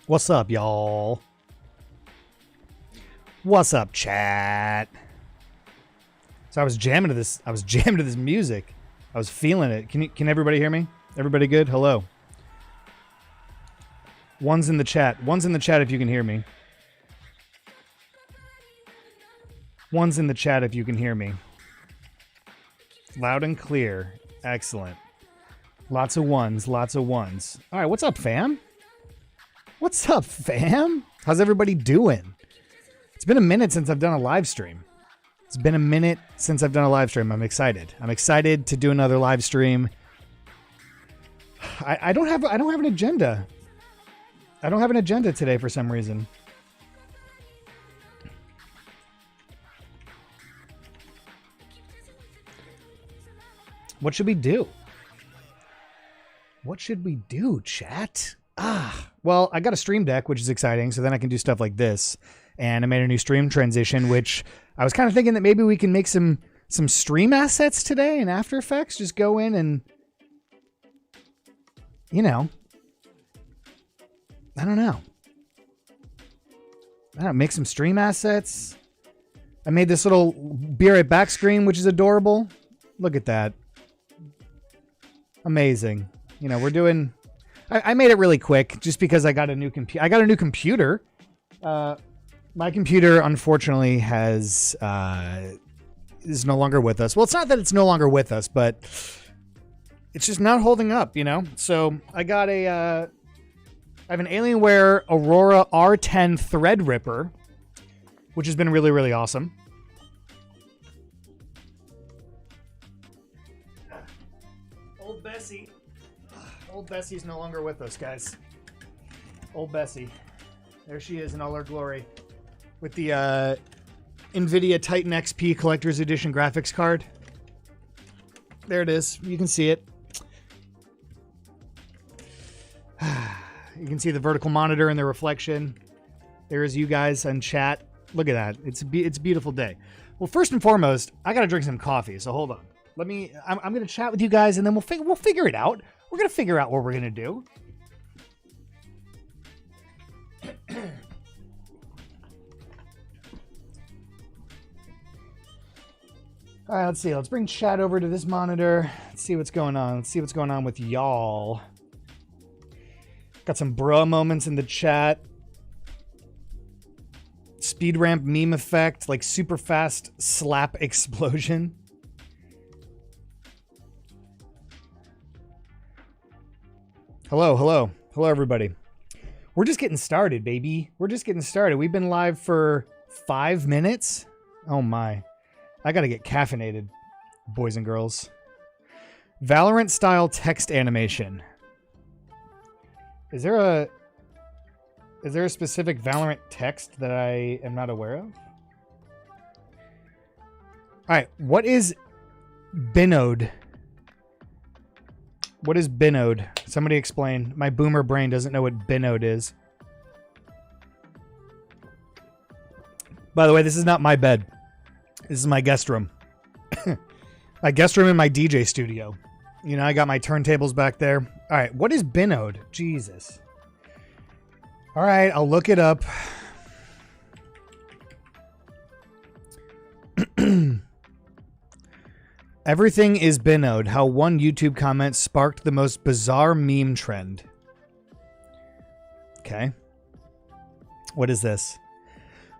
What's up, y'all? What's up, chat? So I was jamming to this. I was jamming to this music. I was feeling it. Can everybody hear me? Everybody good? Hello. One's in the chat. One's in the chat if you can hear me. One's in the chat if you can hear me. Loud and clear. Excellent. Lots of ones. Lots of ones. All right. What's up, fam? What's up, fam? How's everybody doing? It's been a minute since I've done a live stream. It's been a minute since I've done a live stream. I'm excited. I'm excited to do another live stream. I don't have an agenda. I don't have an agenda today for some reason. What should we do? What should we do, chat? Well, I got a stream deck, which is exciting, so then I can do stuff like this. And I made a new stream transition, which I was kind of thinking that maybe we can make some stream assets today in After Effects. Just go in and, you know, I don't know, make some stream assets. I made this little Be Right Back screen, which is adorable. Look at that. Amazing. You know, we're doing... I made it really quick just because I got a new computer. I got a new computer. My computer, unfortunately, is no longer with us. Well, it's not that it's no longer with us, but it's just not holding up, you know? So I got I have an Alienware Aurora R10 Threadripper, which has been really, really awesome. Old Bessie. Old Bessie's no longer with us, guys. Old Bessie. There she is in all her glory. With the NVIDIA Titan XP Collector's Edition graphics card. There it is. You can see it. You can see the vertical monitor and the reflection. There's you guys in chat. Look at that. It's a beautiful day. Well, first and foremost, I got to drink some coffee, so hold on. I'm going to chat with you guys, and then we'll figure it out. We're going to figure out what we're going to do. All right, let's see. Let's bring chat over to this monitor. Let's see what's going on. Let's see what's going on with y'all. Got some bro moments in the chat. Speed ramp meme effect, like super fast slap explosion. Hello, everybody. We're just getting started, baby. We're just getting started. We've been live for 5 minutes. Oh my. I gotta get caffeinated, boys and girls. Valorant style text animation. Is there a specific Valorant text that I am not aware of? Alright, what is Binode? What is Binode? Somebody explain. My boomer brain doesn't know what Binode is. By the way, this is not my bed. This is my guest room. My guest room in my DJ studio. You know, I got my turntables back there. All right, what is Binode? Jesus. All right, I'll look it up. Everything is Binode. How one YouTube comment sparked the most bizarre meme trend. Okay. What is this?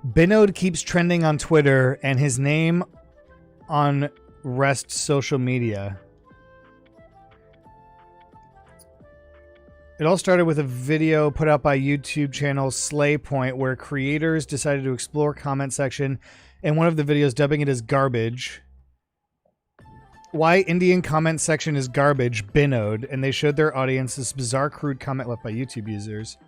Binode keeps trending on Twitter and his name on rest social media. It all started with a video put out by YouTube channel Slaypoint where creators decided to explore comment section and one of the videos dubbing it as garbage. Why Indian comment section is garbage, Binode, and they showed their audience this bizarre crude comment left by YouTube users.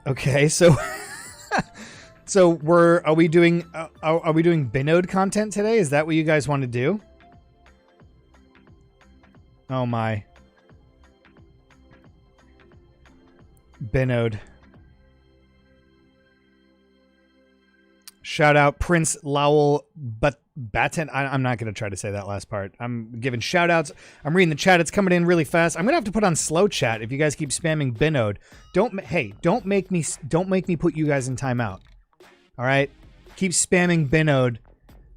Okay, so are we doing Binode content today? Is that what you guys want to do? Oh my. Binode. Shout out Prince Lowell Batten. I'm not going to try to say that last part. I'm giving shout outs. I'm reading the chat. It's coming in really fast. I'm going to have to put on slow chat if you guys keep spamming Binode. Don't make me put you guys in timeout. All right? Keep spamming Binode.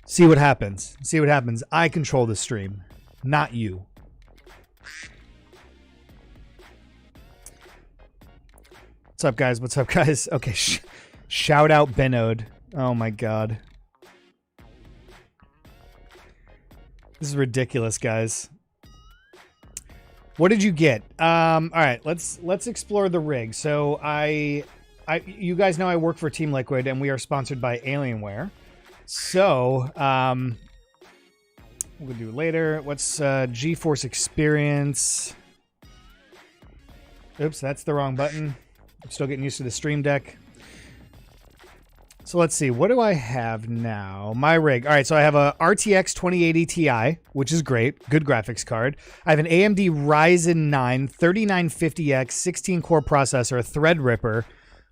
See what happens. See what happens. I control the stream, not you. What's up, guys? What's up, guys? Okay, shout out Binode. Oh my god. This is ridiculous, guys. What did you get? All right, let's explore the rig. So you guys know I work for Team Liquid, and we are sponsored by Alienware. So we'll do later. What's GeForce Experience? Oops, that's the wrong button. I'm still getting used to the Stream Deck. So let's see. What do I have now? My rig. All right, so I have a RTX 2080 Ti, which is great. Good graphics card. I have an AMD Ryzen 9 3950X 16-core processor, Threadripper,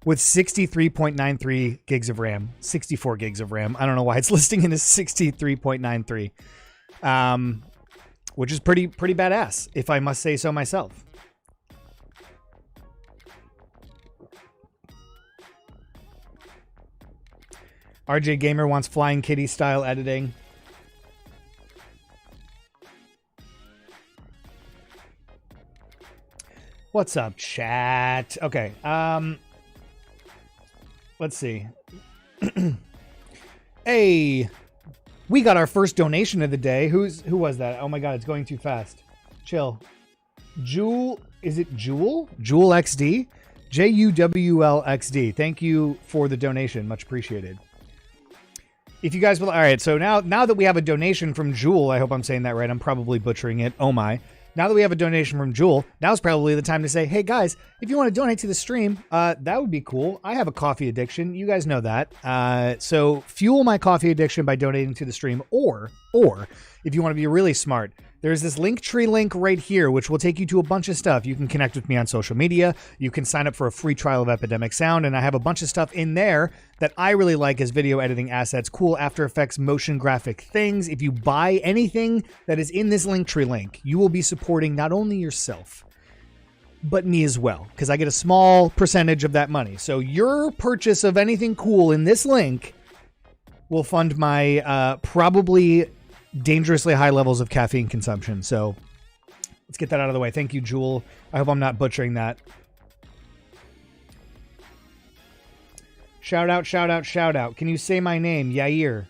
with 63.93 gigs of RAM. 64 gigs of RAM. I don't know why it's listing in as 63.93. Which is pretty badass, if I must say so myself. RJ Gamer wants Flying Kitty style editing. What's up, chat? Okay. Let's see. Hey, we got our first donation of the day. Who was that? Oh my god, it's going too fast. Chill. Jewel, is it Jewel? Jewel XD? JUWLXD. Thank you for the donation. Much appreciated. If you guys will, all right, so now that we have a donation from Jewel, I hope I'm saying that right, I'm probably butchering it, oh my. Now that we have a donation from Jewel, now's probably the time to say, hey guys, if you want to donate to the stream, that would be cool. I have a coffee addiction, you guys know that. So fuel my coffee addiction by donating to the stream, or if you want to be really smart, there's this Linktree link right here, which will take you to a bunch of stuff. You can connect with me on social media. You can sign up for a free trial of Epidemic Sound, and I have a bunch of stuff in there that I really like as video editing assets, cool After Effects motion graphic things. If you buy anything that is in this Linktree link, you will be supporting not only yourself, but me as well, because I get a small percentage of that money. So your purchase of anything cool in this link will fund my probably dangerously high levels of caffeine consumption. So let's get that out of the way. Thank you, Jewel. I hope I'm not butchering that. Shout out, shout out, shout out. Can you say my name? Yair.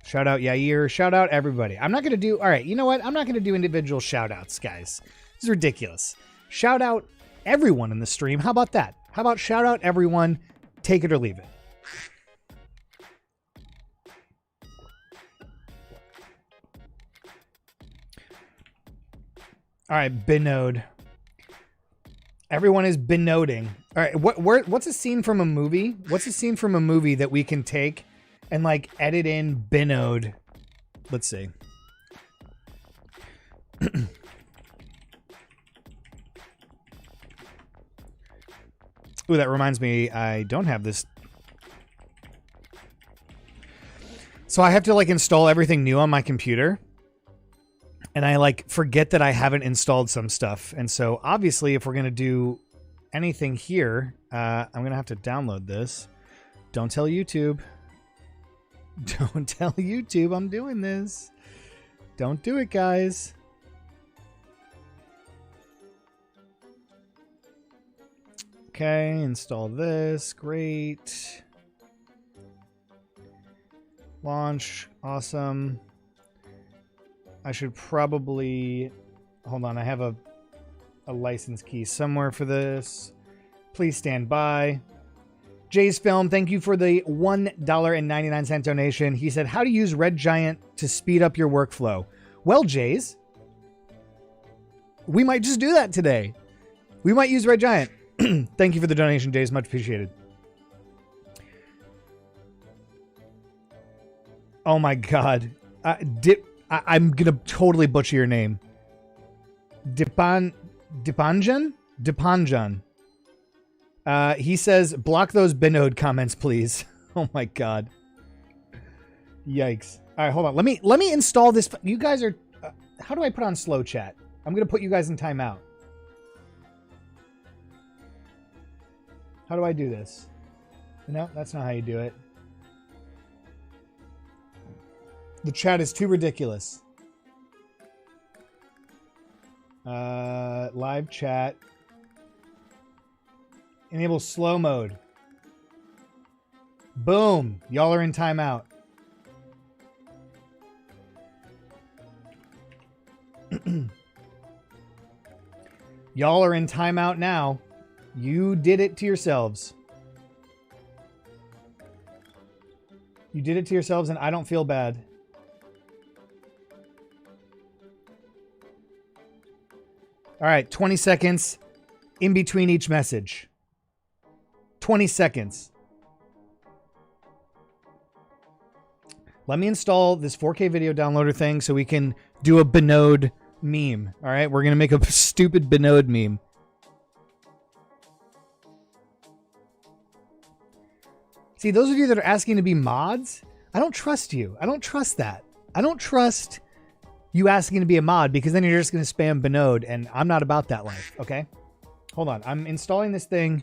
Shout out Yair. Shout out everybody. I'm not going to do... All right, you know what? I'm not going to do individual shout outs, guys. This is ridiculous. Shout out everyone in the stream. How about that? How about shout out everyone? Take it or leave it. All right, Binode. Everyone is binoding. All right, what's a scene from a movie? What's a scene from a movie that we can take and like edit in Binode? Let's see. Ooh, that reminds me, I don't have this. So I have to like install everything new on my computer. And I like forget that I haven't installed some stuff. And so obviously if we're going to do anything here, I'm going to have to download this. Don't tell YouTube. Don't tell YouTube I'm doing this. Don't do it, guys. Okay, install this. Great. Launch. Awesome. I should probably... Hold on, I have a license key somewhere for this. Please stand by. Jay's Film, thank you for the $1.99 donation. He said, how to use Red Giant to speed up your workflow. Well, Jays, we might just do that today. We might use Red Giant. Thank you for the donation, Jays. Much appreciated. Oh my God. I'm going to totally butcher your name. Dipanjan? He says, block those Binode comments, please. Oh my God. Yikes. All right, hold on. Let me install this. You guys are... how do I put on slow chat? I'm going to put you guys in timeout. How do I do this? No, that's not how you do it. The chat is too ridiculous. Live chat. Enable slow mode. Boom. Y'all are in timeout. Y'all are in timeout now. You did it to yourselves. You did it to yourselves, and I don't feel bad. All right, 20 seconds in between each message. 20 seconds. Let me install this 4K video downloader thing so we can do a Binode meme. All right, we're going to make a stupid Binode meme. See, those of you that are asking to be mods, I don't trust you. I don't trust that. I don't trust you asking to be a mod because then you're just going to spam Binode, and I'm not about that life, okay? Hold on. I'm installing this thing.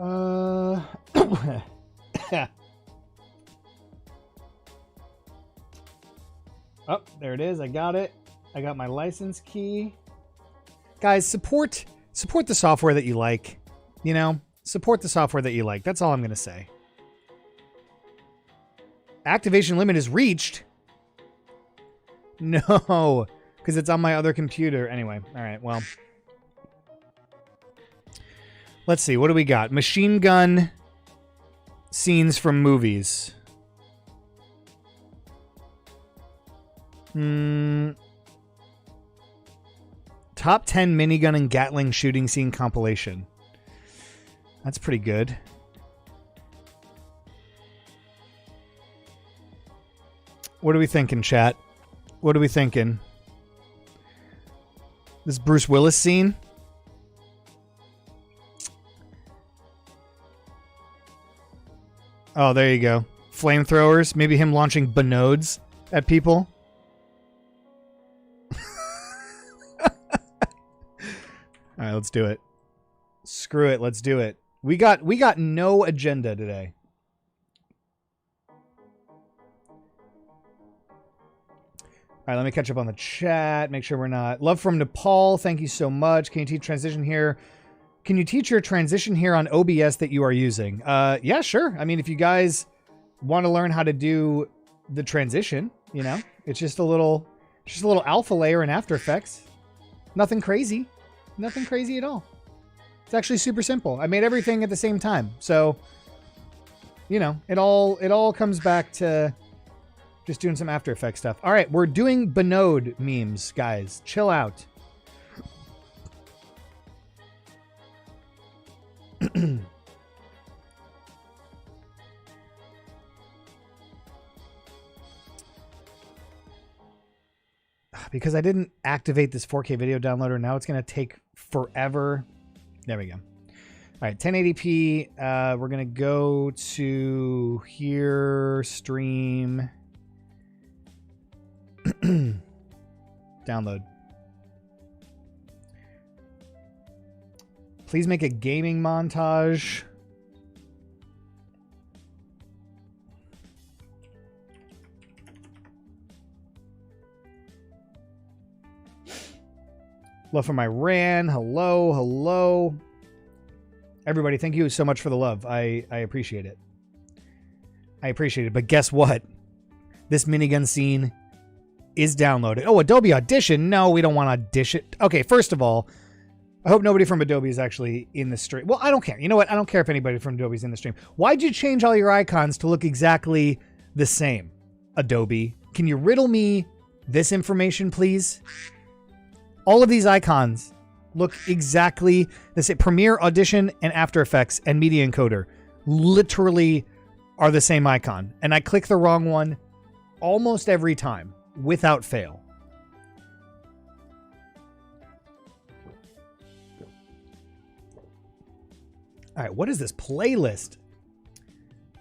Oh, there it is. I got it. I got my license key. Guys, support the software that you like. You know, support the software that you like. That's all I'm going to say. Activation limit is reached. No, because it's on my other computer. Anyway, all right, well. Let's see. What do we got? Machine gun scenes from movies. Top 10 minigun and Gatling shooting scene compilation. That's pretty good. What are we thinking, chat? What are we thinking? This Bruce Willis scene? Oh, there you go. Flamethrowers. Maybe him launching Binodes at people. All right, let's do it. Screw it. Let's do it. We got no agenda today. All right, let me catch up on the chat. Make sure we're not... Love from Nepal. Thank you so much. Can you teach transition here? Can you teach your transition here on OBS that you are using? Yeah, sure. I mean, if you guys want to learn how to do the transition, you know, it's just a little alpha layer in After Effects. Nothing crazy. Nothing crazy at all. It's actually super simple. I made everything at the same time. So, you know, it all comes back to just doing some After Effects stuff. All right, we're doing Binode memes, guys. Chill out. Because I didn't activate this 4K video downloader, now it's going to take forever. There we go. All right, 1080p. We're going to go to here, stream. Download. Please make a gaming montage. Love from Iran. Hello, hello. Everybody, thank you so much for the love. I appreciate it. I appreciate it. But guess what? This minigun scene is downloaded. Oh, Adobe Audition? No, we don't want Audition. Okay, first of all, I hope nobody from Adobe is actually in the stream. Well, I don't care. You know what? I don't care if anybody from Adobe is in the stream. Why'd you change all your icons to look exactly the same? Adobe, can you riddle me this information, please? All of these icons look exactly the same. Premiere, Audition, and After Effects and Media Encoder literally are the same icon. And I click the wrong one almost every time without fail. All right, what is this playlist?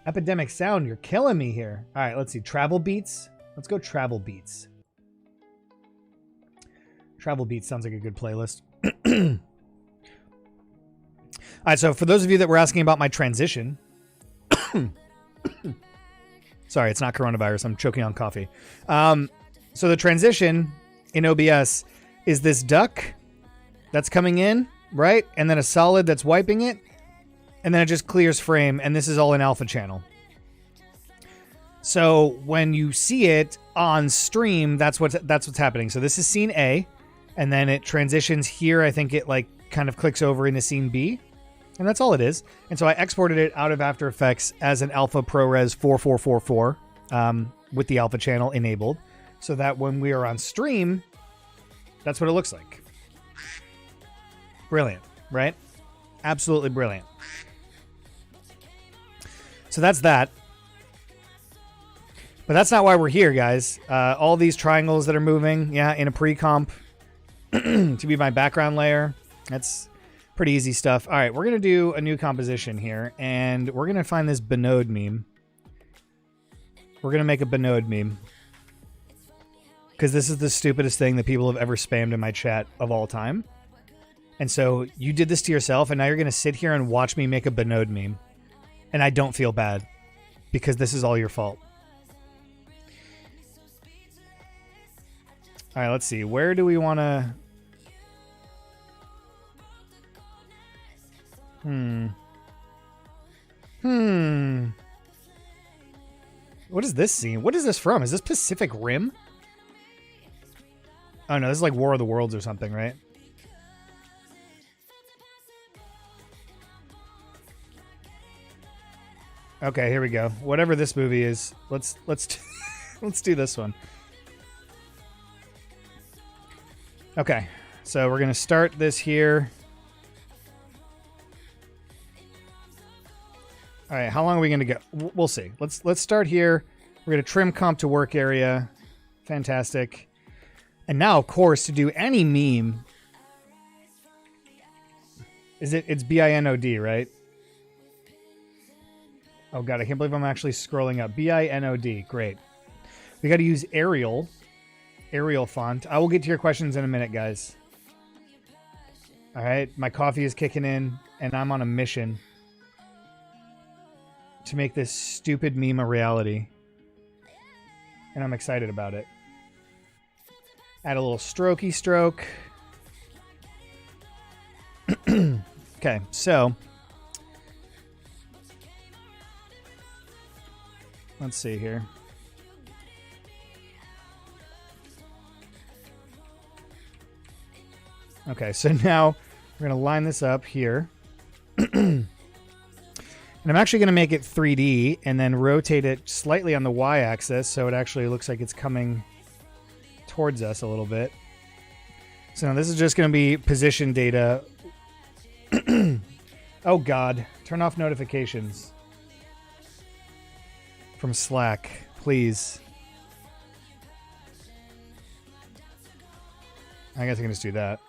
Epidemic Sound, you're killing me here. All right, let's see. Travel Beats. Let's go Travel Beats. Travel Beats sounds like a good playlist. All right, so for those of you that were asking about my transition. Sorry, it's not coronavirus. I'm choking on coffee. So the transition in OBS is this duck that's coming in, right? And then a solid that's wiping it. And then it just clears frame, and this is all in alpha channel. So when you see it on stream, that's what's happening. So this is scene A, and then it transitions here. I think it like kind of clicks over into scene B, and that's all it is. And so I exported it out of After Effects as an alpha ProRes 4444 with the alpha channel enabled, so that when we are on stream, that's what it looks like. Brilliant, right? Absolutely brilliant. So that's that. But that's not why we're here, guys. All these triangles that are moving, yeah, in a pre-comp to be my background layer. That's pretty easy stuff. All right, we're going to do a new composition here, and we're going to find this Binode meme. We're going to make a Binode meme. Because this is the stupidest thing that people have ever spammed in my chat of all time. And so you did this to yourself, and now you're going to sit here and watch me make a Binode meme. And I don't feel bad, because this is all your fault. All right, let's see. Where do we want to... What is this scene? What is this from? Is this Pacific Rim? Oh, no, this is like War of the Worlds or something, right? Okay, here we go. Whatever this movie is, let's let's do this one. Okay, so we're gonna start this here. All right, how long are we gonna go? We'll see. Let's start here. We're gonna trim comp to work area. Fantastic. And now, of course, to do any meme, it's BINOD, right? Oh god, I can't believe I'm actually scrolling up. BINOD, great. We got to use Arial font. I will get to your questions in a minute, guys. All right, my coffee is kicking in, and I'm on a mission to make this stupid meme a reality. And I'm excited about it. Add a little strokey stroke. Okay, so... let's see here. Okay, so now we're going to line this up here. And I'm actually going to make it 3D and then rotate it slightly on the y-axis so it actually looks like it's coming towards us a little bit. So now this is just going to be position data. Oh god, turn off notifications from Slack, please. I guess I can just do that.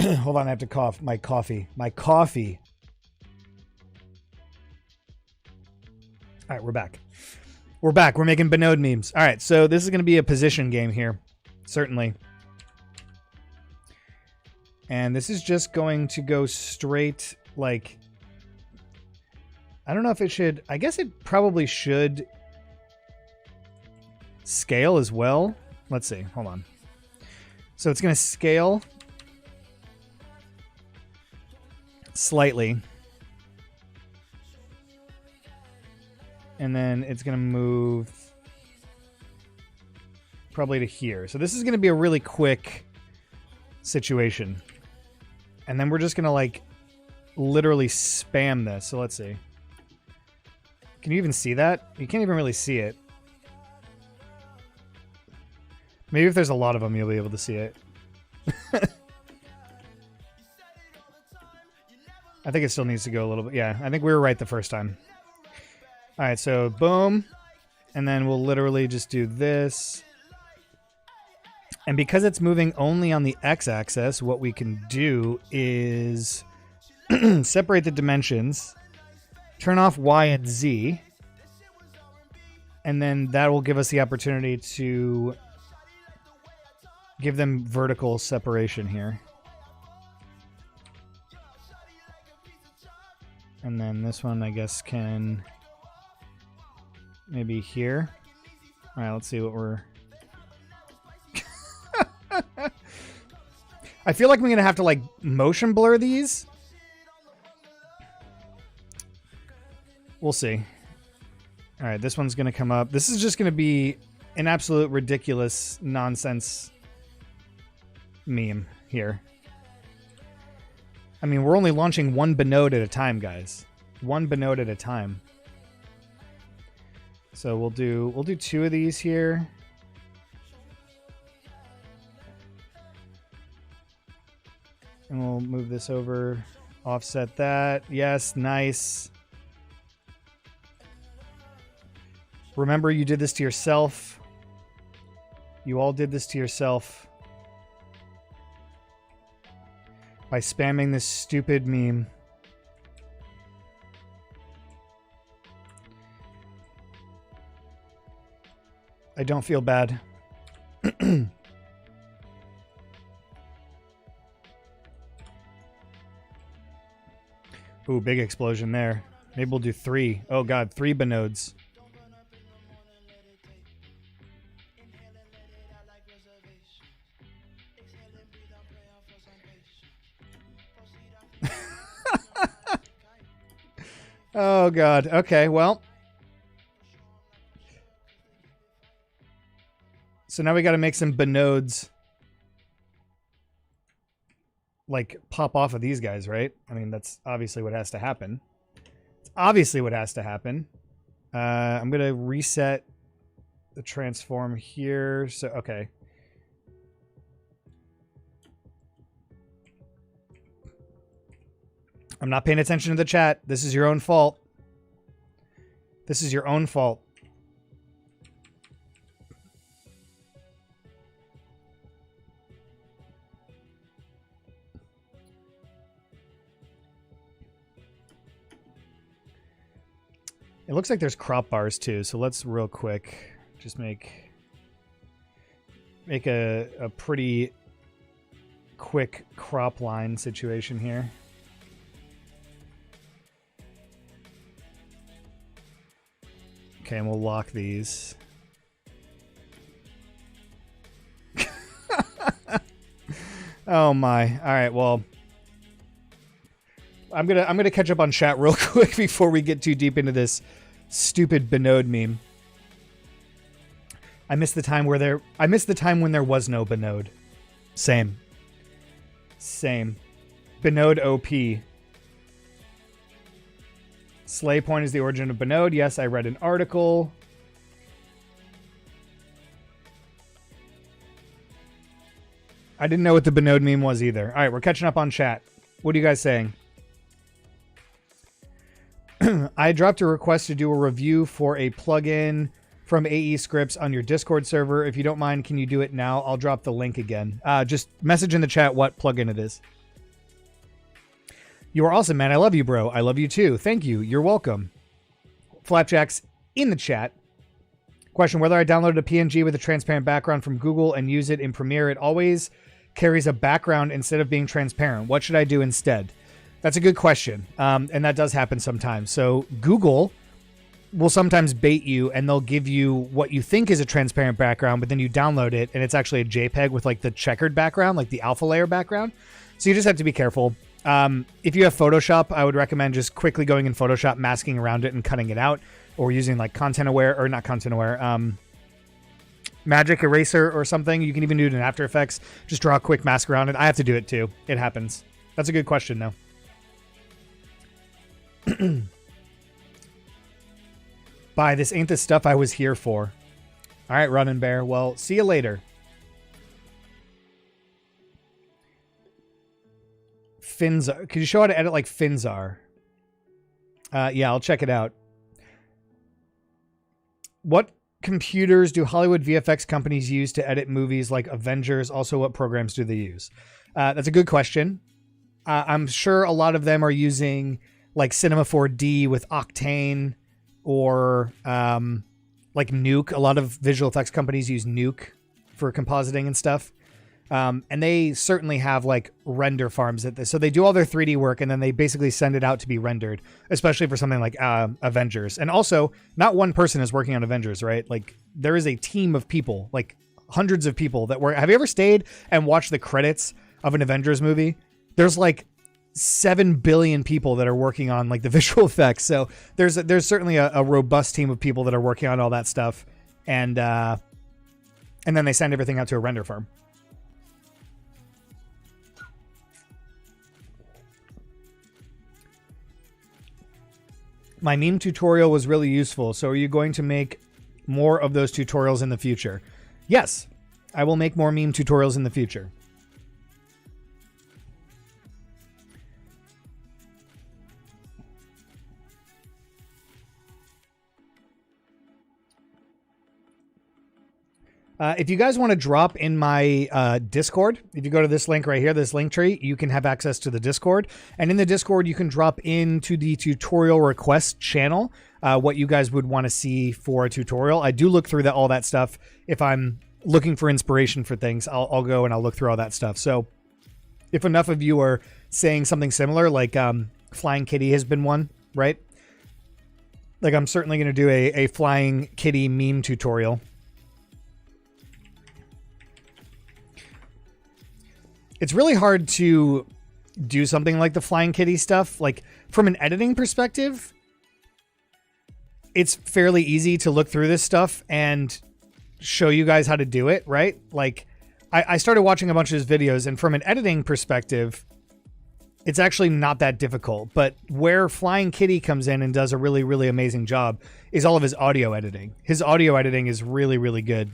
Hold on, I have to cough. My coffee. All right, we're back. We're making Binode memes. All right, so this is going to be a position game here, certainly. And this is just going to go straight, like... I don't know if it should... I guess it probably should scale as well. Let's see. Hold on. So it's going to scale slightly. And then it's going to move probably to here. So this is going to be a really quick situation. And then we're just going to, like, literally spam this. So let's see. Can you even see that? You can't even really see it. Maybe if there's a lot of them, you'll be able to see it. I think it still needs to go a little bit. Yeah, I think we were right the first time. All right, so boom. And then we'll literally just do this. And because it's moving only on the x-axis, what we can do is separate the dimensions, turn off y and z, and then that will give us the opportunity to give them vertical separation here. And then this one, I guess, can maybe here. All right, let's see what we're... I feel like I'm going to have to, like, motion blur these. We'll see. All right, this one's going to come up. This is just going to be an absolute ridiculous nonsense meme here. I mean, we're only launching one Binode at a time, guys. One Binode at a time. So we'll do 2 of these here. And we'll move this over, offset that. Yes, nice. Remember, you did this to yourself. You all did this to yourself by spamming this stupid meme. I don't feel bad. Ooh, big explosion there. Maybe we'll do 3. Oh god, 3 Binodes. Oh god. Okay, well. So now we got to make some Binodes like pop off of these guys, right? I mean, that's obviously what has to happen. It's obviously what has to happen. I'm going to reset the transform here. So, okay. I'm not paying attention to the chat. This is your own fault. This is your own fault. It looks like there's crop bars too, so let's real quick just make a pretty quick crop line situation here. Okay, and we'll lock these. Oh my. All right, well, I'm gonna catch up on chat real quick before we get too deep into this stupid Binode meme. I missed the time when there was no Binode. Same. Binode OP. Slay point is the origin of Binode. Yes, I read an article. I didn't know what the Binode meme was either. All right, we're catching up on chat. What are you guys saying? I dropped a request to do a review for a plugin from AE Scripts on your Discord server. If you don't mind, can you do it now? I'll drop the link again. Just message in the chat what plugin it is. You are awesome, man. I love you, bro. I love you too. Thank you. You're welcome. Flapjack's in the chat. Question, whether I downloaded a PNG with a transparent background from Google and use it in Premiere, it always carries a background instead of being transparent. What should I do instead? That's a good question. And that does happen sometimes. So Google will sometimes bait you and they'll give you what you think is a transparent background, but then you download it and it's actually a JPEG with like the checkered background, like the alpha layer background. So you just have to be careful. If you have Photoshop, I would recommend just quickly going in Photoshop, masking around it and cutting it out, or using like content aware, or not content aware, magic eraser or something. You can even do it in After Effects. Just draw a quick mask around it. I have to do it too. It happens. That's a good question though. Bye. This ain't the stuff I was here for. All right, Running Bear. Well, see you later. Finzar. Could you show how to edit like Finzar? Yeah, I'll check it out. What computers do Hollywood VFX companies use to edit movies like Avengers? Also, what programs do they use? That's a good question. I'm sure a lot of them are using like Cinema 4D with Octane or like Nuke. A lot of visual effects companies use Nuke for compositing and stuff. And they certainly have like render farms at this. So they do all their 3D work and then they basically send it out to be rendered, especially for something like Avengers. And also, not one person is working on Avengers, right? Like there is a team of people, like hundreds of people that work. Have you ever stayed and watched the credits of an Avengers movie? There's like 7 billion people that are working on like the visual effects. So there's certainly a robust team of people that are working on all that stuff. And then they send everything out to a render farm. My meme tutorial was really useful. So are you going to make more of those tutorials in the future? Yes, I will make more meme tutorials in the future. If you guys want to drop in my Discord, if you go to this link right here, this link tree, you can have access to the Discord. And in the Discord, you can drop into the tutorial request channel what you guys would want to see for a tutorial. I do look through all that stuff. If I'm looking for inspiration for things, I'll go and I'll look through all that stuff. So if enough of you are saying something similar, like Flying Kitty has been one, right? Like I'm certainly going to do a Flying Kitty meme tutorial. It's really hard to do something like the Flying Kitty stuff. Like from an editing perspective, it's fairly easy to look through this stuff and show you guys how to do it, right? Like I started watching a bunch of his videos, and from an editing perspective, it's actually not that difficult. But where Flying Kitty comes in and does a really, really amazing job is all of his audio editing. His audio editing is really, really good.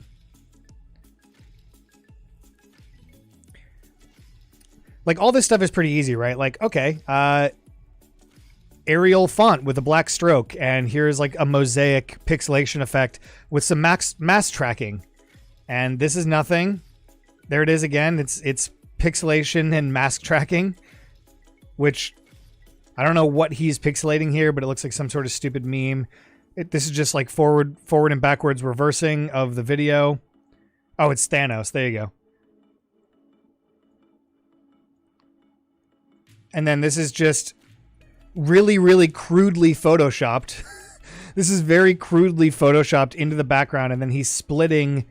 Like all this stuff is pretty easy, right? Like, okay, Arial font with a black stroke, and here's like a mosaic pixelation effect with some mask tracking. And this is nothing. There it is again. It's pixelation and mask tracking, which I don't know what he's pixelating here, but it looks like some sort of stupid meme. This is just like forward and backwards reversing of the video. Oh, it's Thanos. There you go. And then this is just really, really crudely photoshopped. This is very crudely photoshopped into the background, and then he's splitting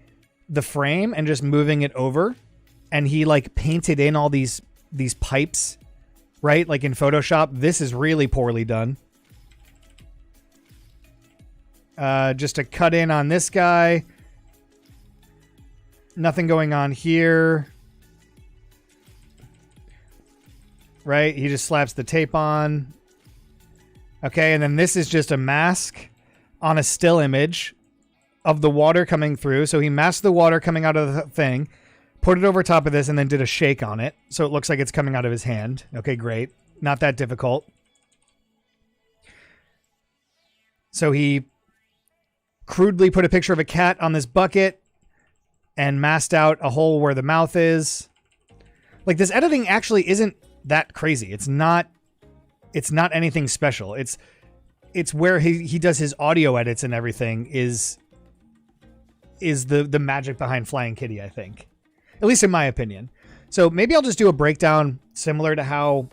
the frame and just moving it over. And he like painted in all these pipes, right? Like in Photoshop. This is really poorly done. Just to cut in on this guy. Nothing going on here. Right? He just slaps the tape on. Okay, and then this is just a mask on a still image of the water coming through. So he masked the water coming out of the thing, put it over top of this, and then did a shake on it. So it looks like it's coming out of his hand. Okay, great. Not that difficult. So he crudely put a picture of a cat on this bucket and masked out a hole where the mouth is. Like this editing actually isn't that crazy. It's not anything special. It's where he does his audio edits and everything is the magic behind Flying Kitty, I think. At least in my opinion. So maybe I'll just do a breakdown similar to how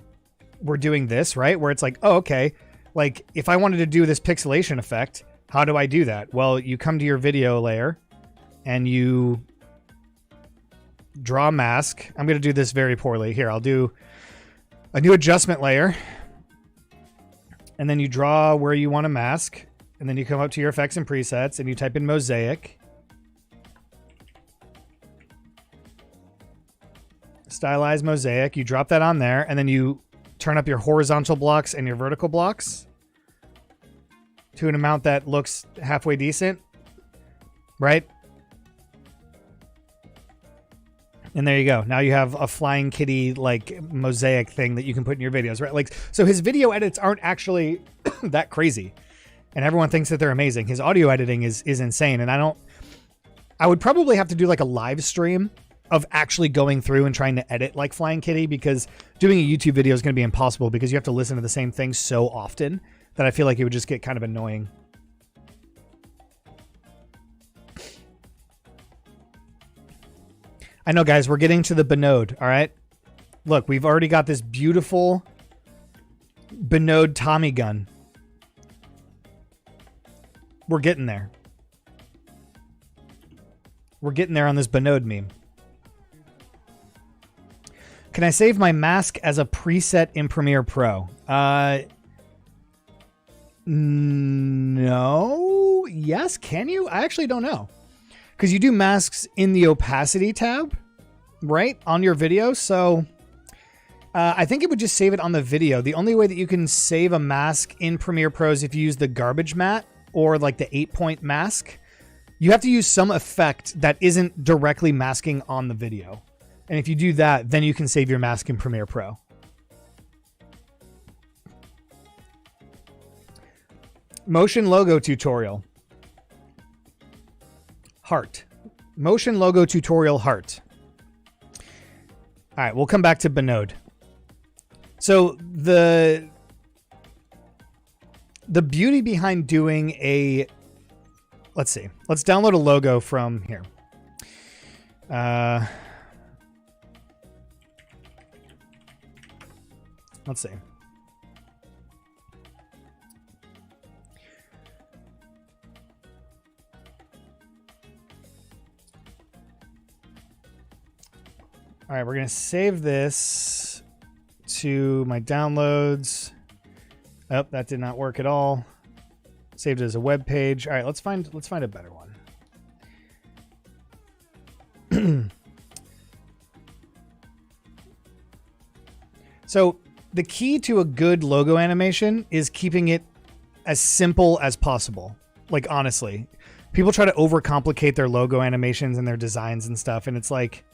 we're doing this, right? Where it's like, oh, okay. Like if I wanted to do this pixelation effect, how do I do that? Well, you come to your video layer and you draw mask. I'm going to do this very poorly. Here, I'll do a new adjustment layer, and then you draw where you want to mask, and then you come up to your effects and presets and you type in mosaic, stylize mosaic. You drop that on there, and then you turn up your horizontal blocks and your vertical blocks to an amount that looks halfway decent, right? And there you go. Now you have a Flying Kitty like mosaic thing that you can put in your videos, right? Like, so his video edits aren't actually that crazy. and everyone thinks that they're amazing. His audio editing is insane, and I would probably have to do like a live stream of actually going through and trying to edit like Flying Kitty, because doing a YouTube video is going to be impossible because you have to listen to the same thing so often that I feel like it would just get kind of annoying. I know, guys, we're getting to the Binode, all right? Look, we've already got this beautiful Binode Tommy gun. We're getting there. We're getting there on this Binode meme. Can I save my mask as a preset in Premiere Pro? No. Yes, can you? I actually don't know. Because you do masks in the opacity tab, right, on your video. So I think it would just save it on the video. The only way that you can save a mask in Premiere Pro is if you use the garbage matte or like the 8-point mask. You have to use some effect that isn't directly masking on the video. And if you do that, then you can save your mask in Premiere Pro. Motion logo tutorial. Heart. Motion logo tutorial heart. All right, we'll come back to Binode. So the beauty behind doing a, let's see, let's download a logo from here. Let's see. All right, we're going to save this to my downloads. Oh, that did not work at all. Saved it as a web page. All right, let's find a better one. So the key to a good logo animation is keeping it as simple as possible. Like, honestly, people try to overcomplicate their logo animations and their designs and stuff. And it's like,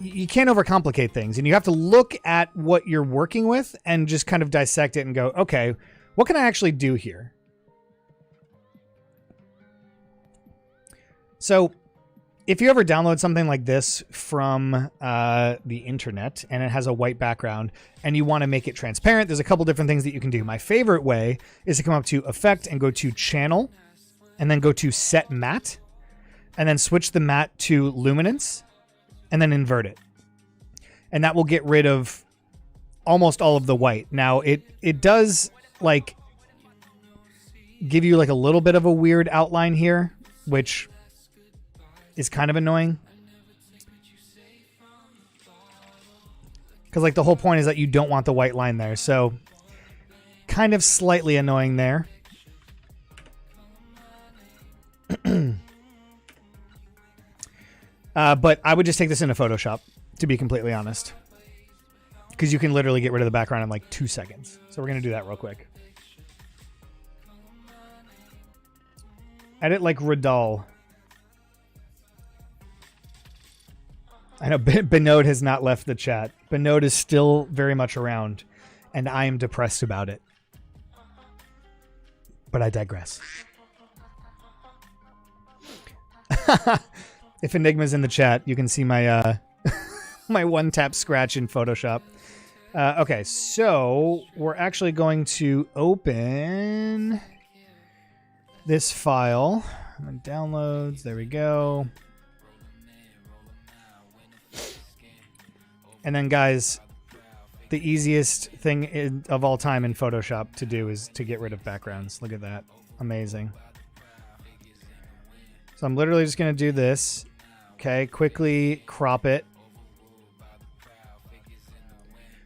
you can't overcomplicate things, and you have to look at what you're working with and just kind of dissect it and go, okay, what can I actually do here? So if you ever download something like this from the internet and it has a white background and you want to make it transparent, there's a couple different things that you can do. My favorite way is to come up to Effect and go to Channel and then go to Set Matte and then switch the matte to Luminance and then invert it. And that will get rid of almost all of the white. Now, it does like give you like a little bit of a weird outline here, which is kind of annoying. Because like the whole point is that you don't want the white line there. So kind of slightly annoying there. But I would just take this into Photoshop, to be completely honest. Because you can literally get rid of the background in like 2 seconds. So we're going to do that real quick. Edit like Radal. I know Binode has not left the chat. Binode is still very much around, and I am depressed about it. But I digress. If Enigma's in the chat, you can see my my one-tap scratch in Photoshop. Okay, so we're actually going to open this file. Downloads, there we go. And then, guys, the easiest thing of all time in Photoshop to do is to get rid of backgrounds. Look at that. Amazing. So I'm literally just going to do this. Okay, quickly crop it.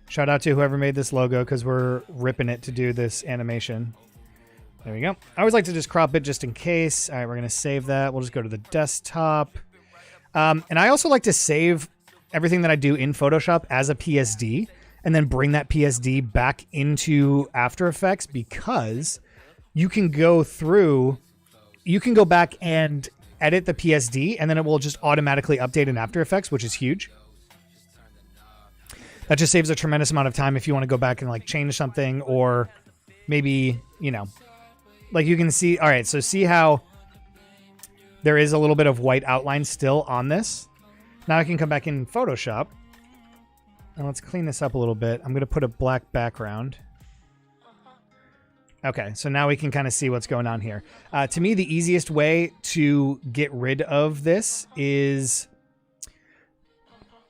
Shout out to whoever made this logo because we're ripping it to do this animation. There we go. I always like to just crop it just in case. All right, we're going to save that. We'll just go to the desktop. And I also like to save everything that I do in Photoshop as a PSD and then bring that PSD back into After Effects because you can go through, you can go back and edit the PSD and then it will just automatically update in After Effects, which is huge. That just saves a tremendous amount of time if you want to go back and like change something or maybe, you know, Like you can see, all right, so see how there is a little bit of white outline still on this? Now I can come back in Photoshop. And let's clean this up a little bit. I'm going to put a black background. Okay, so now we can kind of see what's going on here. To me, the easiest way to get rid of this is...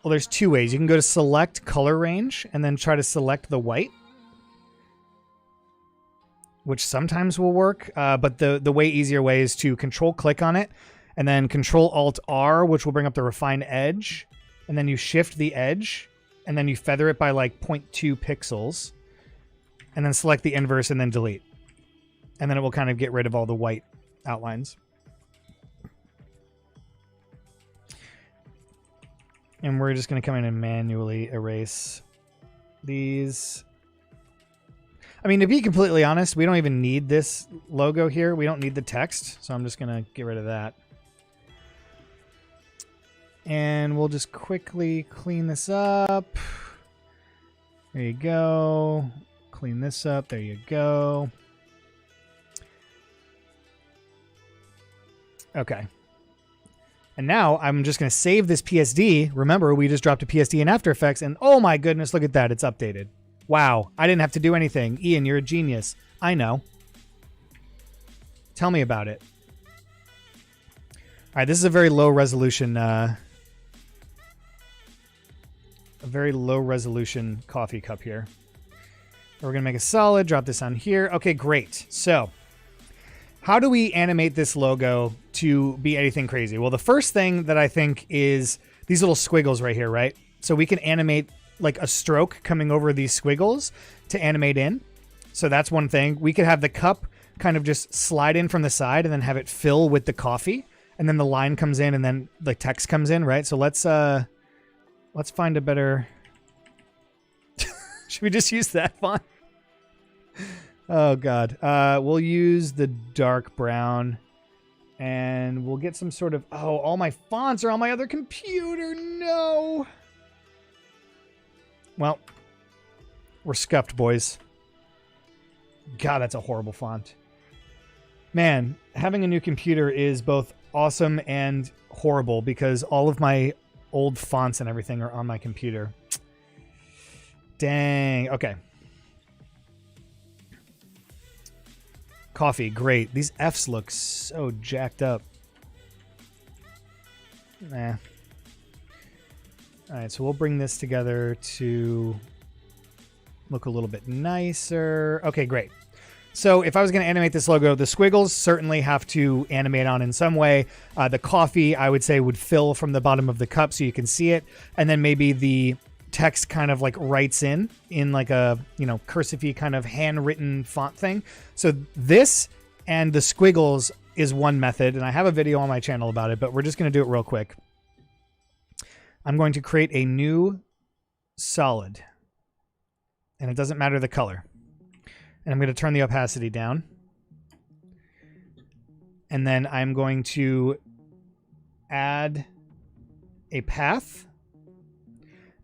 Well, there's two ways. You can go to select color range and then try to select the white, which sometimes will work. But the way easier way is to control-click on it and then Control-Alt-R, which will bring up the refine edge. And then you shift the edge and then you feather it by like 0.2 pixels. And then select the inverse and then delete. And then it will kind of get rid of all the white outlines. And we're just going to come in and manually erase these. I mean, to be completely honest, we don't even need this logo here. We don't need the text. So I'm just going to get rid of that. And we'll just quickly clean this up. There you go. Clean this up. There you go. Okay. And now I'm just going to save this PSD. Remember, we just dropped a PSD in After Effects, and oh my goodness, look at that. It's updated. Wow. I didn't have to do anything. Ian, you're a genius. I know. Tell me about it. All right, this is a very low resolution coffee cup here. We're going to make a solid, drop this on here. Okay, great. So how do we animate this logo to be anything crazy? Well, the first thing that I think is these little squiggles right here, right? So we can animate like a stroke coming over these squiggles to animate in. So that's one thing. We could have the cup kind of just slide in from the side and then have it fill with the coffee. And then the line comes in and then the text comes in, right? So let's find a better... Should we just use that font? Oh, God. We'll use the dark brown. And we'll get some sort of... Oh, all my fonts are on my other computer. No. Well, we're scuffed, boys. God, that's a horrible font. Man, having a new computer is both awesome and horrible because all of my old fonts and everything are on my computer. Dang. Okay. Coffee, great. These Fs look so jacked up. Nah. All right, so we'll bring this together to look a little bit nicer. Okay, great. So if I was going to animate this logo, the squiggles certainly have to animate on in some way. The coffee, I would say, would fill from the bottom of the cup so you can see it. And then maybe the text kind of like writes in like a, you know, cursive-y kind of handwritten font thing. So this and the squiggles is one method. And I have a video on my channel about it, but we're just going to do it real quick. I'm going to create a new solid. And it doesn't matter the color. And I'm going to turn the opacity down. And then I'm going to add a path.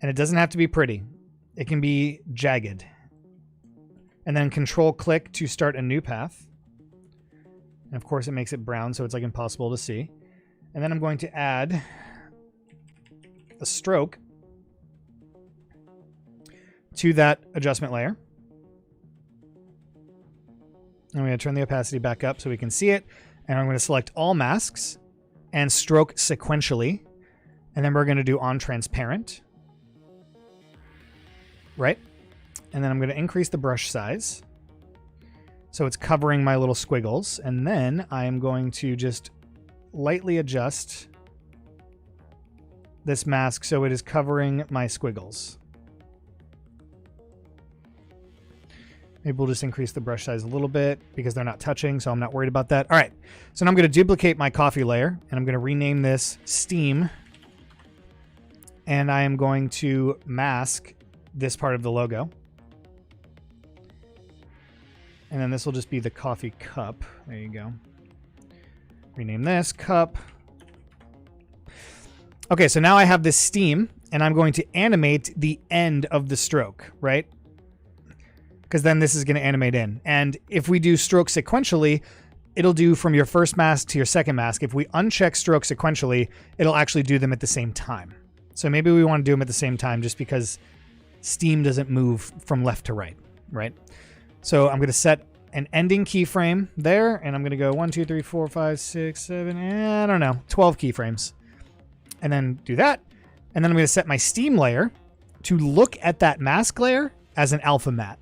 And it doesn't have to be pretty. It can be jagged. And then Control-click to start a new path. And of course it makes it brown, so it's like impossible to see. And then I'm going to add a stroke to that adjustment layer. I'm going to turn the opacity back up so we can see it. And I'm going to select all masks and stroke sequentially. And then we're going to do on transparent. Right? And then I'm going to increase the brush size. So it's covering my little squiggles. And then I'm going to just lightly adjust this mask so it is covering my squiggles. Maybe we'll just increase the brush size a little bit because they're not touching, so I'm not worried about that. All right, so now I'm going to duplicate my coffee layer, and I'm going to rename this Steam. And I am going to mask this part of the logo. And then this will just be the coffee cup. There you go. Rename this cup. Okay, so now I have this Steam, and I'm going to animate the end of the stroke, right? because then this is going to animate in. And if we do stroke sequentially, it'll do from your first mask to your second mask. If we uncheck stroke sequentially, it'll actually do them at the same time. So maybe we want to do them at the same time just because Steam doesn't move from left to right, right? So I'm going to set an ending keyframe there, and I'm going to go 1, 2, 3, 4, 5, 6, 7, I don't know, 12 keyframes. And then do that. And then I'm going to set my Steam layer to look at that mask layer as an alpha matte.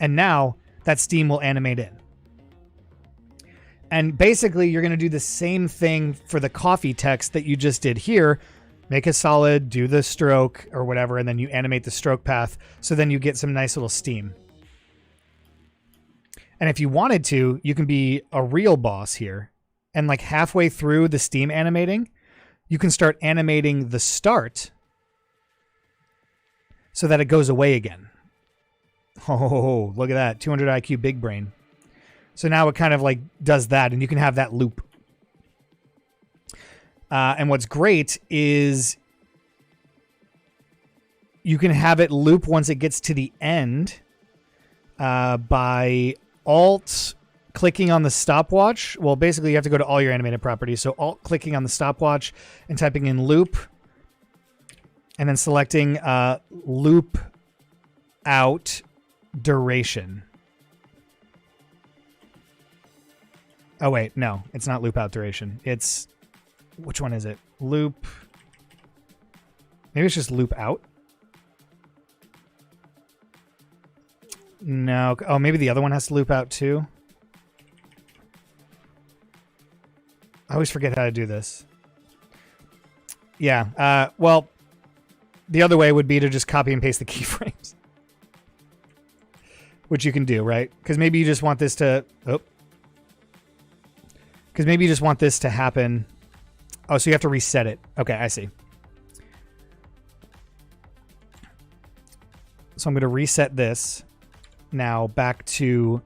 And now that Steam will animate in. And basically, you're going to do the same thing for the coffee text that you just did here. Make a solid, do the stroke or whatever, and then you animate the stroke path. So then you get some nice little steam. And if you wanted to, you can be a real boss here. And like halfway through the steam animating, you can start animating the start so that it goes away again. Oh, look at that. 200 IQ big brain. So now it kind of like does that, and you can have that loop. And what's great is you can have it loop once it gets to the end by Alt clicking on the stopwatch. Well, basically you have to go to all your animated properties. So Alt clicking on the stopwatch and typing in loop, and then selecting loop out duration. Oh, wait, no, it's not loop out duration. It's, which one is it? Loop. Maybe it's just loop out. No. Oh, maybe the other one has to loop out too. I always forget how to do this. Yeah. Well, the other way would be to just copy and paste the keyframes. Which you can do, right? Because maybe you just want this to... Oh. Because maybe you just want this to happen. Oh, so you have to reset it. Okay, I see. So I'm going to reset this now back to...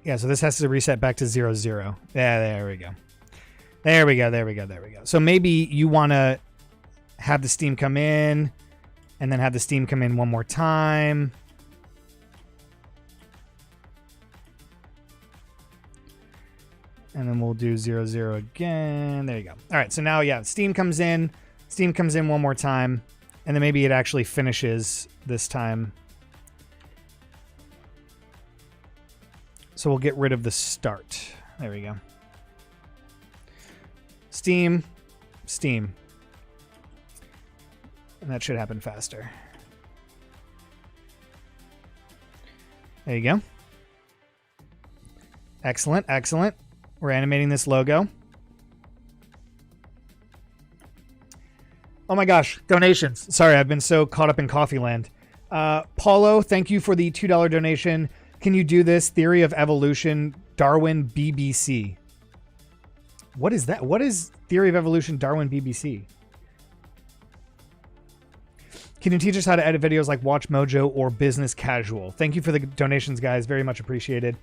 Yeah, so this has to reset back to 0, 0. Yeah, there we go. There we go, there we go, there we go. So maybe you want to have the steam come in, and then have the steam come in one more time. And then we'll do 0, 0 again. There you go. All right, so now, yeah, steam comes in one more time, and then maybe it actually finishes this time. So we'll get rid of the start. There we go. Steam, steam. And that should happen faster. There you go. Excellent, excellent. We're animating this logo. Oh my gosh, donations. Sorry, I've been so caught up in coffee land. Paulo, thank you for the $2 donation. Can you do this? Theory of Evolution, Darwin BBC. What is that? What is Theory of Evolution, Darwin BBC? Can you teach us how to edit videos like Watch Mojo or Business Casual? Thank you for the donations, guys. Very much appreciated.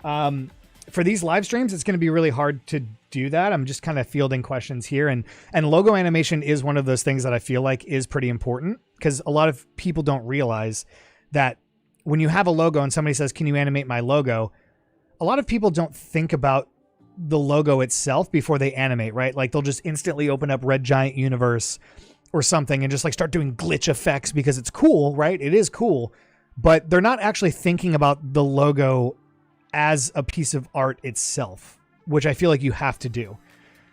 For these live streams, it's going to be really hard to do that. I'm just kind of fielding questions here. And logo animation is one of those things that I feel like is pretty important, because a lot of people don't realize that when you have a logo and somebody says, can you animate my logo? A lot of people don't think about the logo itself before they animate, right? Like they'll just instantly open up Red Giant Universe or something and just like start doing glitch effects because it's cool, right? It is cool, but they're not actually thinking about the logo as a piece of art itself, which I feel like you have to do.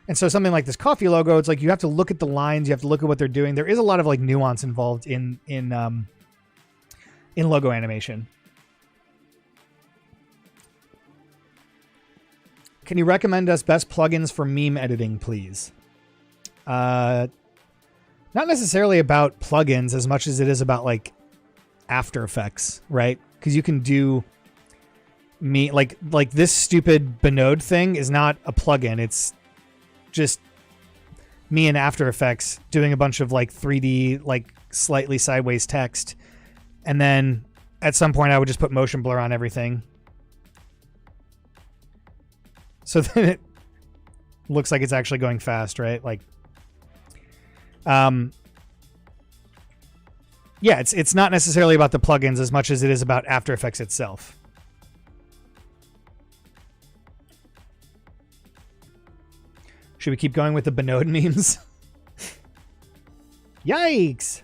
And so something like this coffee logo, it's like you have to look at the lines, you have to look at what they're doing. There is a lot of like nuance involved in logo animation. Can you recommend us best plugins for meme editing, please? Not necessarily about plugins as much as it is about like After Effects, right? Because you can do like this stupid Binode thing is not a plugin. It's just me in After Effects doing a bunch of like 3D, like slightly sideways text. And then at some point I would just put motion blur on everything. So then looks like it's actually going fast, right? Like, yeah, it's not necessarily about the plugins as much as it is about After Effects itself. Should we keep going with the Bernode memes? Yikes!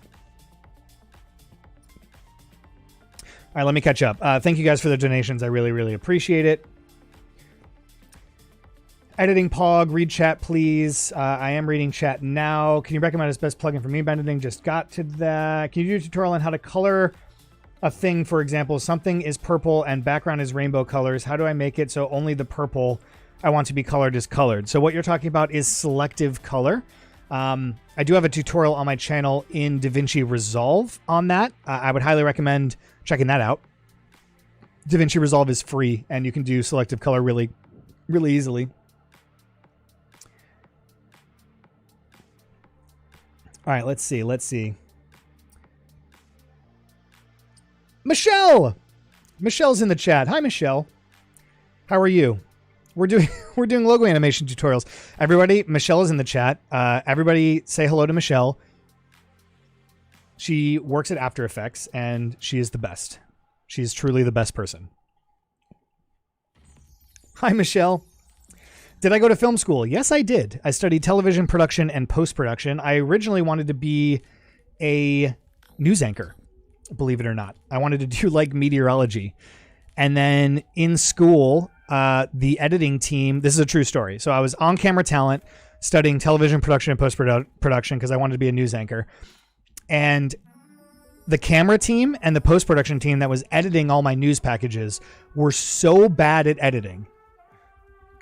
All right, let me catch up. Thank you guys for the donations. I really, really appreciate it. Editing Pog, read chat, please. I am reading chat now. Can you recommend his best plugin for meme editing? Just got to that. Can you do a tutorial on how to color a thing? For example, something is purple and background is rainbow colors. How do I make it so only the purple I want to be colored is colored? So what you're talking about is selective color. I do have a tutorial on my channel in DaVinci Resolve on that. I would highly recommend checking that out. DaVinci Resolve is free, and you can do selective color really, really easily. All right, let's see. Michelle! Michelle's in the chat. Hi, Michelle. How are you? We're doing logo animation tutorials. Everybody, Michelle is in the chat. Everybody say hello to Michelle. She works at After Effects, and she is the best. She's truly the best person. Hi, Michelle. Did I go to film school? Yes, I did. I studied television production and post-production. I originally wanted to be a news anchor, believe it or not. I wanted to do like meteorology. And then in school, the editing team, this is a true story. So I was on camera talent studying television production and post-production because I wanted to be a news anchor. And the camera team and the post-production team that was editing all my news packages were so bad at editing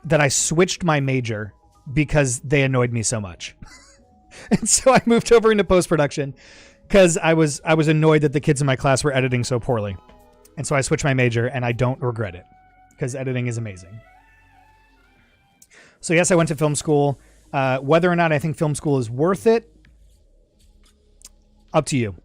that I switched my major because they annoyed me so much. And so I moved over into post-production because I was annoyed that the kids in my class were editing so poorly. And so I switched my major, and I don't regret it because editing is amazing. So yes, I went to film school. Whether or not I think film school is worth it, up to you.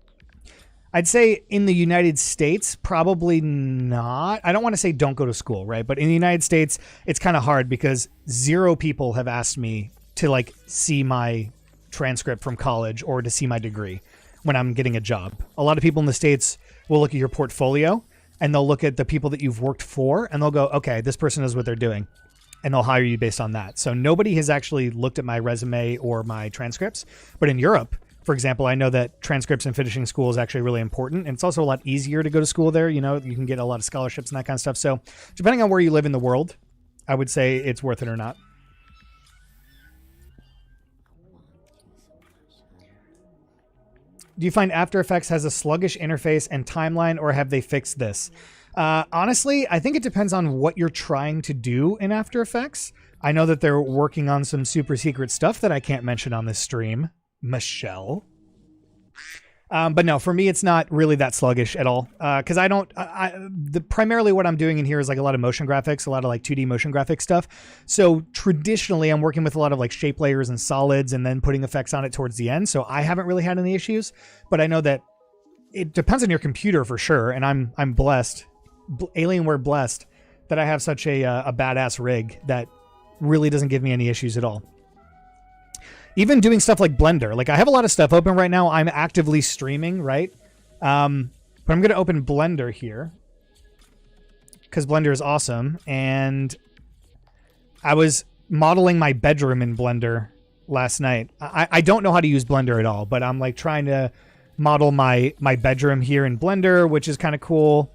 I'd say in the United States, probably not. I don't want to say don't go to school, right? But in the United States, it's kind of hard because 0 people have asked me to like see my transcript from college or to see my degree when I'm getting a job. A lot of people in the States will look at your portfolio and they'll look at the people that you've worked for and they'll go, okay, this person knows what they're doing. And they'll hire you based on that. So nobody has actually looked at my resume or my transcripts. But in Europe, for example, I know that transcripts and finishing school is actually really important. And it's also a lot easier to go to school there. You know, you can get a lot of scholarships and that kind of stuff. So depending on where you live in the world, I would say it's worth it or not. Do you find After Effects has a sluggish interface and timeline, or have they fixed this? Honestly, I think it depends on what you're trying to do in After Effects. I know that they're working on some super secret stuff that I can't mention on this stream. Michelle. But no, for me, it's not really that sluggish at all. Because I don't, primarily what I'm doing in here is like a lot of motion graphics, a lot of like 2D motion graphic stuff. So traditionally I'm working with a lot of like shape layers and solids and then putting effects on it towards the end. So I haven't really had any issues, but I know that it depends on your computer for sure. And I'm blessed, Alienware blessed, that I have such a badass rig that really doesn't give me any issues at all. Even doing stuff like Blender, like I have a lot of stuff open right now. I'm actively streaming, right? But I'm going to open Blender here because Blender is awesome. And I was modeling my bedroom in Blender last night. I don't know how to use Blender at all, but I'm like trying to model my bedroom here in Blender, which is kind of cool.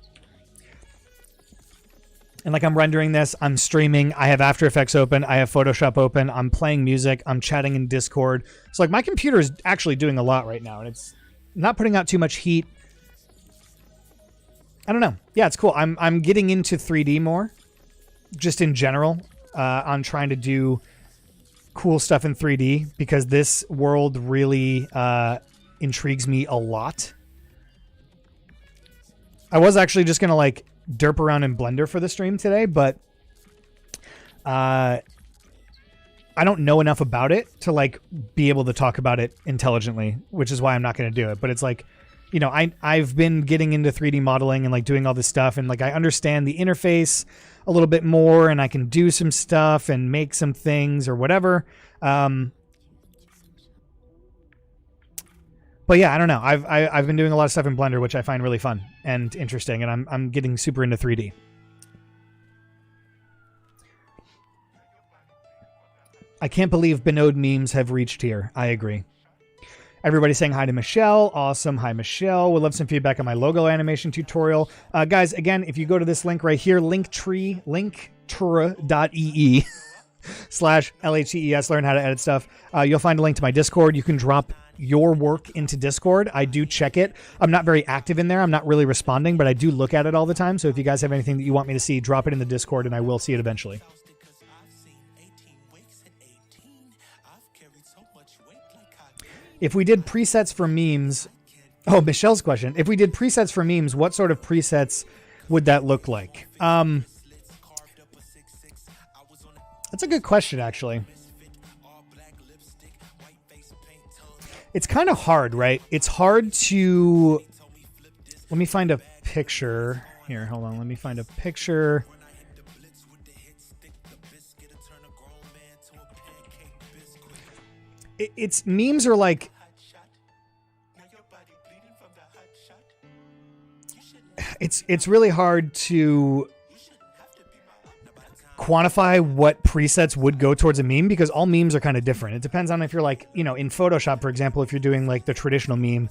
And like I'm rendering this, I'm streaming, I have After Effects open, I have Photoshop open, I'm playing music, I'm chatting in Discord. So like my computer is actually doing a lot right now and it's not putting out too much heat. I don't know. Yeah, it's cool. I'm getting into 3D more, just in general, on trying to do cool stuff in 3D because this world really intrigues me a lot. I was actually just going to like derp around in Blender for the stream today, but I don't know enough about it to like be able to talk about it intelligently, which is why I'm not going to do it. But it's like you know, I've been getting into 3D modeling and like doing all this stuff, and like I understand the interface a little bit more, and I can do some stuff and make some things or whatever. But yeah, I don't know. I've been doing a lot of stuff in Blender, which I find really fun and interesting, and I'm getting super into 3D. I can't believe Binode memes have reached here. I agree. Everybody saying hi to Michelle. Awesome. Hi, Michelle. Would love some feedback on my logo animation tutorial. Guys, again, if you go to this link right here, linktree.ee /LHES, learn how to edit stuff. You'll find a link to my Discord. You can drop your work into Discord. I do check it. I'm not very active in there. I'm not really responding, but I do look at it all the time. So if you guys have anything that you want me to see, drop it in the Discord and I will see it eventually. If we did presets for memes, oh, Michelle's question. If we did presets for memes, what sort of presets would that look like? That's a good question, actually. It's kind of hard, right? It's hard to... Let me find a picture. Here, hold on. Let me find a picture. It's memes are like... It's really hard to quantify what presets would go towards a meme because all memes are kind of different. It depends on if you're like, you know, in Photoshop, for example, if you're doing like the traditional meme,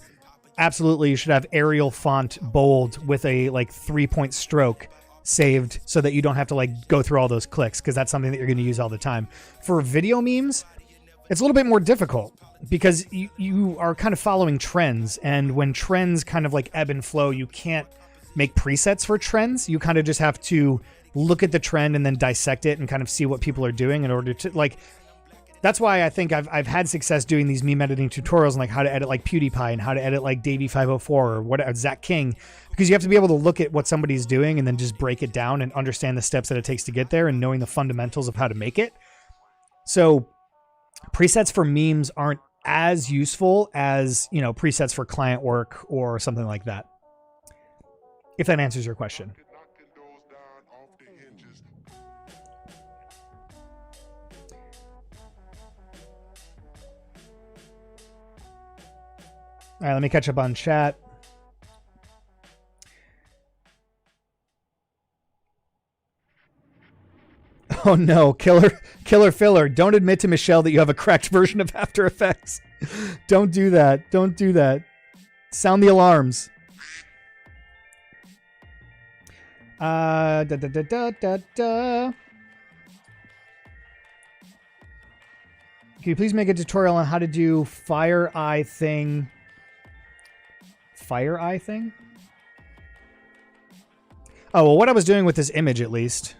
absolutely you should have Arial font bold with a like 3-point stroke saved so that you don't have to like go through all those clicks because that's something that you're going to use all the time. For video memes, it's a little bit more difficult because you are kind of following trends, and when trends kind of like ebb and flow, you can't make presets for trends. You kind of just have to look at the trend and then dissect it and kind of see what people are doing in order to like. That's why I think I've had success doing these meme editing tutorials and like how to edit like PewDiePie and how to edit like Davey504 or whatever, Zach King, because you have to be able to look at what somebody's doing and then just break it down and understand the steps that it takes to get there and knowing the fundamentals of how to make it. So presets for memes aren't as useful as, you know, presets for client work or something like that. If that answers your question. All right, let me catch up on chat. Oh no, killer filler. Don't admit to Michelle that you have a cracked version of After Effects. Don't do that. Don't do that. Sound the alarms. Can you please make a tutorial on how to do Fire Eye thing? Fire Eye thing? Oh, well, what I was doing with this image, at least,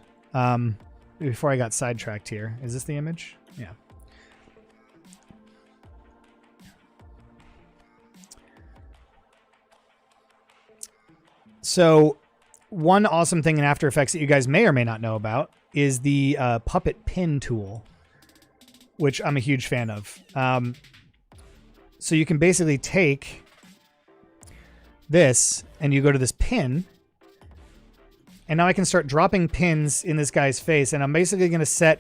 before I got sidetracked here. Is this the image? Yeah. So one awesome thing in After Effects that you guys may or may not know about is the Puppet Pin tool, which I'm a huge fan of. So you can basically take this and you go to this pin, and now I can start dropping pins in this guy's face, and I'm basically going to set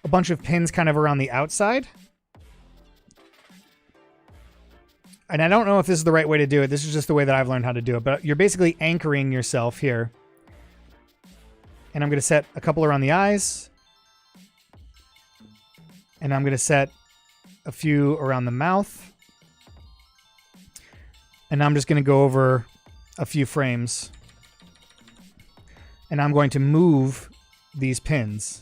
a bunch of pins kind of around the outside. And I don't know if this is the right way to do it. This is just the way that I've learned how to do it. But you're basically anchoring yourself here. And I'm going to set a couple around the eyes. And I'm going to set a few around the mouth. And I'm just going to go over a few frames. And I'm going to move these pins.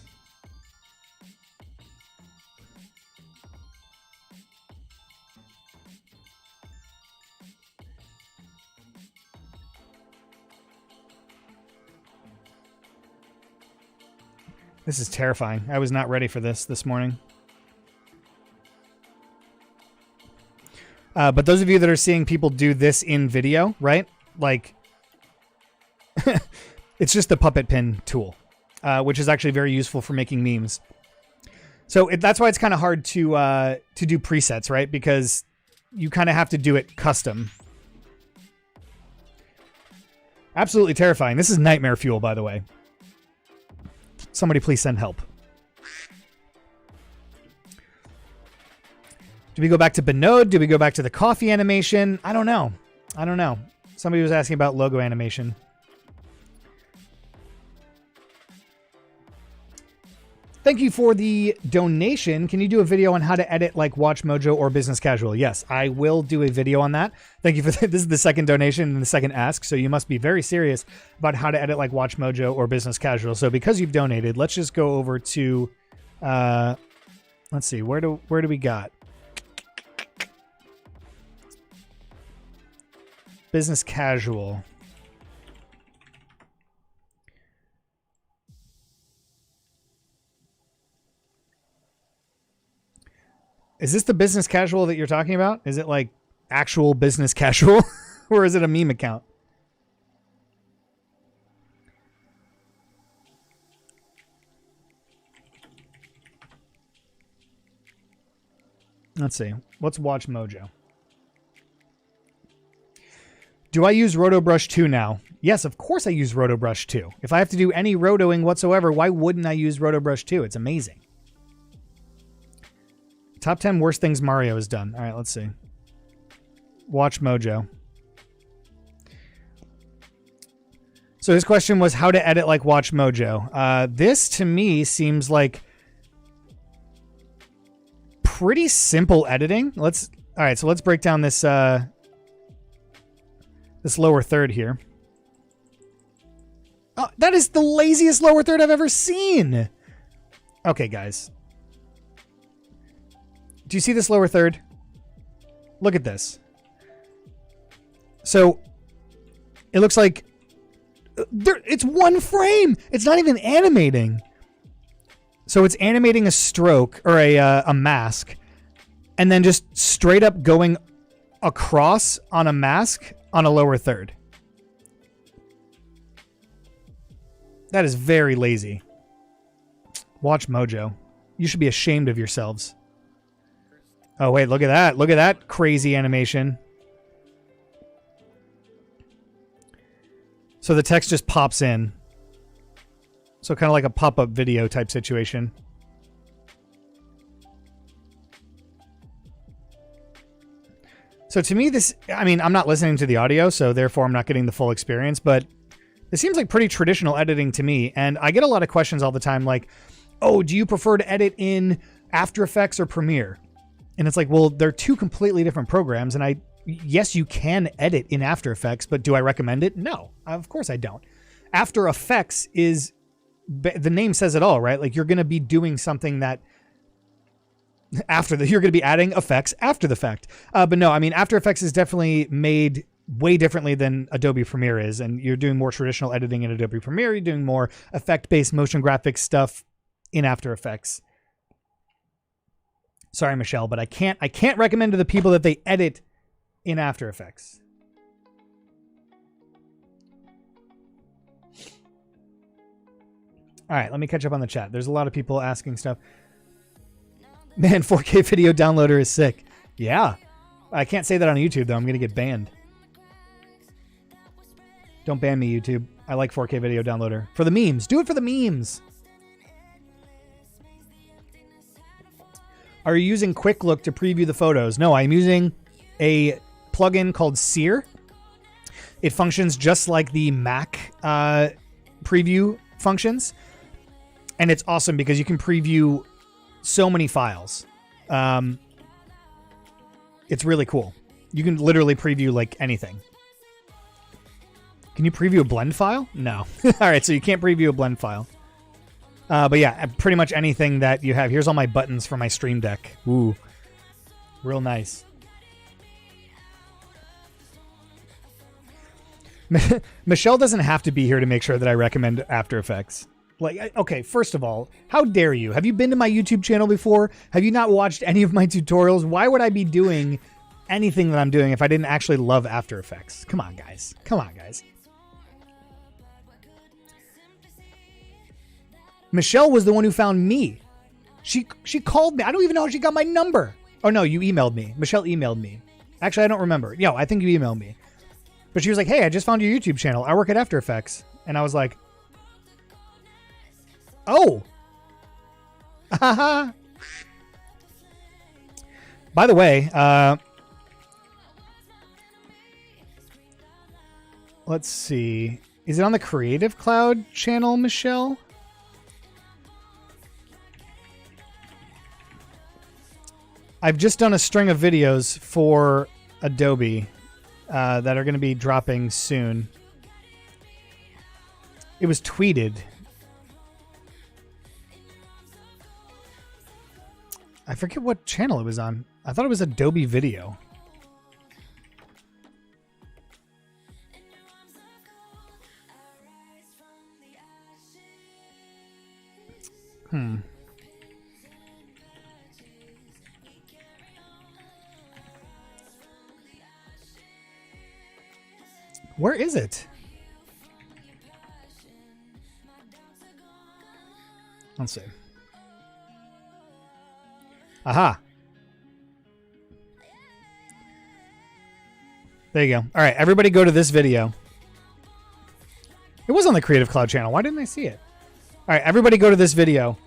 This is terrifying. I was not ready for this morning. But those of you that are seeing people do this in video, right? Like, it's just the puppet pin tool, which is actually very useful for making memes. So that's why it's kind of hard to do presets, right? Because you kind of have to do it custom. Absolutely terrifying. This is nightmare fuel, by the way. Somebody please send help. Do we go back to Binode? Do we go back to the coffee animation? I don't know. I don't know. Somebody was asking about logo animation. Thank you for the donation. Can you do a video on how to edit like WatchMojo or Business Casual? Yes, I will do a video on that. Thank you for that. This is the second donation and the second ask, so you must be very serious about how to edit like WatchMojo or Business Casual. So because you've donated, let's just go over to, let's see, where do we got? Business Casual. Is this the Business Casual that you're talking about? Is it like actual Business Casual or is it a meme account? Let's see. Let's watch Mojo. Do I use RotoBrush 2 now? Yes, of course I use RotoBrush 2. If I have to do any rotoing whatsoever, why wouldn't I use RotoBrush 2? It's amazing. Top 10 worst things Mario has done. All right, let's see. Watch Mojo. So his question was how to edit like Watch Mojo. This to me seems like pretty simple editing. All right, so let's break down this this lower third here. Oh, that is the laziest lower third I've ever seen. Okay, guys. Do you see this lower third? Look at this. So it looks like it's one frame. It's not even animating. So it's animating a stroke or a mask and then just straight up going across on a mask on a lower third. That is very lazy. Watch Mojo. You should be ashamed of yourselves. Oh, wait, look at that. Look at that crazy animation. So the text just pops in. So kind of like a pop-up video type situation. So to me, this, I mean, I'm not listening to the audio, so therefore I'm not getting the full experience, but it seems like pretty traditional editing to me. And I get a lot of questions all the time like, oh, do you prefer to edit in After Effects or Premiere? And it's like, well, they're two completely different programs. And yes, you can edit in After Effects, but do I recommend it? No, of course I don't. After Effects is, the name says it all, right? Like you're going to be doing something that you're going to be adding effects after the fact. But no, I mean, After Effects is definitely made way differently than Adobe Premiere is. And you're doing more traditional editing in Adobe Premiere. You're doing more effect-based motion graphics stuff in After Effects. Sorry, Michelle, but I can't recommend to the people that they edit in After Effects. All right, let me catch up on the chat. There's a lot of people asking stuff. Man, 4K video downloader is sick. Yeah. I can't say that on YouTube, though. I'm going to get banned. Don't ban me, YouTube. I like 4K video downloader. For the memes. Do it for the memes. Are you using Quick Look to preview the photos? No, I'm using a plugin called Sear. It functions just like the Mac preview functions. And it's awesome because you can preview so many files. It's really cool. You can literally preview like anything. Can you preview a blend file? No. All right, so you can't preview a blend file. But yeah, pretty much anything that you have. Here's all my buttons for my Stream Deck. Ooh, real nice. Michelle doesn't have to be here to make sure that I recommend After Effects. Like, okay, first of all, how dare you? Have you been to my YouTube channel before? Have you not watched any of my tutorials? Why would I be doing anything that I'm doing if I didn't actually love After Effects? Come on, guys. Come on, guys. Michelle was the one who found me. She called me. I don't even know how she got my number. Oh, no, you emailed me. Michelle emailed me. Actually, I don't remember. Yo, I think you emailed me. But she was like, hey, I just found your YouTube channel. I work at After Effects. And I was like, oh. By the way, let's see. Is it on the Creative Cloud channel, Michelle? I've just done a string of videos for Adobe that are going to be dropping soon. It was tweeted. I forget what channel it was on. I thought it was Adobe Video. Where is it? Let's see. Aha. There you go. All right, everybody go to this video. It was on the Creative Cloud channel. Why didn't I see it? All right, everybody go to this video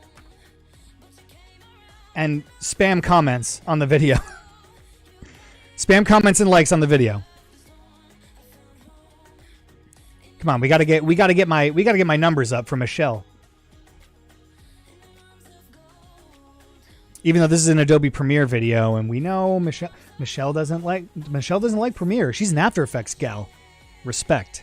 and spam comments on the video. Spam comments and likes on the video. Come on, we gotta get my numbers up for Michelle. Even though this is an Adobe Premiere video, and we know Michelle doesn't like Premiere. She's an After Effects gal. Respect.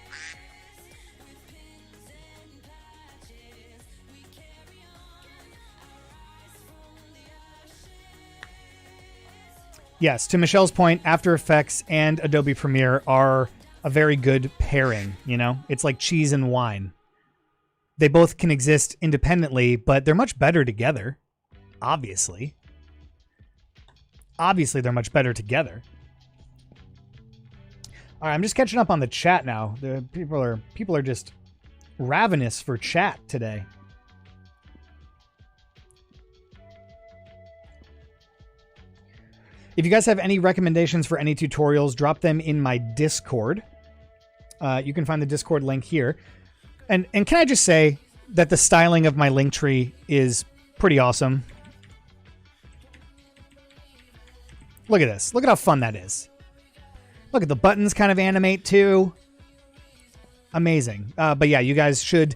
Yes, to Michelle's point, After Effects and Adobe Premiere are a very good pairing, you know? It's like cheese and wine. They both can exist independently, but they're much better together. Obviously. Obviously, they're much better together. All right, I'm just catching up on the chat now. The people are just ravenous for chat today. If you guys have any recommendations for any tutorials, drop them in my Discord. You can find the Discord link here. And can I just say that the styling of my link tree is pretty awesome. Look at this. Look at how fun that is. Look at the buttons kind of animate too. Amazing. But yeah, you guys should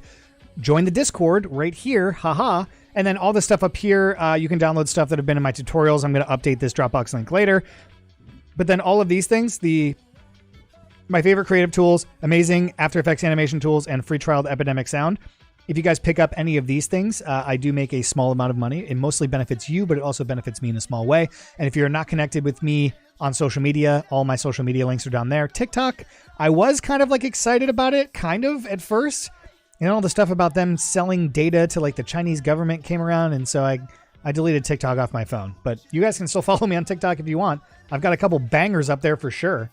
join the Discord right here. Haha. And then all the stuff up here, you can download stuff that have been in my tutorials. I'm going to update this Dropbox link later. But then all of these things, my favorite creative tools, amazing After Effects animation tools, and free trial to Epidemic Sound. If you guys pick up any of these things, I do make a small amount of money. It mostly benefits you, but it also benefits me in a small way. And if you're not connected with me on social media, all my social media links are down there. TikTok, I was kind of like excited about it, kind of at first. You know, all the stuff about them selling data to like the Chinese government came around. And so I deleted TikTok off my phone. But you guys can still follow me on TikTok if you want. I've got a couple bangers up there for sure.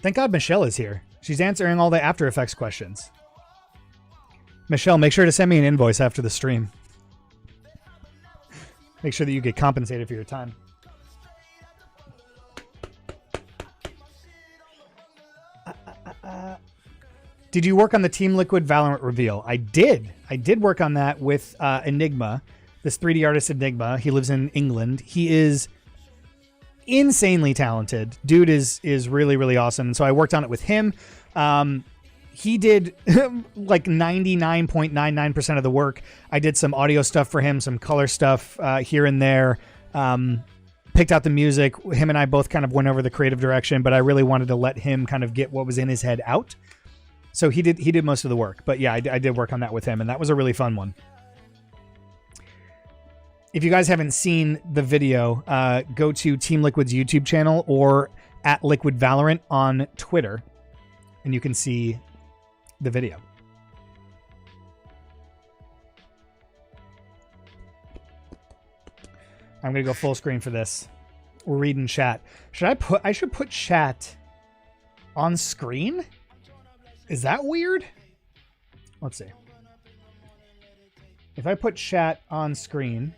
Thank God Michelle is here. She's answering all the After Effects questions. Michelle, make sure to send me an invoice after the stream. Make sure that you get compensated for your time. Did you work on the Team Liquid Valorant reveal? I did. I did work on that with Enigma, this 3D artist Enigma. He lives in England. He is insanely talented. Dude is really, really awesome. And so I worked on it with him. He did like 99.99% of the work. I did some audio stuff for him, some color stuff here and there. Picked out the music. Him and I both kind of went over the creative direction, but I really wanted to let him kind of get what was in his head out. So he did most of the work. But yeah, I did work on that with him, and that was a really fun one. If you guys haven't seen the video, go to Team Liquid's YouTube channel or at Liquid Valorant on Twitter, and you can see the video. I'm going to go full screen for this. We're reading chat. I should put chat on screen? Is that weird? Let's see. If I put chat on screen,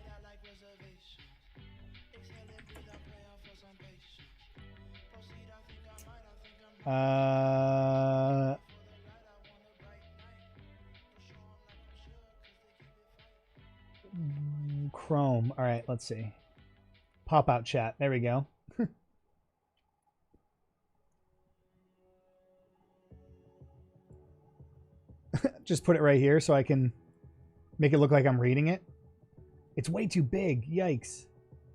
Chrome. All right, let's see. Pop out chat. There we go. Just put it right here so I can make it look like I'm reading it. It's way too big. Yikes.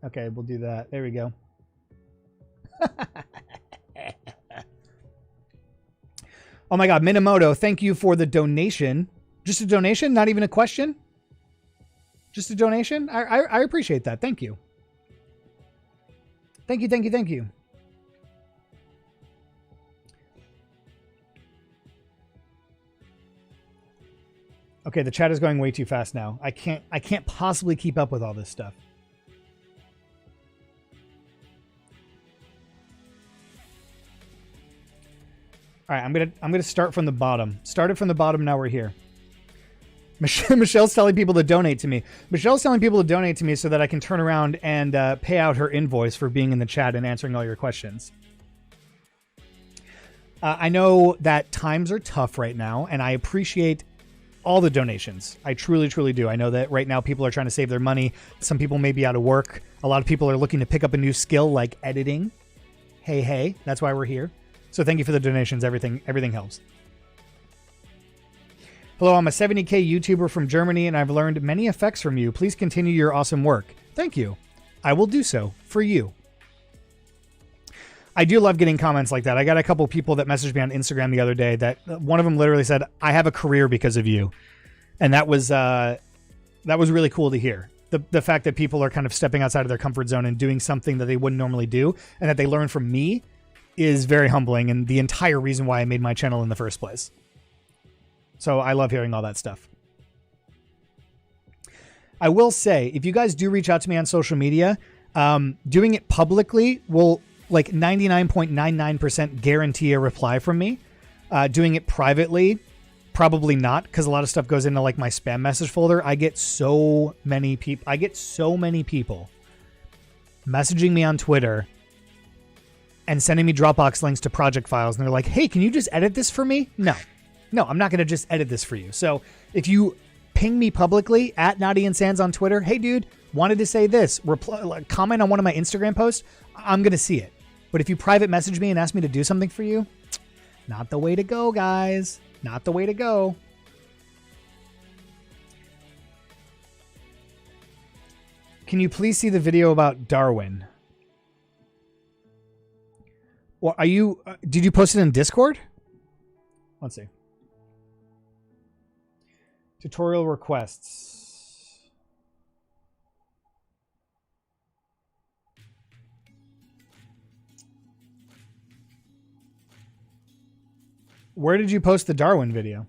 Okay, we'll do that. There we go. Oh my God, Minamoto, thank you for the donation. Just a donation? Not even a question? Just a donation? I appreciate that. Thank you. Thank you, thank you, thank you. Okay, the chat is going way too fast now. I can't possibly keep up with all this stuff. All right, I'm gonna start from the bottom. Started from the bottom. Now we're here. Michelle's telling people to donate to me. Michelle's telling people to donate to me so that I can turn around and pay out her invoice for being in the chat and answering all your questions. I know that times are tough right now, and I appreciate all the donations. I truly, truly do. I know that right now people are trying to save their money. Some people may be out of work. A lot of people are looking to pick up a new skill like editing. Hey, that's why we're here. So thank you for the donations. Everything helps. Hello, I'm a 70K YouTuber from Germany, and I've learned many effects from you. Please continue your awesome work. Thank you. I will do so for you. I do love getting comments like that. I got a couple people that messaged me on Instagram the other day that one of them literally said, I have a career because of you. And that was really cool to hear. The fact that people are kind of stepping outside of their comfort zone and doing something that they wouldn't normally do and that they learn from me is very humbling and the entire reason why I made my channel in the first place. So I love hearing all that stuff. I will say, if you guys do reach out to me on social media, doing it publicly will like 99.99% guarantee a reply from me. Doing it privately, probably not, because a lot of stuff goes into like my spam message folder. I get so many people messaging me on Twitter and sending me Dropbox links to project files. And they're like, hey, can you just edit this for me? No, I'm not going to just edit this for you. So if you ping me publicly at Naughty and Sans on Twitter, hey dude, wanted to say this, comment on one of my Instagram posts, I'm going to see it. But if you private message me and ask me to do something for you, not the way to go, guys. Not the way to go. Can you please see the video about Darwin? Or are you, did you post it in Discord? Let's see. Tutorial requests. Where did you post the Darwin video?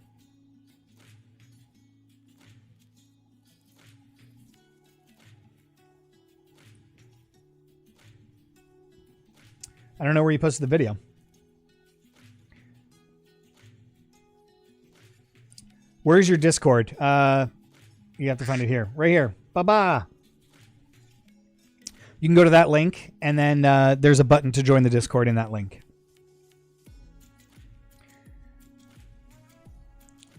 I don't know where you posted the video. Where's your Discord? You have to find it here. Right here. Ba-ba. You can go to that link, and then there's a button to join the Discord in that link.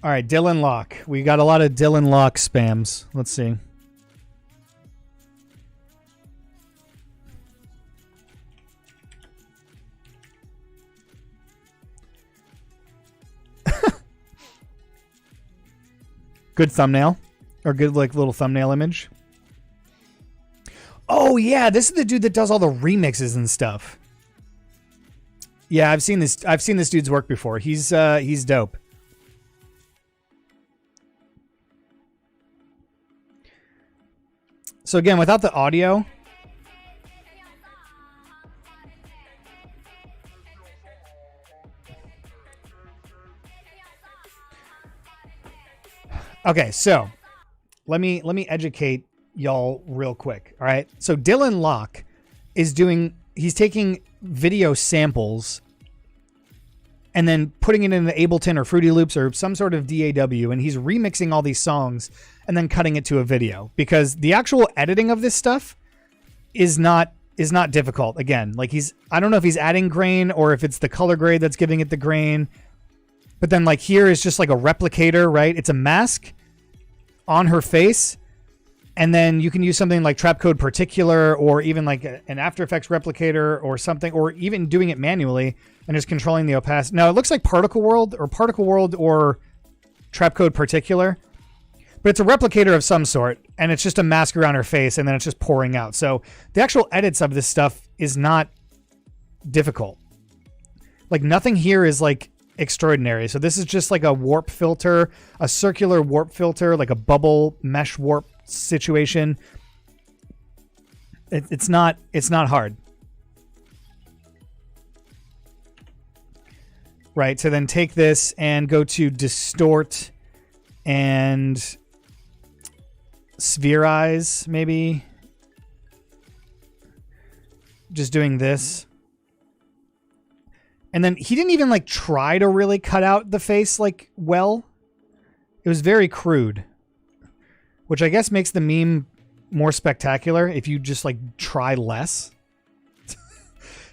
All right, Dylan Locke. We got a lot of Dylan Locke spams. Let's see. Good thumbnail. Or good like little thumbnail image. Oh yeah, this is the dude that does all the remixes and stuff. Yeah, I've seen this dude's work before. He's dope. So again, without the audio, okay, so let me educate y'all real quick. All right. So Dylan Locke is he's taking video samples and then putting it into Ableton or Fruity Loops or some sort of DAW, and he's remixing all these songs and then cutting it to a video, because the actual editing of this stuff is not difficult. Again, like I don't know if he's adding grain or if it's the color grade that's giving it the grain, but then like here is just like a replicator, right? It's a mask on her face, and then you can use something like Trapcode Particular or even like an After Effects replicator or something, or even doing it manually and just controlling the opacity. Now it looks like Particle World or Trapcode Particular, but it's a replicator of some sort, and it's just a mask around her face, and then it's just pouring out. So the actual edits of this stuff is not difficult. Like nothing here is like extraordinary. So this is just like a warp filter, a circular warp filter, like a bubble mesh warp situation. It's not hard. Right, so then take this and go to distort and spherize, maybe. Just doing this. And then he didn't even like try to really cut out the face like well. It was very crude, which I guess makes the meme more spectacular if you just like try less.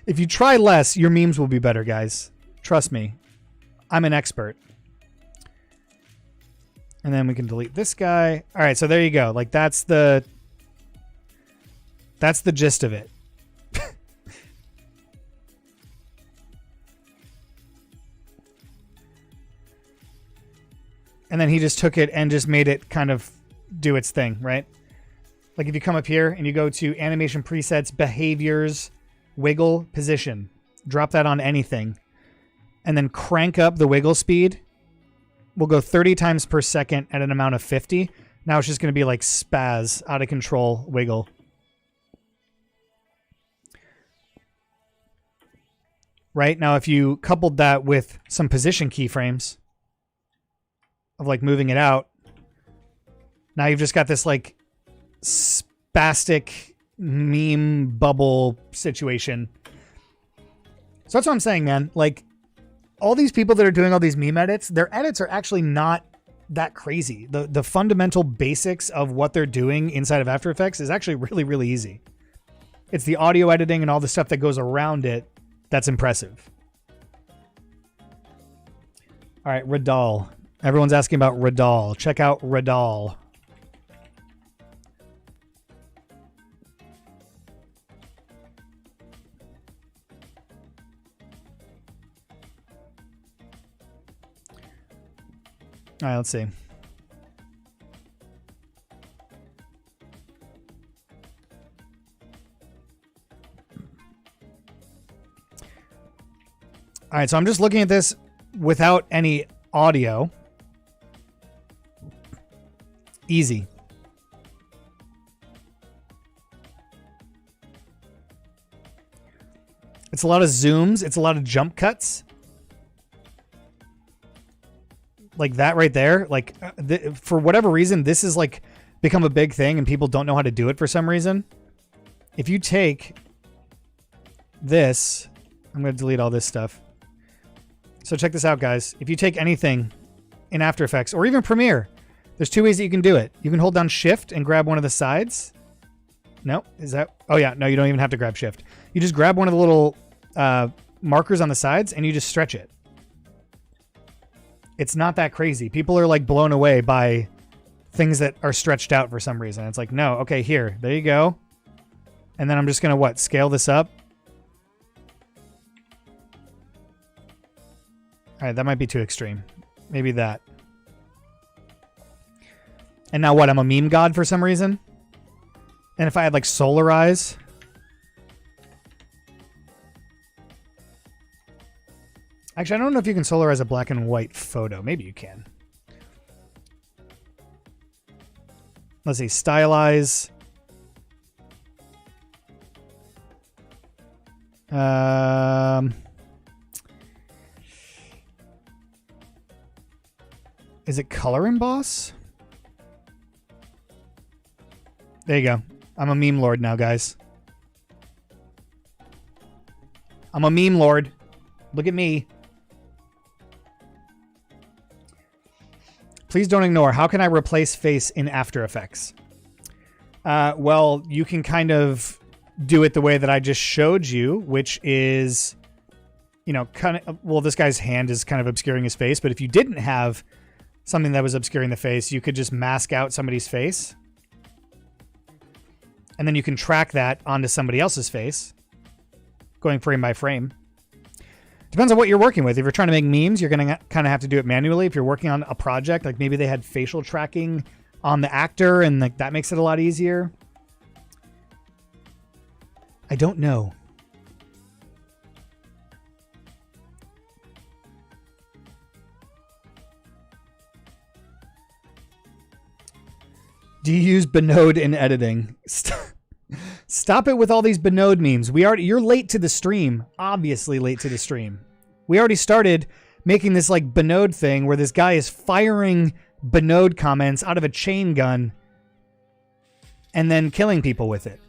If you try less, your memes will be better, guys. Trust me. I'm an expert. And then we can delete this guy. All right, so there you go. Like that's the gist of it. And then he just took it and just made it kind of do its thing, right? Like if you come up here and you go to animation presets, behaviors, wiggle, position, drop that on anything, and then crank up the wiggle speed. We'll go 30 times per second at an amount of 50. Now it's just going to be like spaz, out of control wiggle. Right? Now if you coupled that with some position keyframes of like moving it out, now you've just got this like spastic meme bubble situation. So that's what I'm saying, man. Like, all these people that are doing all these meme edits, their edits are actually not that crazy. The fundamental basics of what they're doing inside of After Effects is actually really, really easy. It's the audio editing and all the stuff that goes around it that's impressive. All right, Radal. Everyone's asking about Radal. Check out Radal. All right, let's see. All right, so I'm just looking at this without any audio. Easy. It's a lot of zooms. It's a lot of jump cuts. Like that right there. Like for whatever reason, this is like become a big thing and people don't know how to do it for some reason. If you take this, I'm going to delete all this stuff. So check this out, guys. If you take anything in After Effects or even Premiere, there's two ways that you can do it. You can hold down Shift and grab one of the sides. No, is that? Oh yeah, no, you don't even have to grab Shift. You just grab one of the little markers on the sides and you just stretch it. It's not that crazy. People are like blown away by things that are stretched out for some reason. It's like, no, okay, here, there you go. And then I'm just going to scale this up. All right, that might be too extreme. Maybe that. And now what? I'm a meme god for some reason? And if I had like Solarize... Actually, I don't know if you can solarize a black and white photo. Maybe you can. Let's see. Stylize. Is it color emboss? There you go. I'm a meme lord now, guys. I'm a meme lord. Look at me. Please don't ignore. How can I replace face in After Effects? Well, you can kind of do it the way that I just showed you, which is, you know, kind of, well, this guy's hand is kind of obscuring his face, but if you didn't have something that was obscuring the face, you could just mask out somebody's face. And then you can track that onto somebody else's face, going frame by frame. Depends on what you're working with. If you're trying to make memes, you're going to kind of have to do it manually. If you're working on a project, like maybe they had facial tracking on the actor and like that makes it a lot easier. I don't know. Do you use Binode in editing? Stop it with all these Binode memes. You're late to the stream. Obviously late to the stream. We already started making this like Binode thing where this guy is firing Binode comments out of a chain gun and then killing people with it.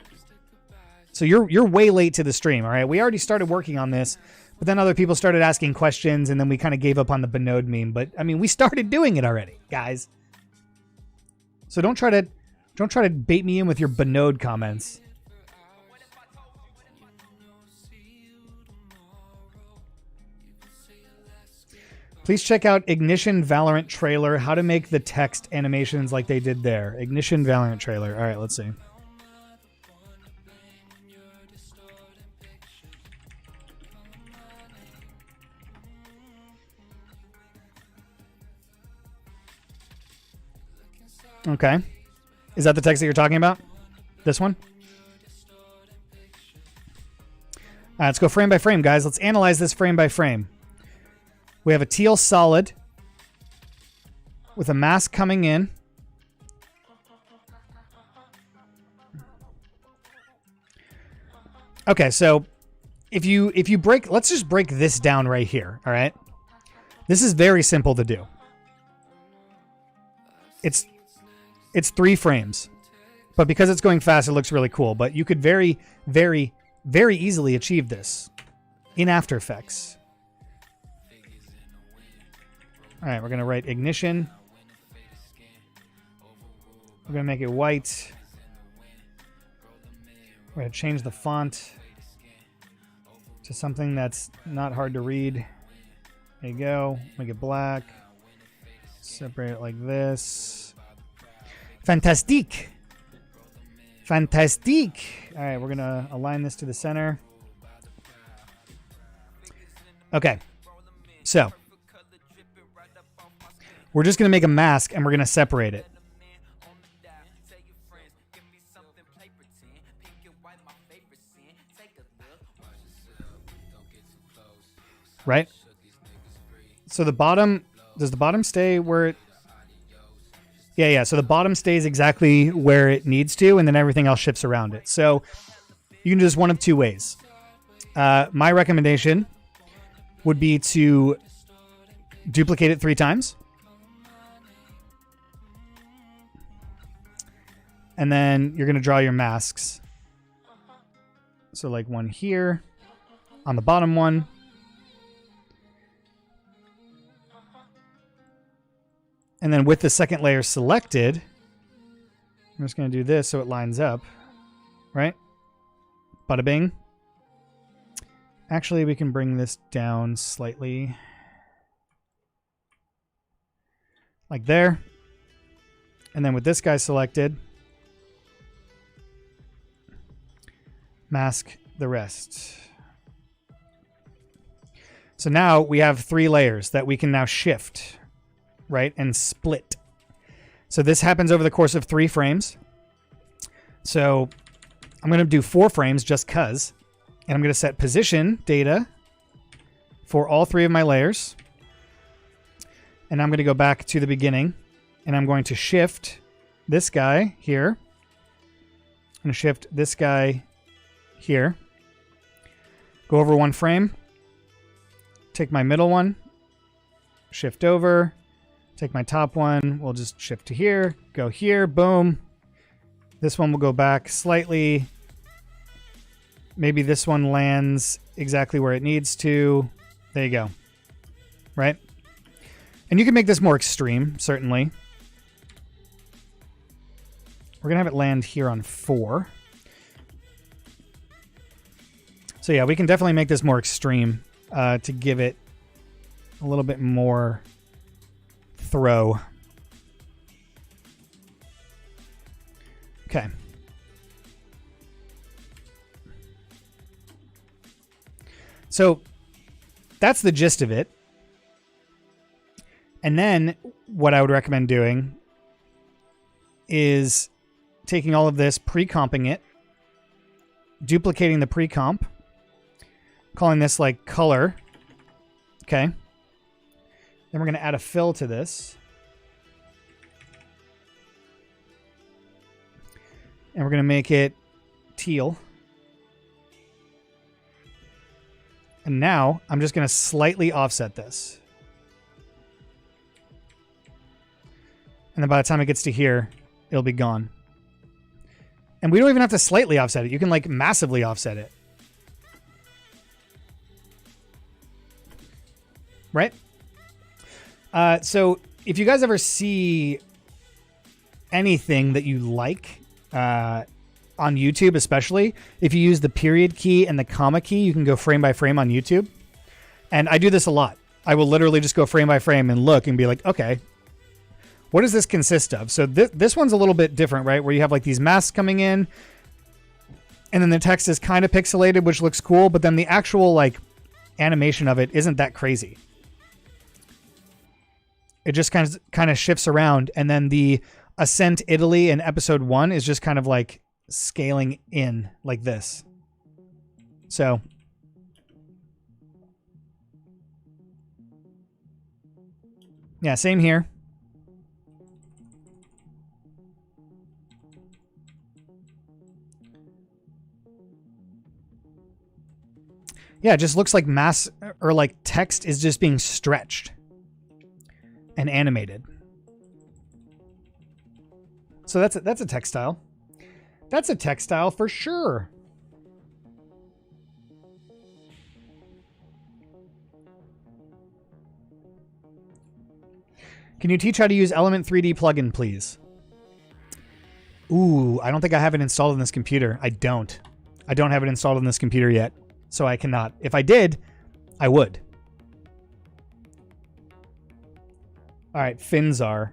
So you're way late to the stream, all right? We already started working on this, but then other people started asking questions and then we kind of gave up on the Binode meme. But I mean, we started doing it already, guys. So don't try to bait me in with your Binode comments. Please check out Ignition Valorant trailer, how to make the text animations like they did there. Ignition Valorant trailer. All right, let's see. Okay. Is that the text that you're talking about? This one? All right, let's go frame by frame, guys. Let's analyze this frame by frame. We have a teal solid with a mask coming in. Okay, so if you break, let's just break this down right here, all right? This is very simple to do. It's 3 frames. But because it's going fast, it looks really cool. But you could very, very, very easily achieve this in After Effects. All right, we're going to write ignition. We're going to make it white. We're going to change the font to something that's not hard to read. There you go. Make it black. Separate it like this. Fantastique. Fantastique. All right, we're going to align this to the center. Okay. So we're just going to make a mask and we're going to separate it. Right? So the bottom, does the bottom stay where it... Yeah. So the bottom stays exactly where it needs to, and then everything else shifts around it. So you can do this one of 2 ways. My recommendation would be to duplicate it 3 times. And then you're going to draw your masks. So like one here on the bottom one. And then with the second layer selected, I'm just going to do this so it lines up, right? Bada bing. Actually, we can bring this down slightly. Like there. And then with this guy selected, mask the rest. So now we have 3 layers that we can now shift, right, and split. So this happens over the course of 3 frames. So I'm going to do 4 frames just because. And I'm going to set position data for all 3 of my layers. And I'm going to go back to the beginning. And I'm going to shift this guy here. I'm going to shift this guy here. Go over 1 frame. Take my middle one. Shift over. Take my top one. We'll just shift to here. Go here. Boom. This one will go back slightly. Maybe this one lands exactly where it needs to. There you go. Right? And you can make this more extreme, certainly. We're going to have it land here on 4. So yeah, we can definitely make this more extreme to give it a little bit more throw. Okay. So that's the gist of it. And then what I would recommend doing is taking all of this, pre-comping it, duplicating the pre-comp, calling this like color. Okay. Then we're going to add a fill to this. And we're going to make it teal. And now I'm just going to slightly offset this. And then by the time it gets to here, it'll be gone. And we don't even have to slightly offset it. You can like massively offset it. Right? So if you guys ever see anything that you like on YouTube, especially if you use the period key and the comma key, you can go frame by frame on YouTube. And I do this a lot. I will literally just go frame by frame and look and be like, okay, what does this consist of? So this one's a little bit different, right? Where you have like these masks coming in and then the text is kind of pixelated, which looks cool, but then the actual like animation of it isn't that crazy. It just kind of shifts around. And then the Ascent Italy in episode 1 is just kind of like scaling in like this. So yeah, same here. Yeah, it just looks like mass or like text is just being stretched and animated. So that's a textile. That's a textile for sure. Can you teach how to use Element 3D plugin, please? Ooh, I don't think I have it installed on this computer. I don't have it installed on this computer yet. So I cannot. If I did, I would. All right, Finzar.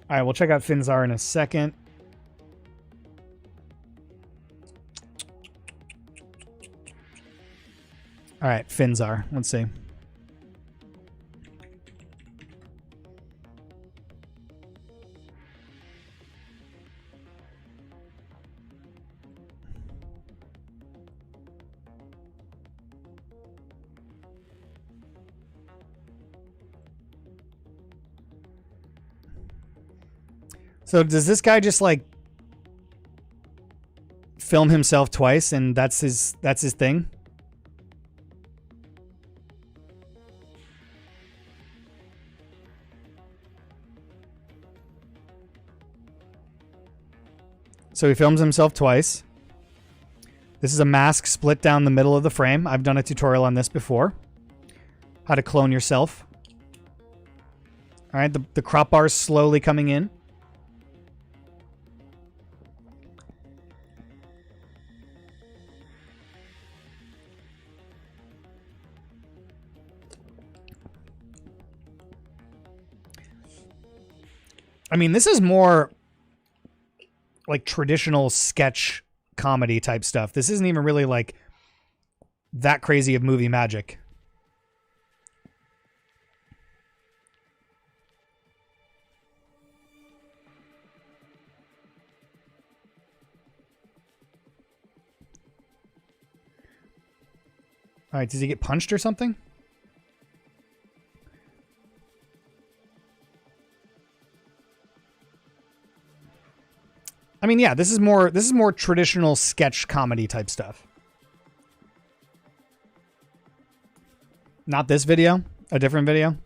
All right, we'll check out Finzar in a second. All right, Finzar. Let's see. So does this guy just like film himself twice and that's his thing? So he films himself twice. This is a mask split down the middle of the frame. I've done a tutorial on this before. How to clone yourself. All right, the crop bar is slowly coming in. I mean, this is more like traditional sketch comedy type stuff. This isn't even really like that crazy of movie magic. All right, does he get punched or something? I mean, yeah, this is more traditional sketch comedy type stuff. Not this video, a different video.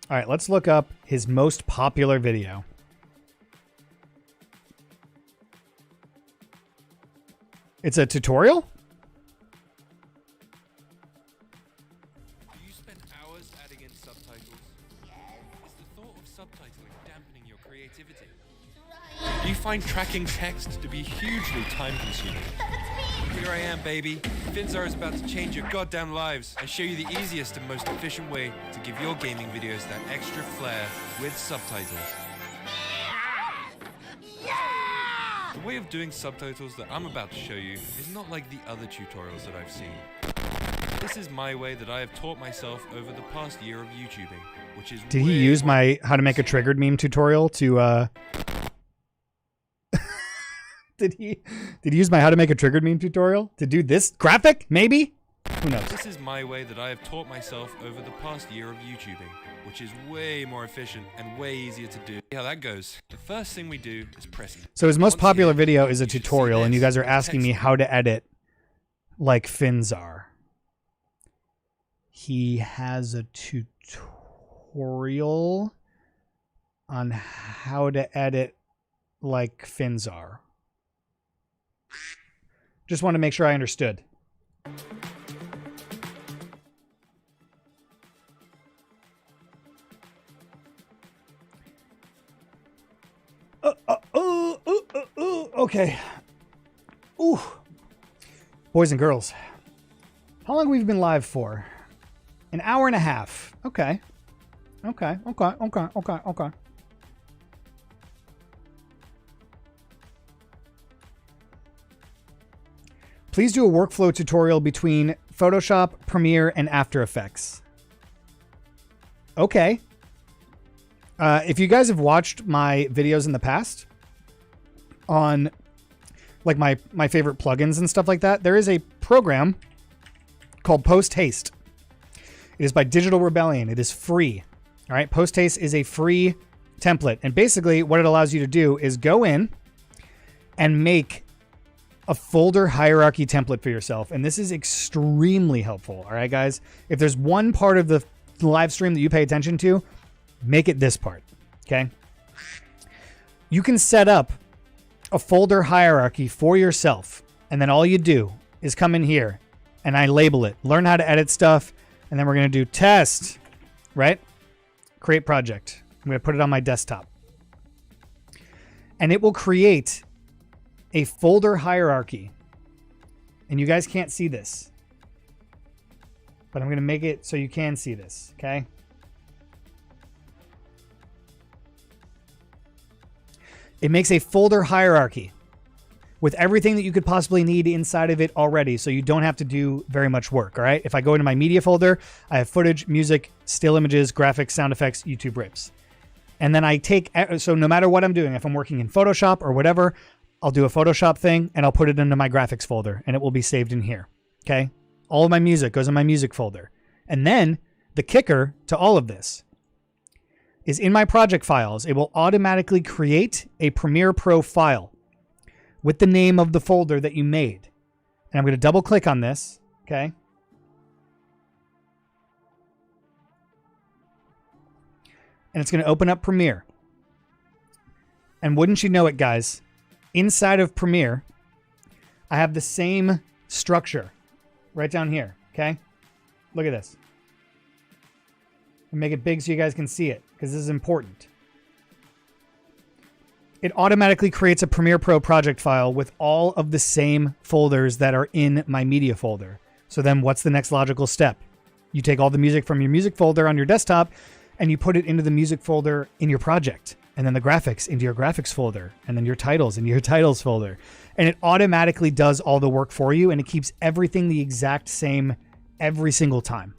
All right, let's look up his most popular video. It's a tutorial? Do you spend hours adding in subtitles? Is the thought of subtitling dampening your creativity? Do you find tracking text to be hugely time-consuming? Here I am, baby. Finzar is about to change your goddamn lives and show you the easiest and most efficient way to give your gaming videos that extra flair with subtitles. The way of doing subtitles that I'm about to show you is not like the other tutorials that I've seen. This is my way that I have taught myself over the past year of YouTubing, which is Did he use my how to make a triggered meme tutorial to Did he use my how to make a triggered meme tutorial to do this graphic? Maybe? Who knows? This is my way that I have taught myself over the past year of YouTubing, which is way more efficient and way easier to do. See how that goes. The first thing we do is press. So his most Once popular here, video is a you should see tutorial, and you this guys are with asking me text. how to edit like Finzar. He has a tutorial on how to edit like Finzar. Just want to make sure I understood. Okay. Ooh. Boys and girls, how long have we been live for? An hour and a half. Okay. Okay. Please do a workflow tutorial between Photoshop, Premiere, and After Effects. Okay. If you guys have watched my videos in the past on like my favorite plugins and stuff like that, there is a program called Post Haste. It is by Digital Rebellion. It is free. All right. Post Haste is a free template. And basically what it allows you to do is go in and make a folder hierarchy template for yourself. And this is extremely helpful. All right, guys, if there's one part of the live stream that you pay attention to, make it this part. Okay. You can set up a folder hierarchy for yourself. And then all you do is come in here and I label it, learn how to edit stuff. And then we're going to do test, right? Create project. I'm going to put it on my desktop and it will create a folder hierarchy. And you guys can't see this, but I'm going to make it so you can see this. Okay. It makes a folder hierarchy with everything that you could possibly need inside of it already. So you don't have to do very much work. All right. If I go into my media folder, I have footage, music, still images, graphics, sound effects, YouTube rips. And then I take, so no matter what I'm doing, if I'm working in Photoshop or whatever, I'll do a Photoshop thing and I'll put it into my graphics folder and it will be saved in here. Okay. All of my music goes in my music folder. And then the kicker to all of this is in my project files, it will automatically create a Premiere Pro file with the name of the folder that you made. And I'm going to double click on this. Okay. And it's going to open up Premiere. And wouldn't you know it, guys, inside of Premiere, I have the same structure right down here. Okay. Look at this. I'll make it big so you guys can see it because this is important. It automatically creates a Premiere Pro project file with all of the same folders that are in my media folder. So then what's the next logical step? You take all the music from your music folder on your desktop and you put it into the music folder in your project, and then the graphics into your graphics folder, and then your titles into your titles folder. And it automatically does all the work for you, and it keeps everything the exact same every single time.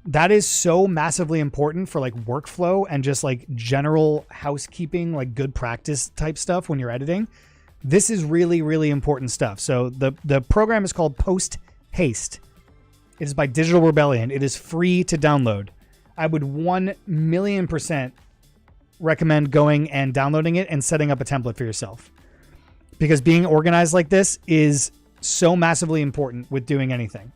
That is so massively important for like workflow and just like general housekeeping, like good practice type stuff when you're editing. This is really, really important stuff. So the program is called Post Haste. It is by Digital Rebellion. It is free to download. I would 1,000,000% recommend going and downloading it and setting up a template for yourself, because being organized like this is so massively important with doing anything.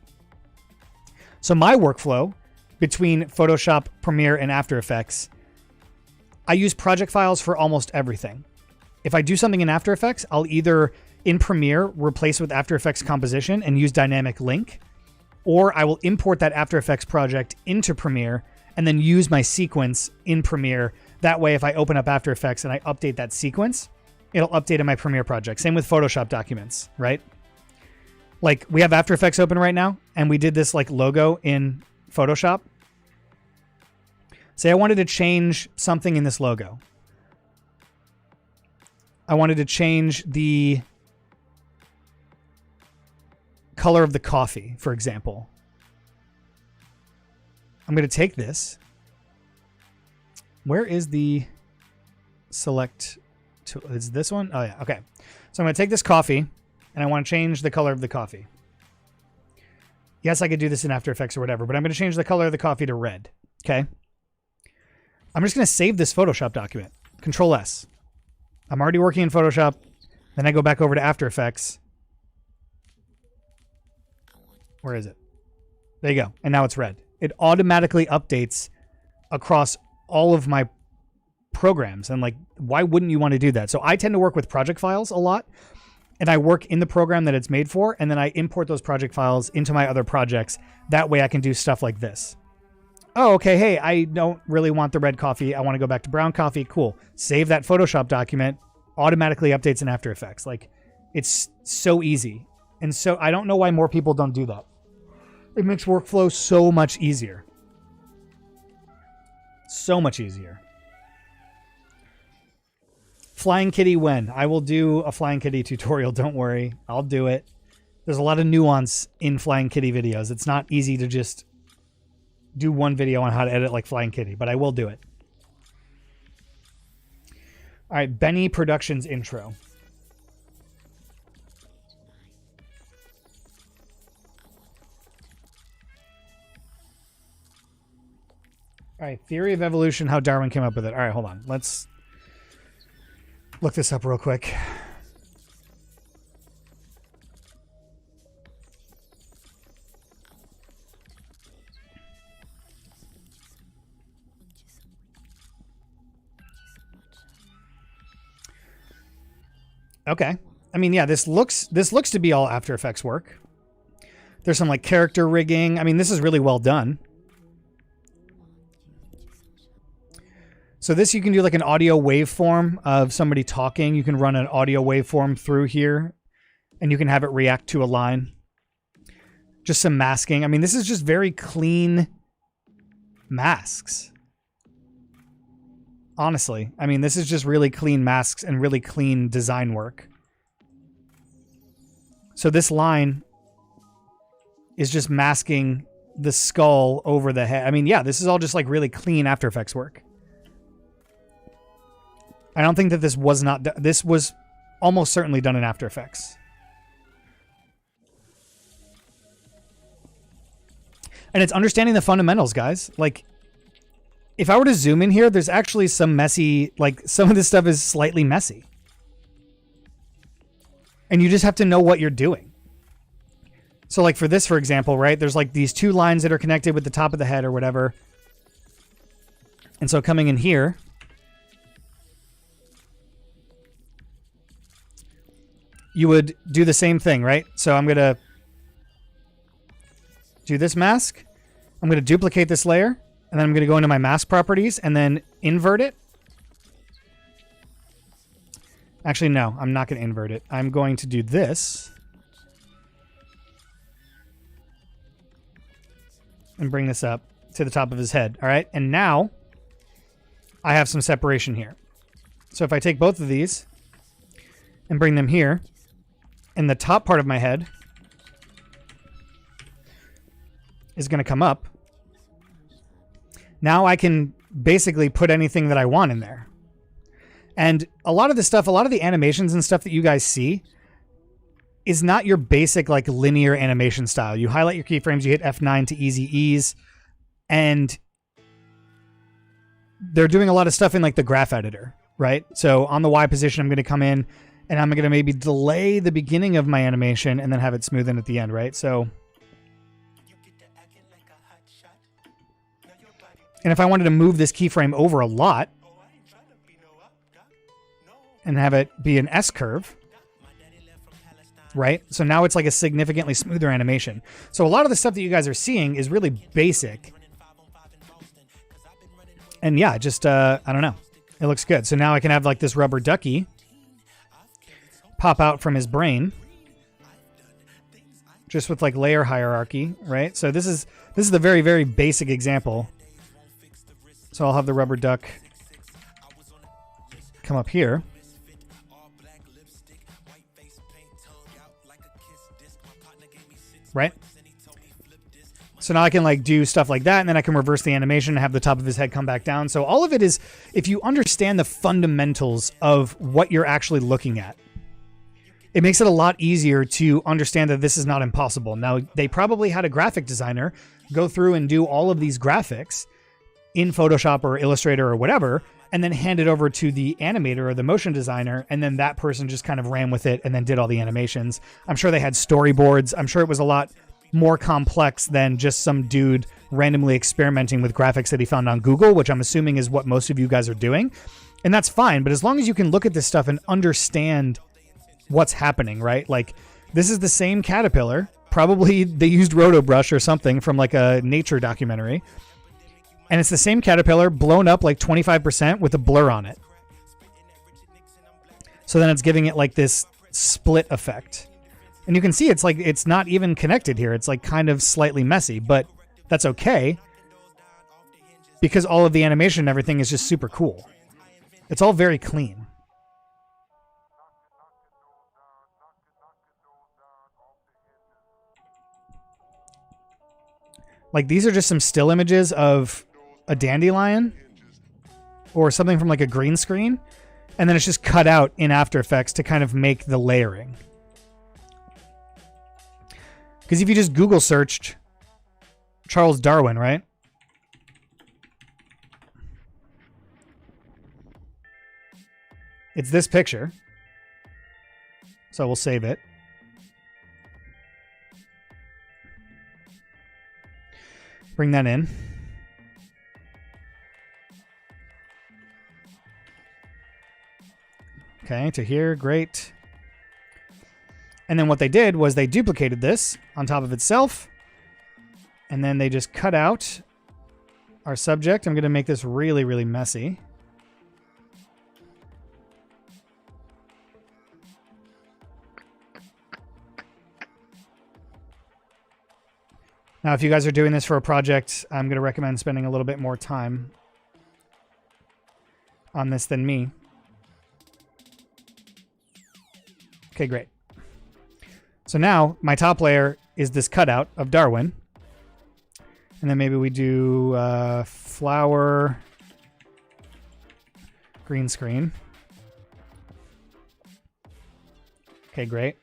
So my workflow between Photoshop, Premiere, and After Effects, I use project files for almost everything. If I do something in After Effects, I'll either in Premiere, replace with After Effects composition and use dynamic link, or I will import that After Effects project into Premiere and then use my sequence in Premiere. That way, if I open up After Effects and I update that sequence, it'll update in my Premiere project. Same with Photoshop documents, right? Like we have After Effects open right now, and we did this like logo in Photoshop. Say I wanted to change something in this logo. I wanted to change the color of the coffee, for example. I'm going to take this. Where is the select tool? Is this one? Oh, yeah. Okay. So I'm going to take this coffee, and I want to change the color of the coffee. Yes, I could do this in After Effects or whatever, but I'm going to change the color of the coffee to red. Okay. I'm just going to save this Photoshop document. Control S. I'm already working in Photoshop. Then I go back over to After Effects. Where is it? There you go. And now it's red. It automatically updates across all of my programs. And like, why wouldn't you want to do that? So I tend to work with project files a lot. And I work in the program that it's made for. And then I import those project files into my other projects. That way I can do stuff like this. Oh, okay. Hey, I don't really want the red coffee. I want to go back to brown coffee. Cool. Save that Photoshop document. Automatically updates in After Effects. Like, it's so easy. And so I don't know why more people don't do that. It makes workflow so much easier. So much easier. Flying Kitty when? I will do a Flying Kitty tutorial. Don't worry. I'll do it. There's a lot of nuance in Flying Kitty videos. It's not easy to just do one video on how to edit like Flying Kitty, but I will do it. All right, Benny Productions intro. All right, theory of evolution, how Darwin came up with it. All right, hold on. Let's look this up real quick. Okay. I mean, yeah, this looks to be all After Effects work. There's some like character rigging. I mean, this is really well done. So this, you can do like an audio waveform of somebody talking. You can run an audio waveform through here and you can have it react to a line. Just some masking. I mean, this is just very clean masks. Honestly, I mean, this is just really clean masks and really clean design work. So this line is just masking the skull over the head. I mean, yeah, this is all just like really clean After Effects work. I don't think that this was not... This was almost certainly done in After Effects. And it's understanding the fundamentals, guys. Like, if I were to zoom in here, there's actually some messy... Like, some of this stuff is slightly messy. And you just have to know what you're doing. So, like, for this, for example, right? There's, like, these two lines that are connected with the top of the head or whatever. And so coming in here... You would do the same thing, right? So I'm going to do this mask. I'm going to duplicate this layer. And then I'm going to go into my mask properties and then invert it. Actually, no, I'm not going to invert it. I'm going to do this. And bring this up to the top of his head. All right. And now I have some separation here. So if I take both of these and bring them here, and the top part of my head is going to come up. Now I can basically put anything that I want in there. And a lot of the stuff, a lot of the animations and stuff that you guys see is not your basic like linear animation style. You highlight your keyframes, you hit F9 to easy ease, and they're doing a lot of stuff in like the graph editor, right? So on the Y position, I'm going to come in and I'm going to maybe delay the beginning of my animation and then have it smoothen at the end, right? So, and if I wanted to move this keyframe over a lot and have it be an S curve, right? So now it's like a significantly smoother animation. So a lot of the stuff that you guys are seeing is really basic. And yeah, just, I don't know. It looks good. So now I can have like this rubber ducky pop out from his brain just with like layer hierarchy, right? So this is the very, very basic example. So I'll have the rubber duck come up here. Right? So now I can like do stuff like that, and then I can reverse the animation and have the top of his head come back down. So all of it is, if you understand the fundamentals of what you're actually looking at, it makes it a lot easier to understand that this is not impossible. Now, they probably had a graphic designer go through and do all of these graphics in Photoshop or Illustrator or whatever, and then hand it over to the animator or the motion designer, and then that person just kind of ran with it and then did all the animations. I'm sure they had storyboards. I'm sure it was a lot more complex than just some dude randomly experimenting with graphics that he found on Google, which I'm assuming is what most of you guys are doing. And that's fine, but as long as you can look at this stuff and understand what's happening, right? Like, this is the same caterpillar. Probably they used Rotobrush or something from like a nature documentary. And it's the same caterpillar blown up like 25% with a blur on it. So then it's giving it like this split effect. And you can see it's like, it's not even connected here. It's like kind of slightly messy, but that's okay because all of the animation and everything is just super cool. It's all very clean. Like, these are just some still images of a dandelion or something from like a green screen. And then it's just cut out in After Effects to kind of make the layering. Because if you just Google searched Charles Darwin, right? It's this picture. So we'll save it. Bring that in. Okay, to here, great. And then what they did was they duplicated this on top of itself. And then they just cut out our subject. I'm going to make this really, really messy. Now, if you guys are doing this for a project, I'm going to recommend spending a little bit more time on this than me. Okay, great. So now my top layer is this cutout of Darwin. And then maybe we do flower, green screen. Okay, great.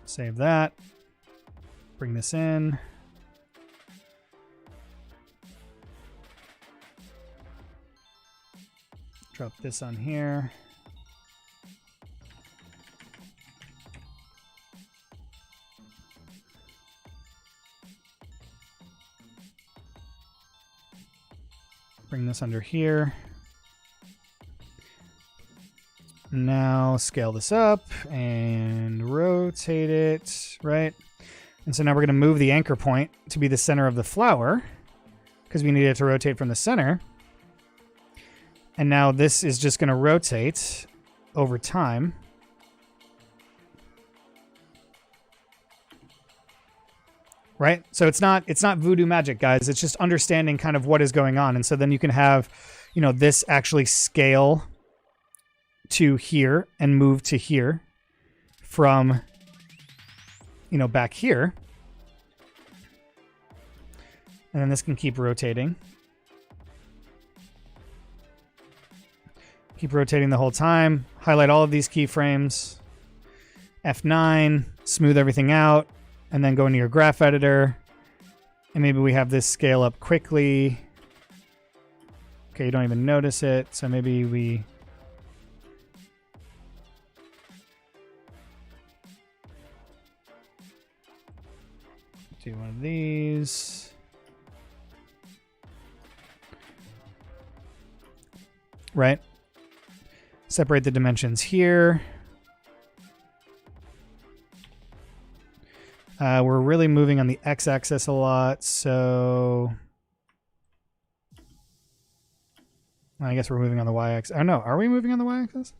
Save that. Bring this in. Drop this on here. Bring this under here. Now scale this up and rotate it, right? And so now we're going to move the anchor point to be the center of the flower because we need it to rotate from the center. And now this is just going to rotate over time. Right? So it's not voodoo magic, guys. It's just understanding kind of what is going on. And so then you can have, you know, this actually scale to here and move to here from, you know, back here. And then this can keep rotating. Keep rotating the whole time. Highlight all of these keyframes. F9, smooth everything out, and then go into your graph editor. And maybe we have this scale up quickly. Okay, you don't even notice it. So maybe we... do one of these. Right? Separate the dimensions here. We're really moving on the x-axis a lot, so I guess we're moving on the y-axis. Oh no, are we moving on the y-axis?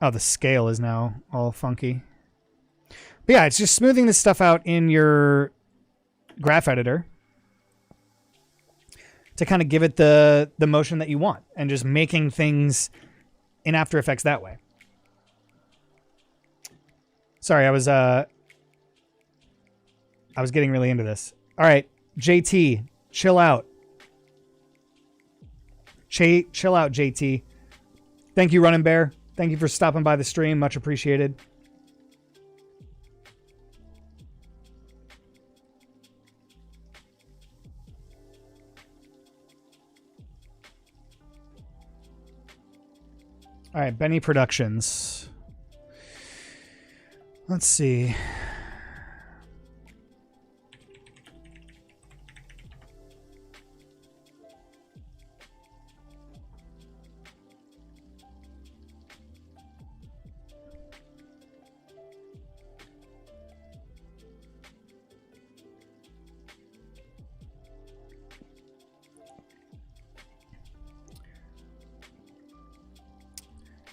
Oh, the scale is now all funky. But yeah, it's just smoothing this stuff out in your graph editor to kind of give it the motion that you want and just making things in After Effects that way. Sorry, I was getting really into this. All right, JT, chill out. Chill out, JT. Thank you, Running Bear. Thank you for stopping by the stream. Much appreciated. All right, Benny Productions. Let's see.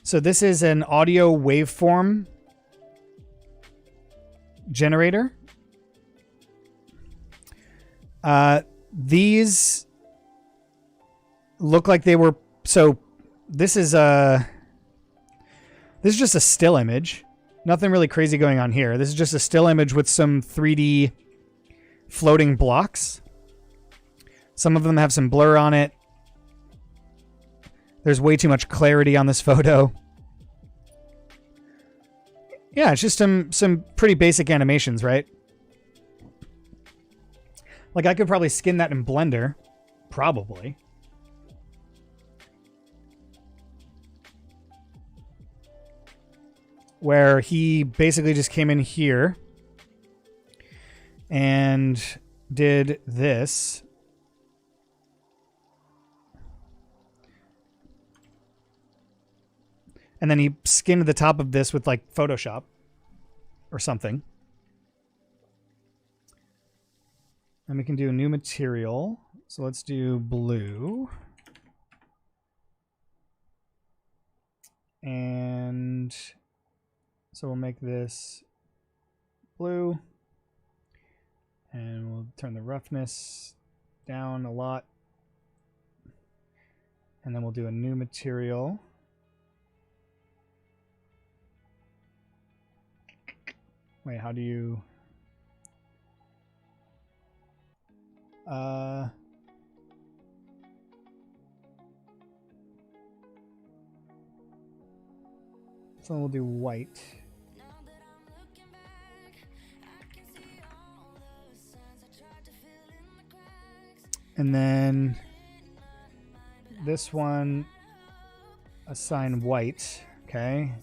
So this is an audio waveform generator. These look like they were, so this is just a still image. Nothing really crazy going on here. This is just a still image with some 3D floating blocks. Some of them have some blur on it. There's way too much clarity on this photo. Yeah, it's just some pretty basic animations, right? Like, I could probably skin that in Blender. Probably. Where he basically just came in here and did this. And then he skinned the top of this with like Photoshop or something. And we can do a new material. So let's do blue. And so we'll make this blue. And we'll turn the roughness down a lot. And then we'll do a new material. Wait, how do you... So we'll do white. And then this one, assign white, okay?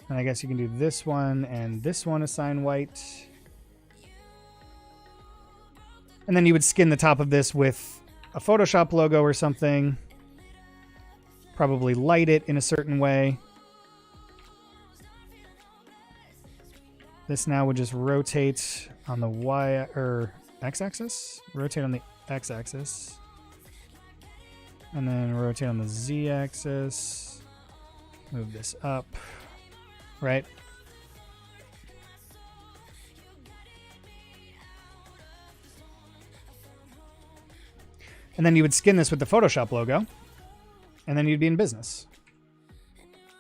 And I guess you can do this one and this one, assign white. And then you would skin the top of this with a Photoshop logo or something. Probably light it in a certain way. This now would just rotate on the Y or X-axis. Rotate on the X-axis. And then rotate on the Z-axis. Move this up. Right? And then you would skin this with the Photoshop logo. And then you'd be in business.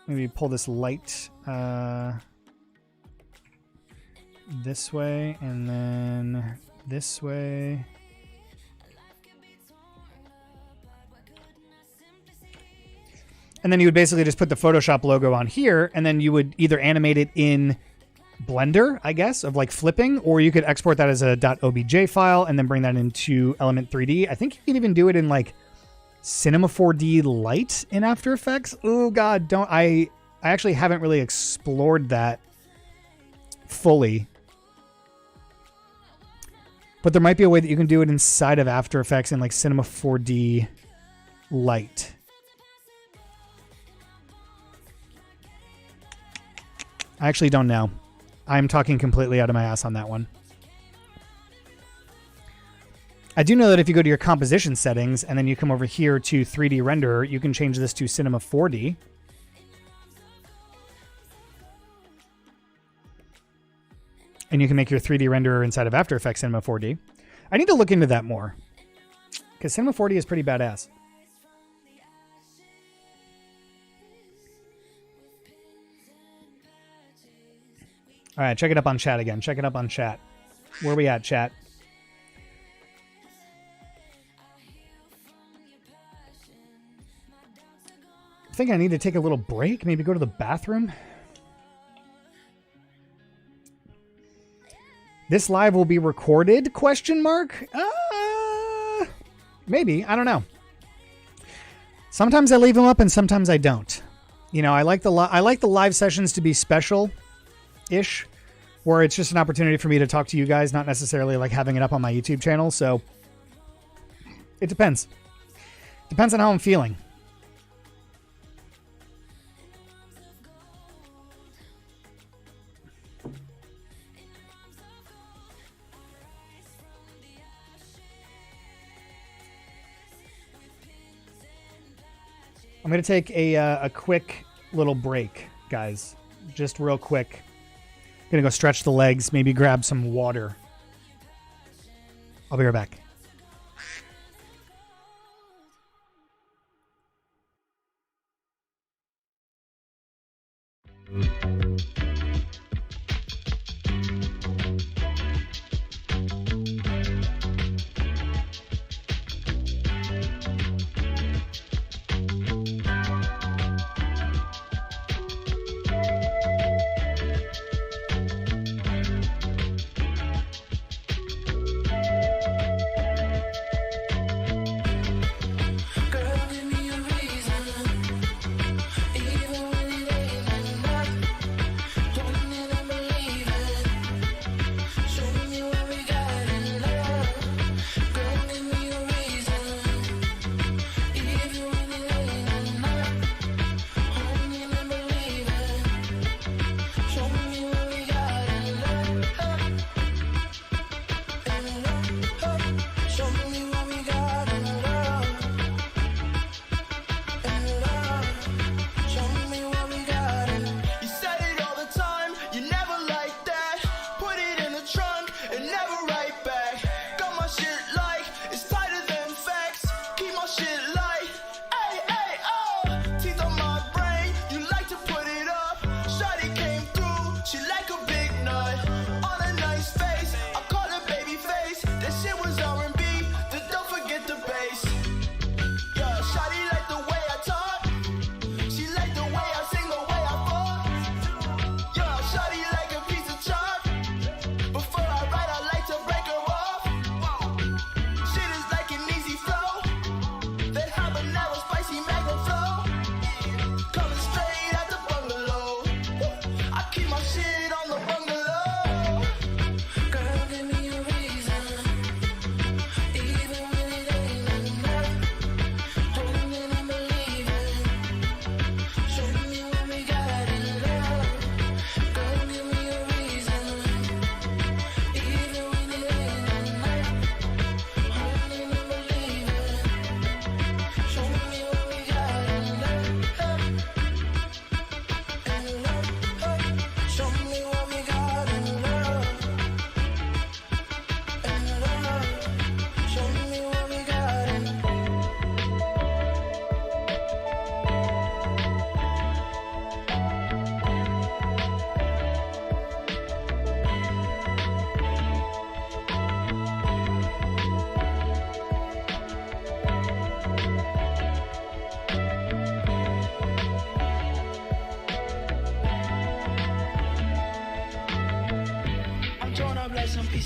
Maybe pull this light this way and then this way. And then you would basically just put the Photoshop logo on here, and then you would either animate it in Blender, I guess, of like flipping, or you could export that as a .obj file and then bring that into Element 3D. I think you can even do it in like Cinema 4D Lite in After Effects. Oh God, don't I actually haven't really explored that fully. But there might be a way that you can do it inside of After Effects in like Cinema 4D Lite. I actually don't know. I'm talking completely out of my ass on that one. I do know that if you go to your composition settings and then you come over here to 3D render, you can change this to Cinema 4D. And you can make your 3D renderer inside of After Effects Cinema 4D. I need to look into that more, because Cinema 4D is pretty badass. All right, check it up on chat again. Check it up on chat. Where are we at, chat? I think I need to take a little break. Maybe go to the bathroom. This live will be recorded? Question mark? Maybe. I don't know. Sometimes I leave them up and sometimes I don't. You know, I like the live sessions to be special-ish, where it's just an opportunity for me to talk to you guys, not necessarily like having it up on my YouTube channel. So it depends. Depends on how I'm feeling. I'm going to take a quick little break, guys. Just real quick. Going to go stretch the legs, maybe grab some water. I'll be right back.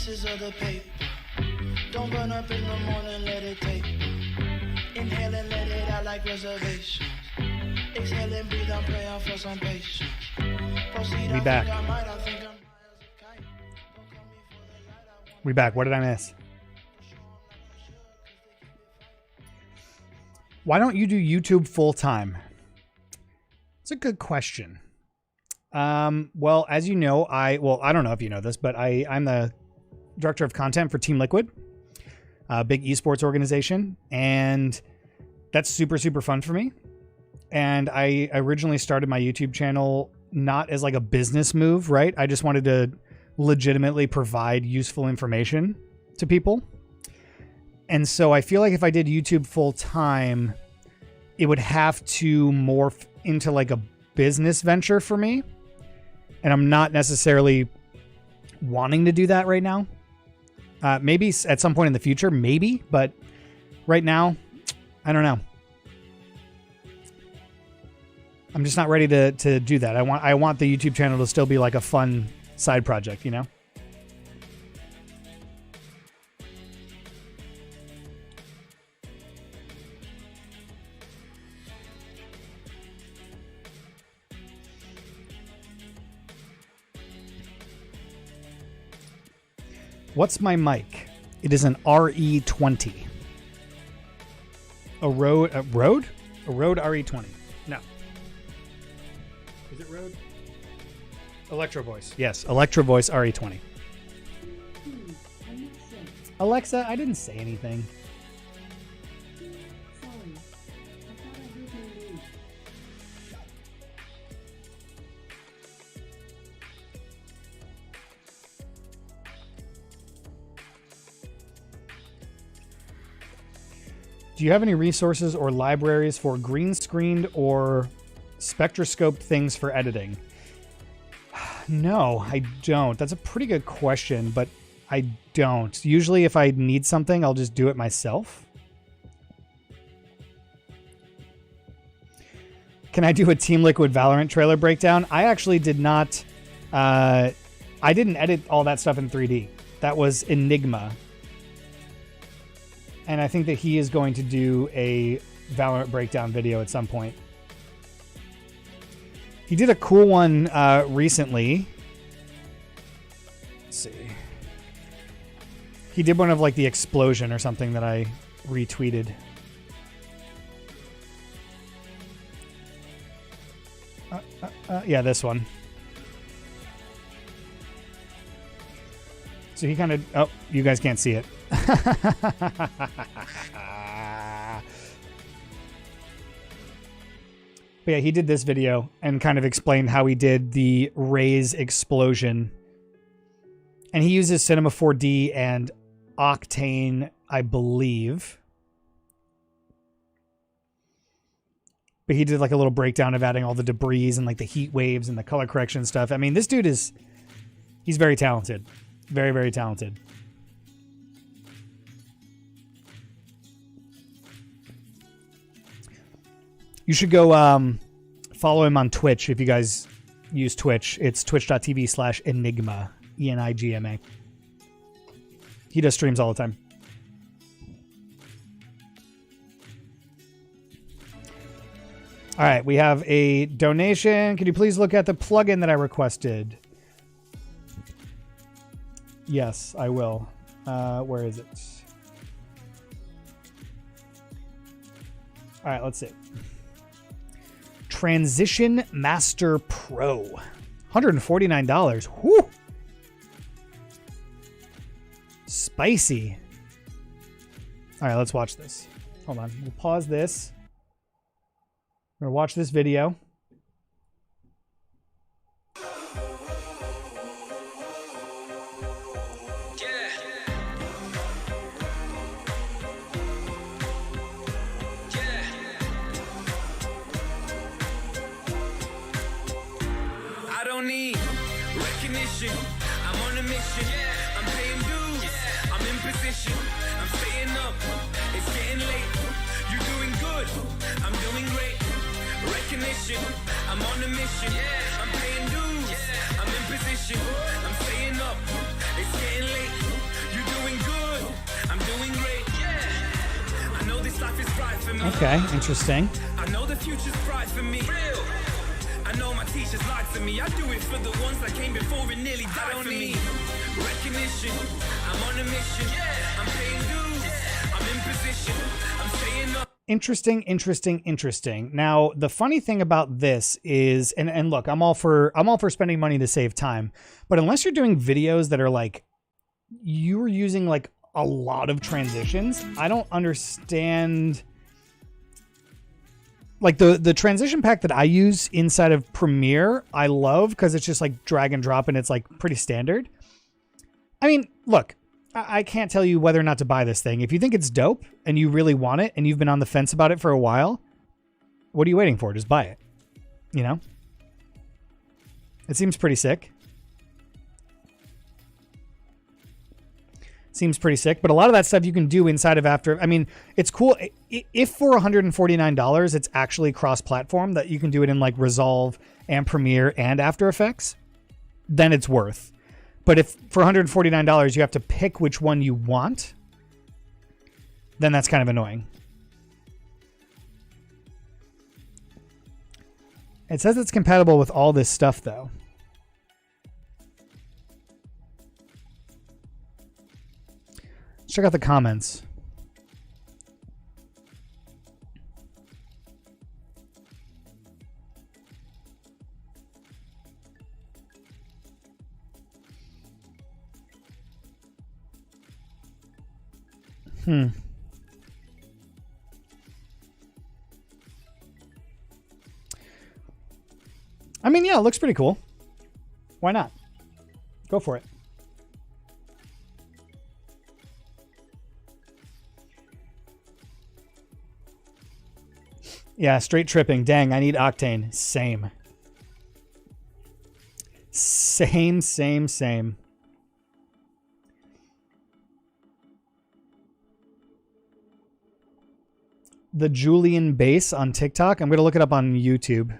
Of the paper. Don't burn up in the morning, let it take. Inhale and let it out like reservations. Exhale and breathe, I'm praying for some patience. We back. We back. What did I miss? Why don't you do YouTube full time? It's a good question. Well, as you know, I don't know if you know this, but I'm the director of content for Team Liquid, a big esports organization, and that's super, super fun for me. And I originally started my YouTube channel not as like a business move, right? I just wanted to legitimately provide useful information to people. And so I feel like if I did YouTube full time, it would have to morph into like a business venture for me. And I'm not necessarily wanting to do that right now. Maybe at some point in the future, maybe, but right now, I don't know. I'm just not ready to do that. I want the YouTube channel to still be like a fun side project, you know? What's my mic? It is an RE20. A Rode RE20. No. Is it Rode? Electro Voice. Yes, Electro Voice RE20. Alexa, I didn't say anything. Do you have any resources or libraries for green screened or spectroscope things for editing? No, I don't. That's a pretty good question, but I don't. Usually if I need something, I'll just do it myself. Can I do a Team Liquid Valorant trailer breakdown? I actually did not. I didn't edit all that stuff in 3D. That was Enigma. And I think that he is going to do a Valorant breakdown video at some point. He did a cool one recently. Let's see. He did one of like the explosion or something that I retweeted. Yeah, this one. So he kind of... Oh, you guys can't see it. But yeah, he did this video and kind of explained how he did the Raze explosion. And he uses Cinema 4D and Octane, I believe. But he did like a little breakdown of adding all the debris and like the heat waves and the color correction stuff. I mean, this dude is... He's very talented. Very, very talented. You should go follow him on Twitch if you guys use Twitch. It's twitch.tv/Enigma. Enigma. He does streams all the time. All right, we have a donation. Could you please look at the plugin that I requested? Yes, I will. Where is it? All right, let's see. Transition Master Pro. $149. Whew. Spicy. All right, let's watch this. Hold on. We'll pause this. We're going to watch this video. I'm on a mission. I'm paying dues. I'm in position. I'm staying up. It's getting late. You're doing good. I'm doing great. Recognition. I'm on a mission. I'm paying dues. I'm in position. I'm staying up. It's getting late. You're doing good. I'm doing great. I know this life is bright for me. Okay, interesting. I know the future's bright for me. Real. I know my teachers lied to me. I do it for the ones that came before and nearly died for me. Recognition, I'm on a mission. I'm paying dues. I'm in position. I'm staying up. Interesting. Now, the funny thing about this is, and look, I'm all for spending money to save time, but unless you're doing videos that are like, you're using like a lot of transitions, I don't understand. Like the transition pack that I use inside of Premiere, I love because it's just like drag and drop and it's like pretty standard. I mean, look, I can't tell you whether or not to buy this thing. If you think it's dope and you really want it and you've been on the fence about it for a while, what are you waiting for? Just buy it. You know? It seems pretty sick. Seems pretty sick, but a lot of that stuff you can do inside of After. I mean, it's cool. If for $149, it's actually cross-platform, that you can do it in like Resolve and Premiere and After Effects, then it's worth. But if for $149 you have to pick which one you want, then that's kind of annoying. It says it's compatible with all this stuff, though. Let's check out the comments. I mean, yeah, it looks pretty cool. Why not? Go for it. Yeah, straight tripping. Dang, I need Octane. Same. Same. The Julian Bass on TikTok. I'm going to look it up on YouTube.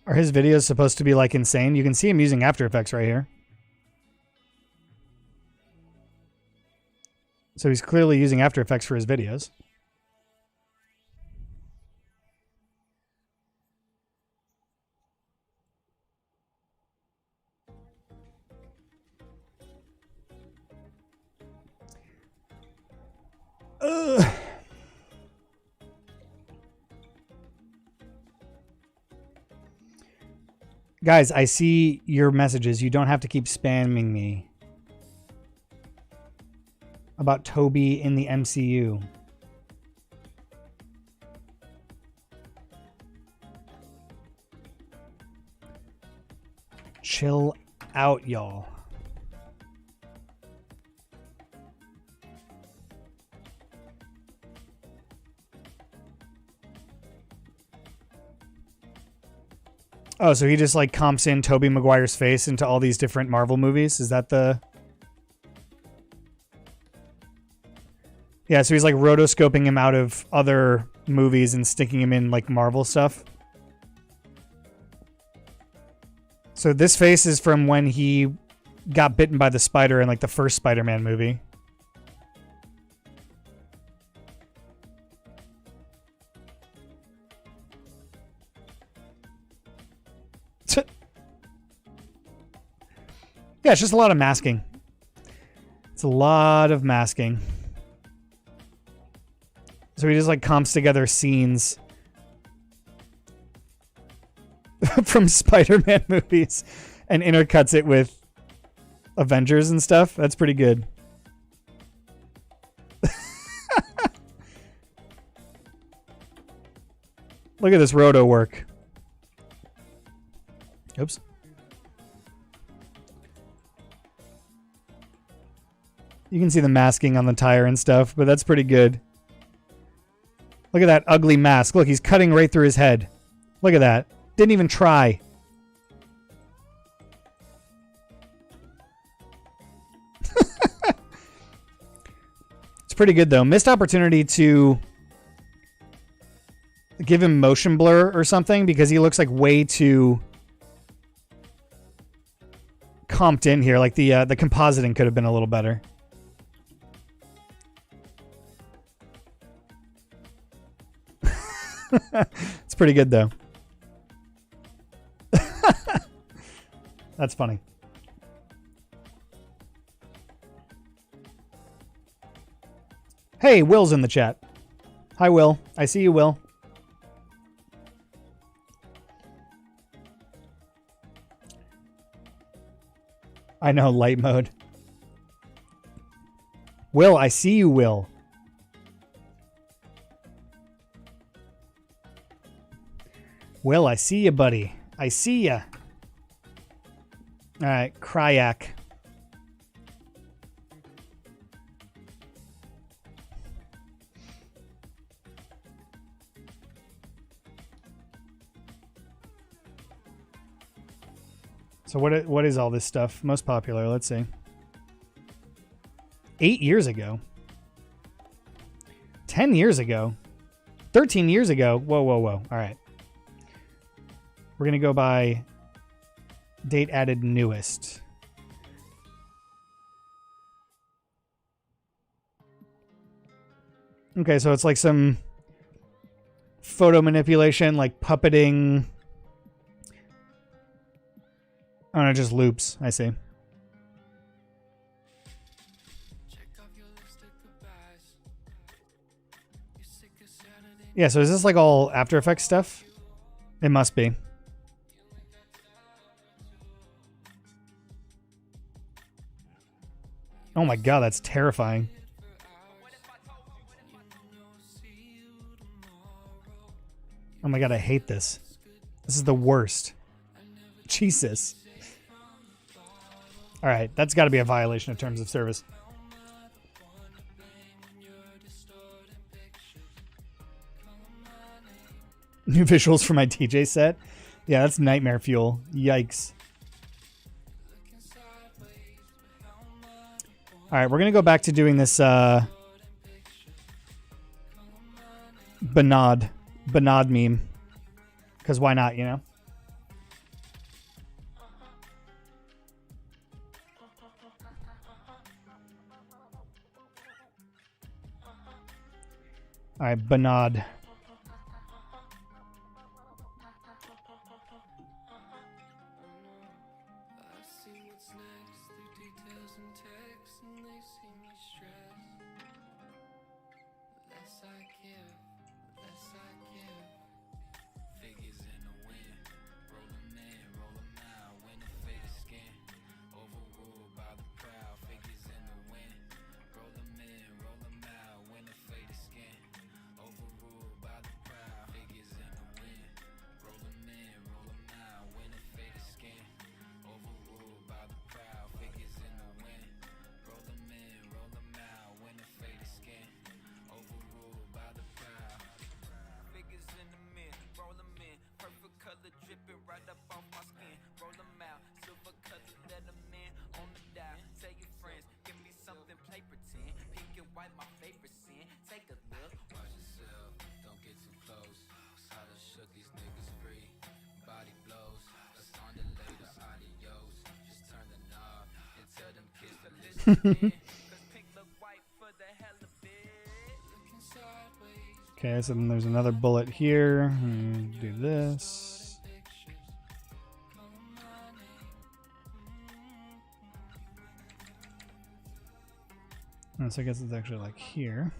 Are his videos supposed to be like insane? You can see him using After Effects right here. So he's clearly using After Effects for his videos. Ugh. Guys, I see your messages. You don't have to keep spamming me about Toby in the MCU. Chill out, y'all. Oh, so he just like comps in Tobey Maguire's face into all these different Marvel movies? Is that the... Yeah, so he's like rotoscoping him out of other movies and sticking him in like Marvel stuff. So this face is from when he got bitten by the spider in like the first Spider-Man movie. Yeah, it's just a lot of masking. It's a lot of masking. So he just like comps together scenes from Spider-Man movies and intercuts it with Avengers and stuff. That's pretty good. Look at this roto work. Oops. You can see the masking on the tire and stuff, but that's pretty good. Look at that ugly mask. Look, he's cutting right through his head. Look at that. Didn't even try. It's pretty good though. Missed opportunity to give him motion blur or something because he looks like way too comped in here. Like the compositing could have been a little better. It's pretty good though. That's funny. Hey, Will's in the chat. Hi, Will. I see you, Will. I know, light mode. Will, I see you, Will. Will, I see you, buddy. I see ya. All right, Cryak. So what is all this stuff? Most popular, let's see. 8 years ago. 10 years ago. 13 years ago. Whoa, whoa, whoa. All right. We're going to go by date added newest. Okay, so it's like some photo manipulation, like puppeting. Oh, no, just loops. I see. Yeah, so is this like all After Effects stuff? It must be. Oh my god, that's terrifying. Oh my god, I hate this. This is the worst. Jesus. Alright, that's got to be a violation of terms of service. New visuals for my DJ set? Yeah, that's nightmare fuel. Yikes. Alright, we're going to go back to doing this Banod meme. Because why not, you know? Alright, Banod. Okay, so then there's another bullet here. Do this. So I guess it's actually like here.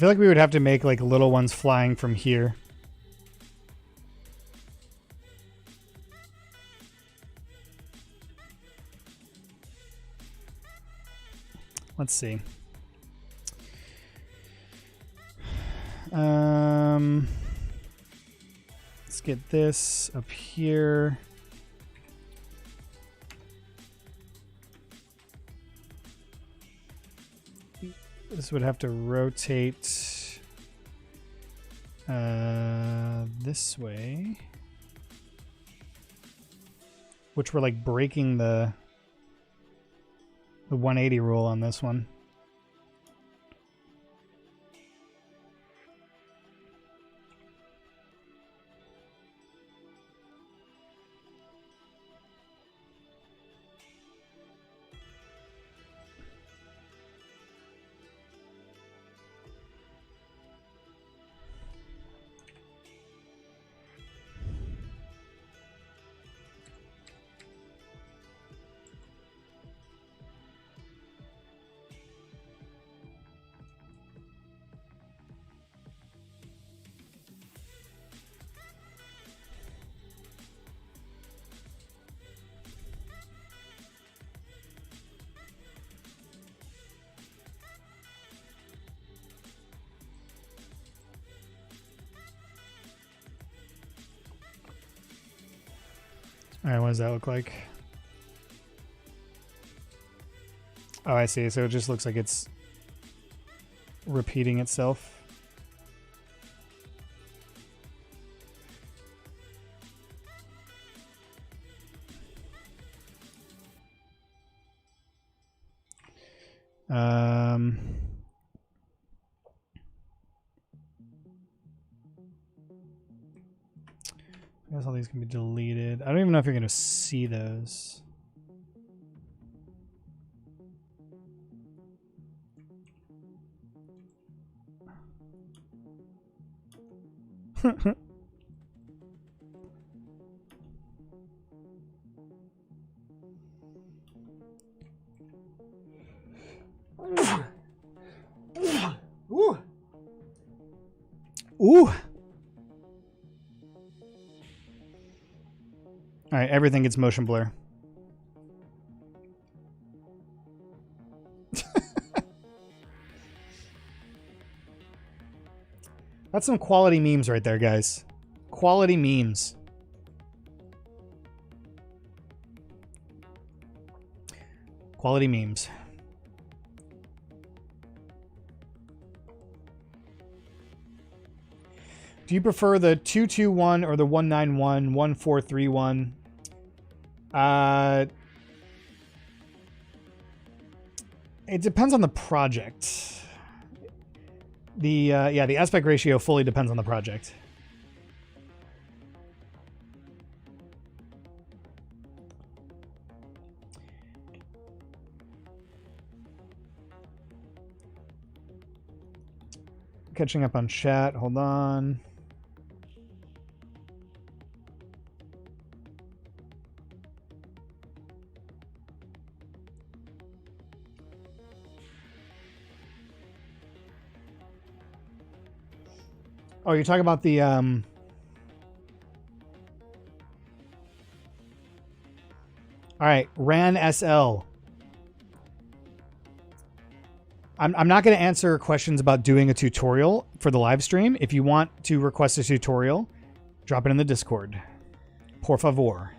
feel like we would have to make like little ones flying from here. Let's see. Let's get this up here. This would have to rotate this way, which we're like breaking the 180 rule on this one. All right, what does that look like? Oh, I see. So it just looks like it's repeating itself. I guess all these can be deleted. I don't even know if you're going to see those. Ooh. Ooh. All right, everything gets motion blur. That's some quality memes right there, guys. Quality memes. Quality memes. Do you prefer the 221 or the 191 1431? It depends on the project. The aspect ratio fully depends on the project. Catching up on chat. Hold on. Oh, you're talking about the all right, Ran SL. I'm not going to answer questions about doing a tutorial for the live stream. If you want to request a tutorial, drop it in the Discord. Por favor.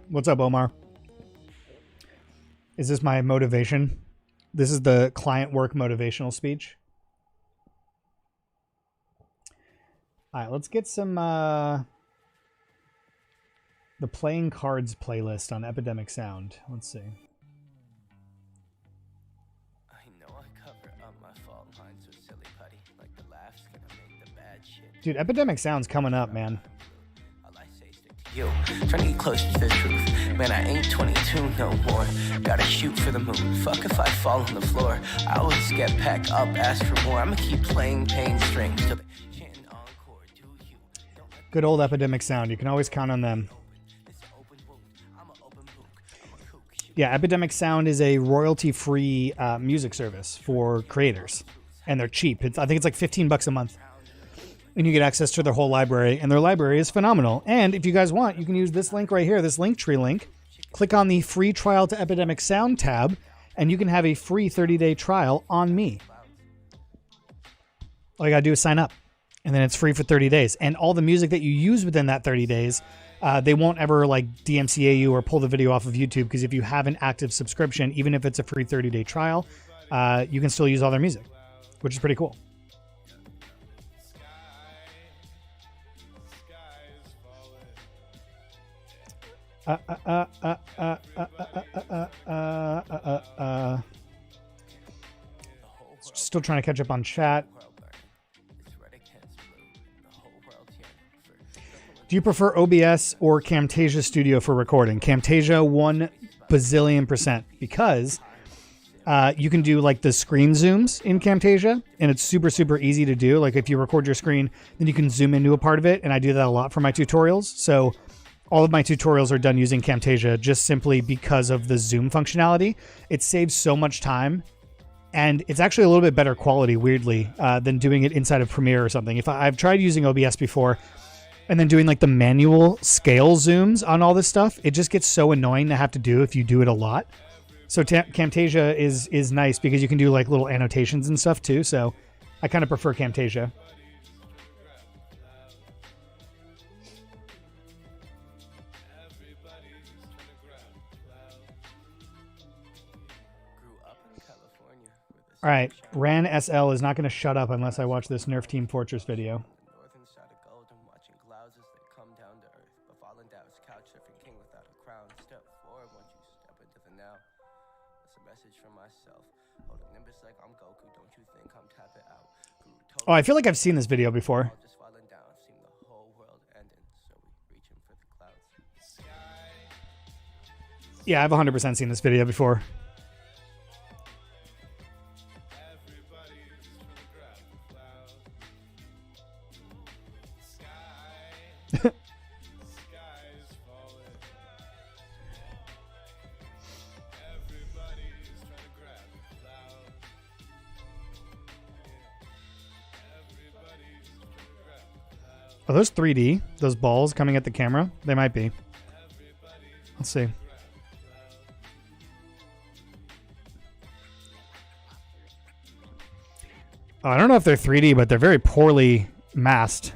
What's up, Omar? Is this my motivation? This is the client work motivational speech. All right, let's get some the playing cards playlist on Epidemic Sound. Let's see. I know I cover up my fault lines with silly putty, like the laughs gonna make the bad shit. Dude, Epidemic Sound's coming up, man. All I say is stick to you, trying to get closer to the truth. Man, I ain't 22 no more. Gotta shoot for the moon. Fuck if I fall on the floor. I always get back up, ask for more. I'ma keep playing pain strings till they chanting encore. Do you? Don't let Good old Epidemic Sound. You can always count on them. this open wound. I'm an open book. Yeah, Epidemic Sound is a royalty-free music service for creators, and they're cheap. I think it's like $15 a month, and you get access to their whole library, and their library is phenomenal. And if you guys want, you can use this link right here, this Linktree link. Click on the free trial to Epidemic Sound tab, and you can have a free 30-day trial on me. All you gotta do is sign up, and then it's free for 30 days. And all the music that you use within that 30 days, they won't ever like DMCA you or pull the video off of YouTube, because if you have an active subscription, even if it's a free 30-day trial, you can still use all their music, which is pretty cool. Still trying to catch up on chat. Do you prefer OBS or Camtasia Studio for recording? Camtasia 1 bazillion %, because you can do like the screen zooms in Camtasia, and it's super, super easy to do. Like if you record your screen, then you can zoom into a part of it, and I do that a lot for my tutorials. So all of my tutorials are done using Camtasia just simply because of the zoom functionality. It saves so much time, and it's actually a little bit better quality, weirdly, than doing it inside of Premiere or something. I've tried using OBS before, and then doing like the manual scale zooms on all this stuff, it just gets so annoying to have to do if you do it a lot. So Camtasia is nice because you can do like little annotations and stuff too. So I kind of prefer Camtasia. All right, Ran SL is not going to shut up unless I watch this Nerf Team Fortress video. Oh, I feel like I've seen this video before. Yeah, I've 100% seen this video before. Are those 3D? Those balls coming at the camera? They might be. Let's see. Oh, I don't know if they're 3D, but they're very poorly masked.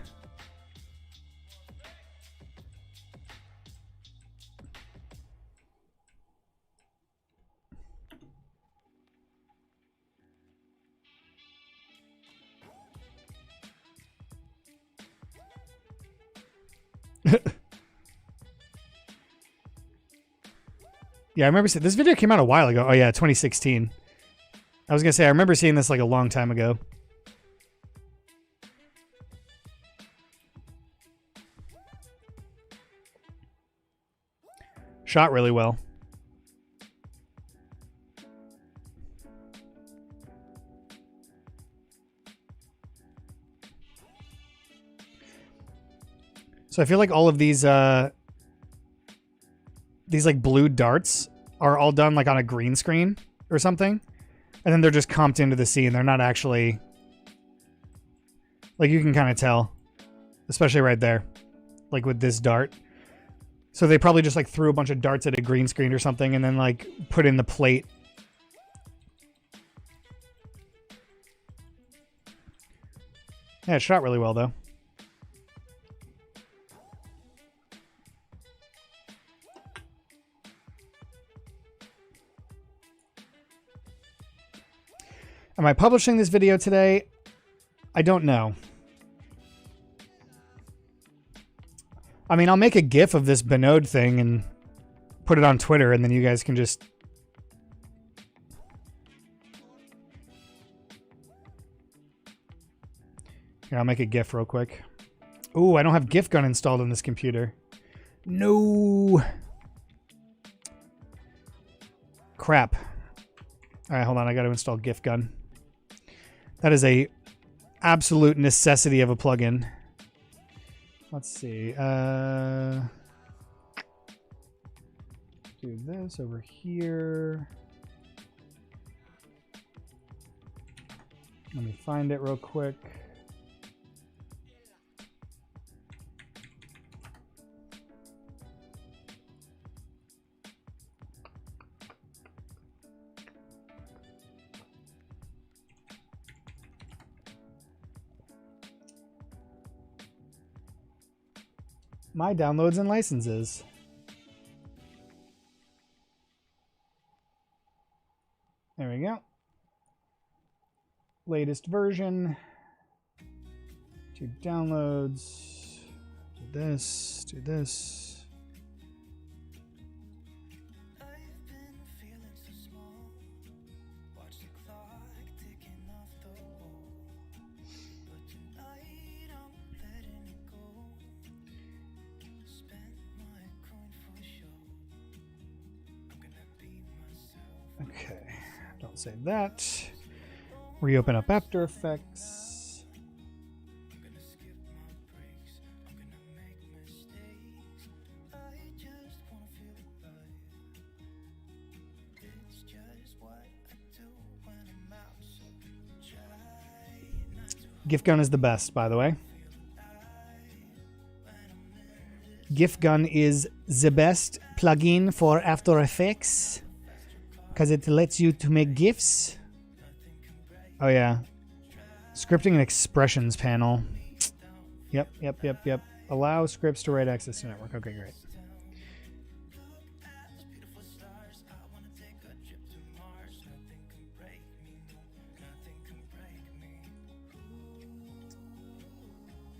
Yeah, I remember seeing this video came out a while ago. Oh yeah, 2016. I was gonna say I remember seeing this like a long time ago. Shot really well. So I feel like all of these like blue darts are all done like on a green screen or something, and then they're just comped into the scene. They're not actually, like, you can kind of tell, especially right there, like with this dart. So they probably just like threw a bunch of darts at a green screen or something and then like put in the plate. Yeah, it shot really well though. Am I publishing this video today? I don't know. I mean, I'll make a GIF of this Binode thing and put it on Twitter, and then you guys can just... Here, I'll make a GIF real quick. Ooh, I don't have GIF gun installed on this computer. No. Crap. All right, hold on. I got to install GIF gun. That is a absolute necessity of a plugin. Let's see. do this over here. Let me find it real quick. My downloads and licenses. There we go. Latest version. 2 downloads. Do this. Do this. I've been feeling so small. Watch the clock ticking off the wall. But tonight I'm letting it go. Spend my coin for sure. I'm gonna be myself. Okay. Don't save that. Reopen up After Effects. I'm gonna skip my breaks. I'm gonna make mistakes. I just wanna feel alive. It's just what I do when I'm out. So try not to GIF Gun is the best, by the way. GIF Gun is the best plugin for After Effects because it lets you to make GIFs. Oh yeah, scripting and expressions panel. Yep. Allow scripts to write access to network. Okay, great.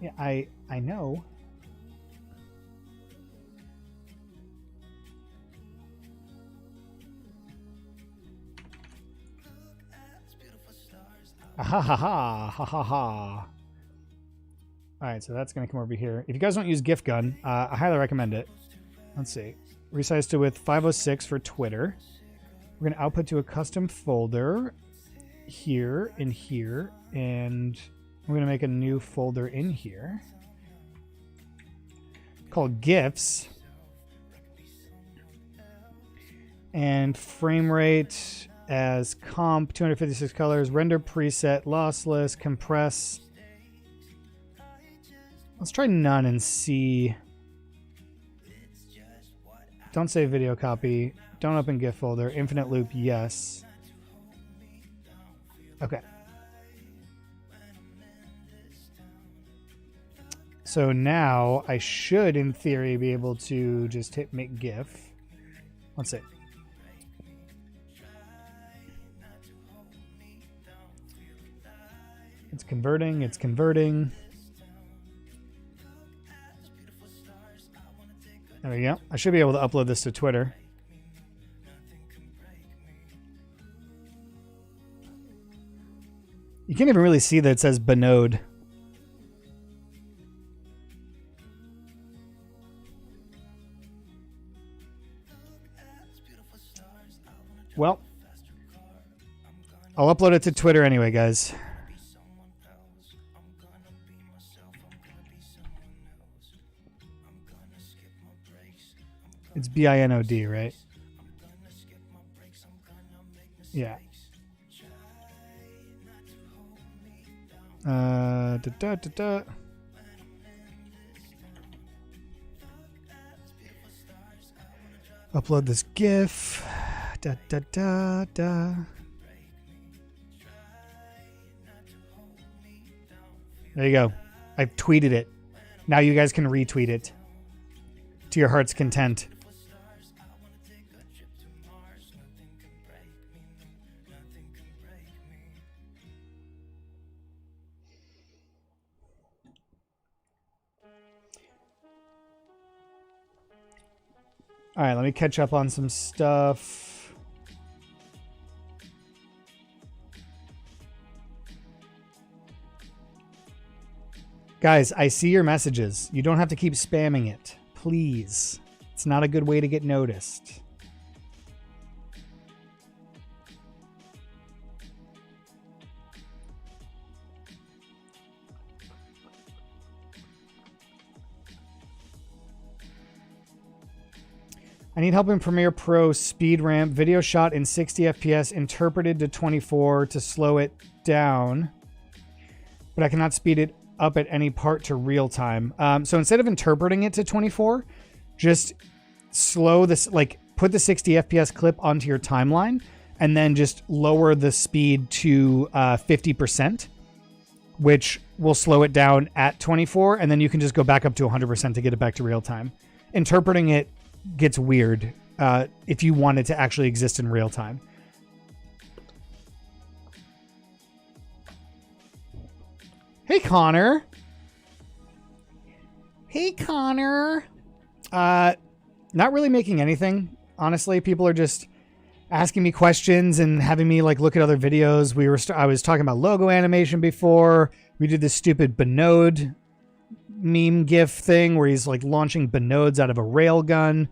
Yeah, I know. Ha ha ha ha ha ha. All right, so that's gonna come over here. If you guys don't use GIF Gun, I highly recommend it. Let's see. Resize to width 506 for Twitter. We're gonna output to a custom folder here and here, and we're gonna make a new folder in here called GIFs. And frame rate as comp, 256 colors, render preset, lossless, compress. Let's try none and see. Don't save video copy. Don't open GIF folder. Infinite loop, yes. Okay. So now I should, in theory, be able to just hit make GIF. Let's see. It's converting, it's converting. There we go. I should be able to upload this to Twitter. You can't even really see that it says Binode. Well, I'll upload it to Twitter anyway, guys. It's B-I-N-O-D, right? Yeah. Upload this GIF. There you go. I've tweeted it. Now you guys can retweet it to your heart's content. All right, let me catch up on some stuff. Guys, I see your messages. You don't have to keep spamming it. Please. It's not a good way to get noticed. I need help in Premiere Pro speed ramp. Video shot in 60 FPS, interpreted to 24 to slow it down. But I cannot speed it up at any part to real time. So instead of interpreting it to 24, just slow this, like put the 60 FPS clip onto your timeline and then just lower the speed to 50%, which will slow it down at 24. And then you can just go back up to 100% to get it back to real time. Interpreting it gets weird if you want it to actually exist in real time. Hey, Connor. Hey, Connor. Not really making anything, honestly. People are just asking me questions and having me like look at other videos. I was talking about logo animation before. We did this stupid Bernode meme gif thing where he's like launching Bernodes out of a rail gun.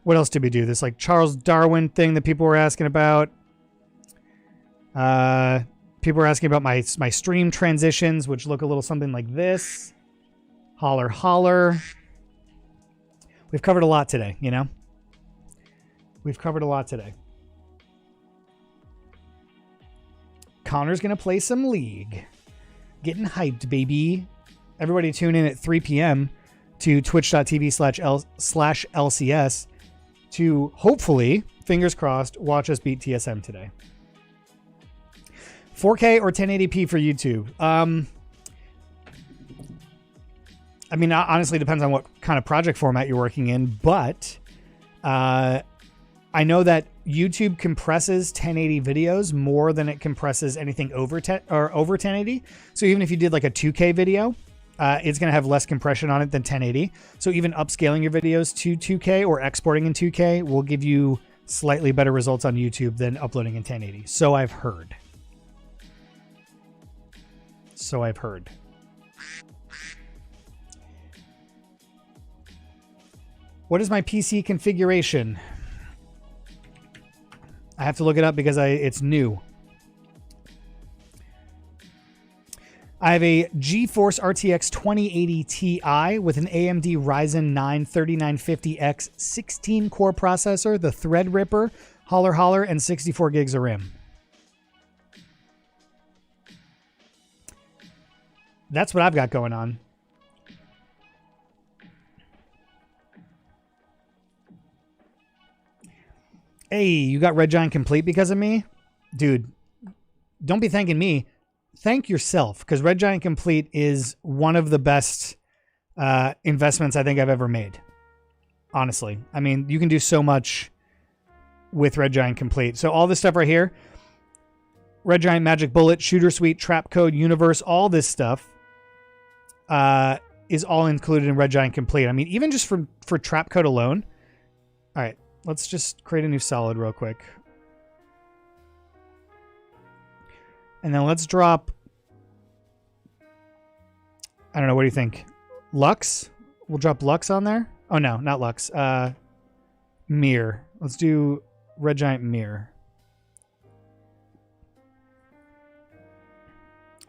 What else did we do? This like Charles Darwin thing that people were asking about. People were asking about my stream transitions, which look a little something like this. Holler, holler. We've covered a lot today, you know? We've covered a lot today. Connor's going to play some League. Getting hyped, baby. Everybody tune in at 3 p.m. to twitch.tv/LCS to hopefully, fingers crossed, watch us beat TSM today. 4K or 1080p for YouTube? I mean, honestly, depends on what kind of project format you're working in, but I know that YouTube compresses 1080 videos more than it compresses anything over 1080. So even if you did like a 2K video, it's going to have less compression on it than 1080. So even upscaling your videos to 2K or exporting in 2K will give you slightly better results on YouTube than uploading in 1080. So I've heard. What is my PC configuration? I have to look it up because it's new. I have a GeForce RTX 2080 Ti with an AMD Ryzen 9 3950X 16-core processor, the Threadripper, Holler Holler, and 64 gigs of RAM. That's what I've got going on. Hey, you got Red Giant complete because of me? Dude, don't be thanking me. Thank yourself, because Red Giant Complete is one of the best investments I think I've ever made. Honestly. I mean, you can do so much with Red Giant Complete. So all this stuff right here, Red Giant Magic Bullet, Shooter Suite, Trap Code, Universe, all this stuff is all included in Red Giant Complete. I mean, even just for Trap Code alone. All right, let's just create a new solid real quick. And then let's drop, I don't know, what do you think? Lux? We'll drop Lux on there? Oh, no, not Lux. Mirror. Let's do Red Giant Mirror.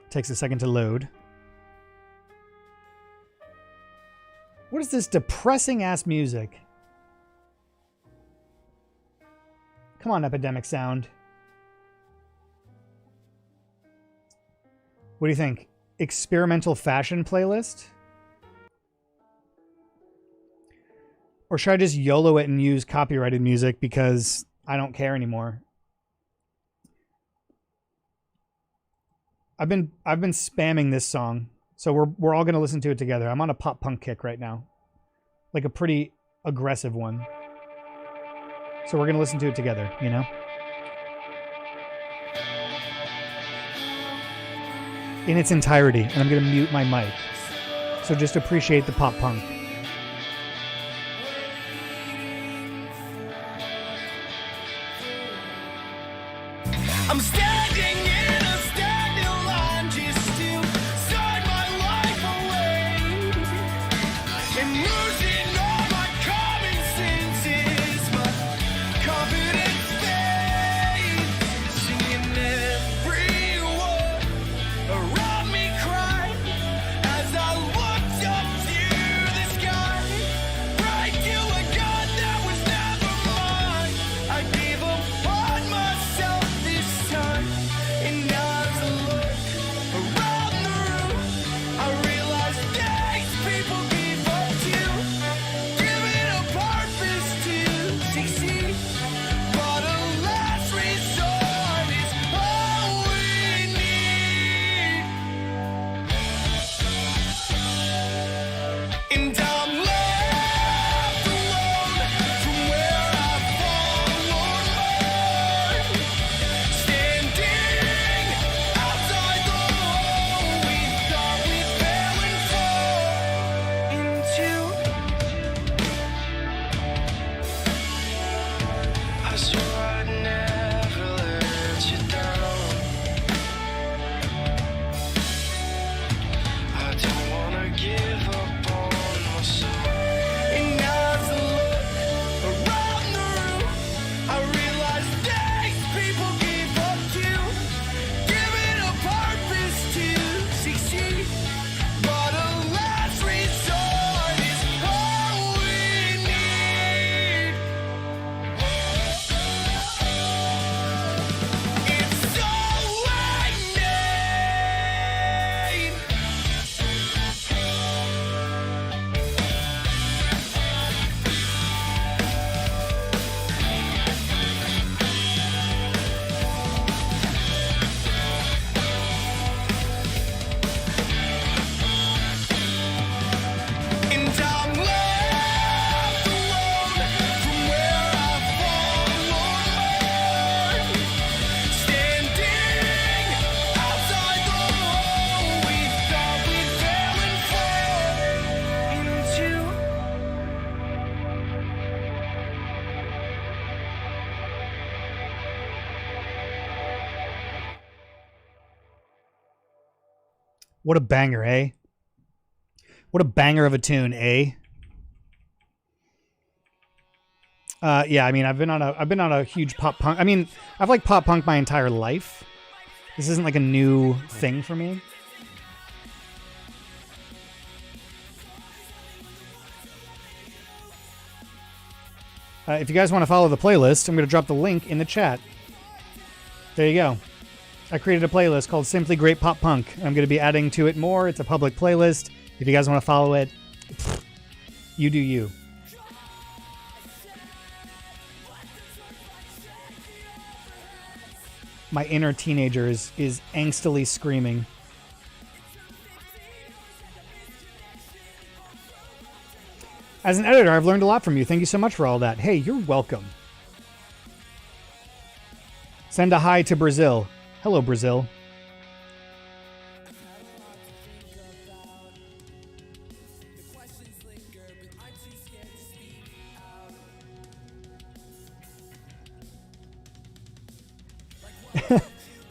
Takes a second to load. What is this depressing ass music? Come on, Epidemic Sound. What do you think? Experimental fashion playlist? Or should I just YOLO it and use copyrighted music because I don't care anymore? I've been spamming this song, so we're all gonna listen to it together. I'm on a pop punk kick right now, like a pretty aggressive one. So we're gonna listen to it together, you know? In its entirety, and I'm gonna mute my mic. So just appreciate the pop punk. I'm standing in a standing line just to sign my life away and losing all my common senses, my confidence fades, seeing everyone around me cry as I looked up to the sky, right to a God that was never What a banger, eh? What a banger of a tune, eh? Yeah, I mean, I've been on a huge pop punk. I mean, I've liked pop punk my entire life. This isn't like a new thing for me. If you guys want to follow the playlist, I'm going to drop the link in the chat. There you go. I created a playlist called Simply Great Pop Punk. I'm going to be adding to it more. It's a public playlist. If you guys want to follow it, you do you. My inner teenager is angstily screaming. As an editor, I've learned a lot from you. Thank you so much for all that. Hey, you're welcome. Send a hi to Brazil. Hello, Brazil.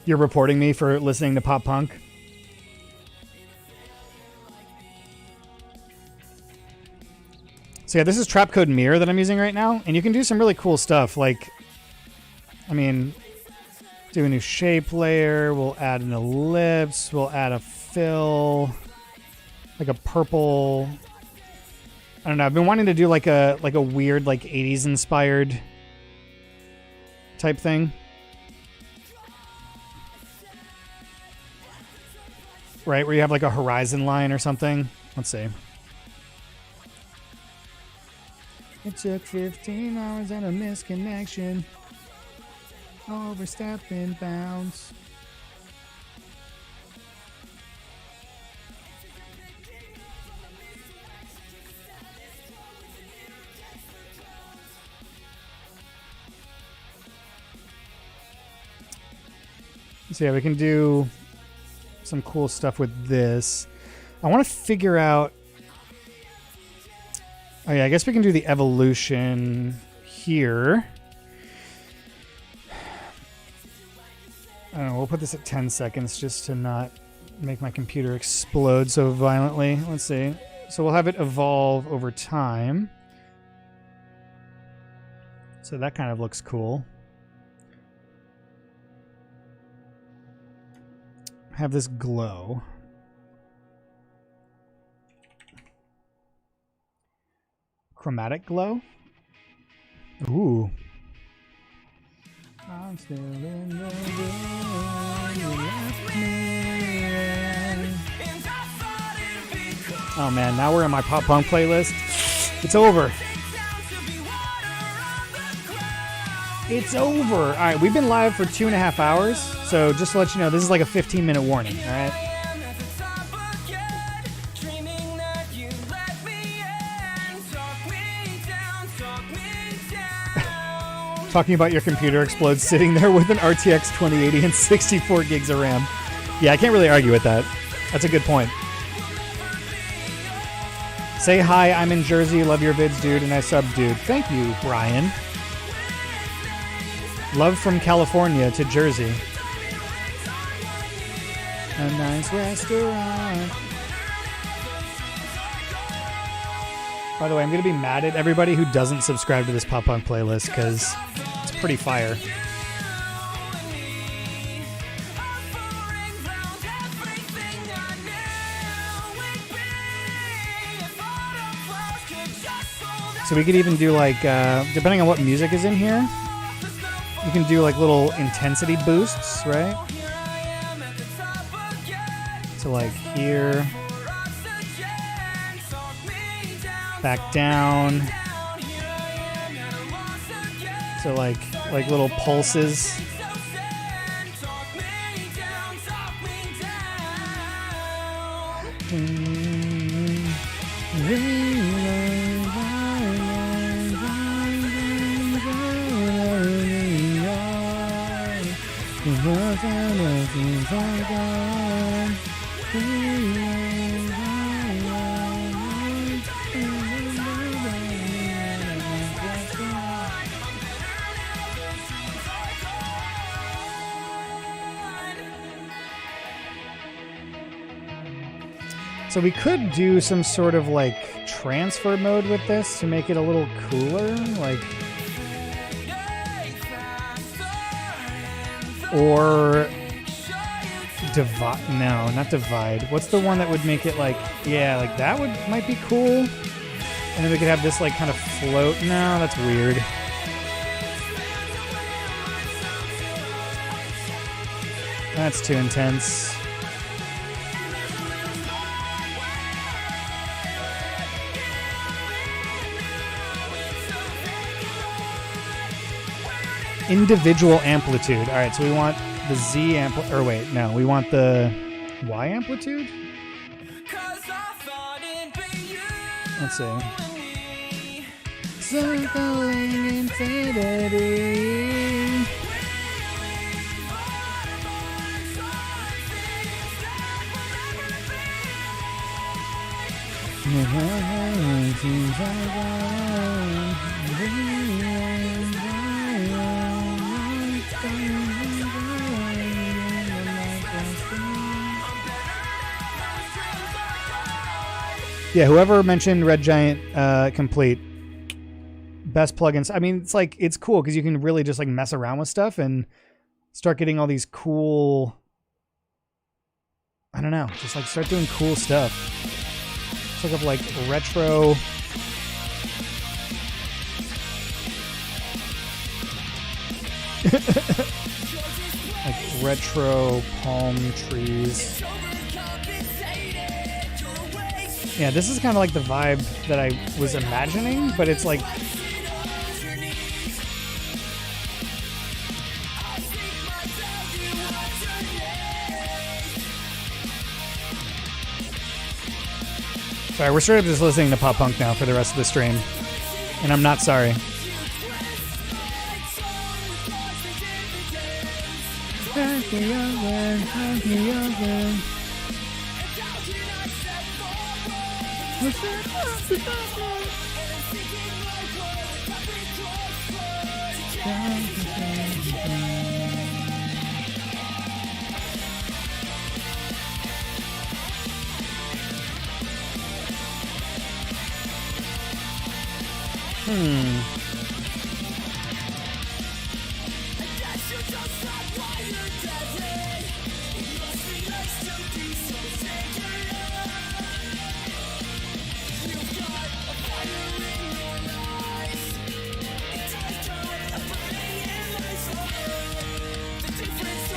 You're reporting me for listening to pop punk? So yeah, this is Trapcode Mirror that I'm using right now, and you can do some really cool stuff. Like, I mean, do a new shape layer. We'll add an ellipse. We'll add a fill, like a purple. I don't know. I've been wanting to do like a weird like 80s inspired type thing. Right, where you have like a horizon line or something. Let's see. It took 15 hours and a misconnection. Overstepping bounds. So yeah, we can do some cool stuff with this. I want to figure out... Oh yeah, I guess we can do the evolution here. I don't know, we'll put this at 10 seconds just to not make my computer explode so violently. Let's see. So we'll have it evolve over time. So that kind of looks cool. Have this glow. Chromatic glow? Ooh. I'm still in the room you left me in. Oh man, now we're in my pop punk playlist. It's over. It's over. All right, we've been live for 2.5 hours. So just to let you know, this is like a 15-minute warning, all right? Talking about your computer explodes sitting there with an RTX 2080 and 64 gigs of RAM. Yeah, I can't really argue with that. That's a good point. Say hi, I'm in Jersey. Love your vids, dude. And I sub, dude. Thank you, Brian. Love from California to Jersey. A nice restaurant. By the way, I'm going to be mad at everybody who doesn't subscribe to this pop punk playlist because it's pretty fire. So we could even do like, depending on what music is in here, you can do like little intensity boosts, right? So like here, back down. So like little pulses. So we could do some sort of like transfer mode with this to make it a little cooler, like, or divide. No, not divide. What's the one that would make it like, yeah, like that might be cool. And then we could have this like kind of float. No, that's weird. That's too intense. Individual amplitude. All right, so we want the Z amplitude, or wait, no, we want the Y amplitude? Let's see. Circling infinity. Yeah, whoever mentioned Red Giant Complete, best plugins. I mean, it's cool because you can really just like mess around with stuff and start getting all these cool, I don't know, just like start doing cool stuff. Let's look up like retro. Like retro palm trees. Yeah, this is kind of like the vibe that I was imagining, but it's like sorry, we're straight up just listening to pop punk now for the rest of the stream, and I'm not sorry.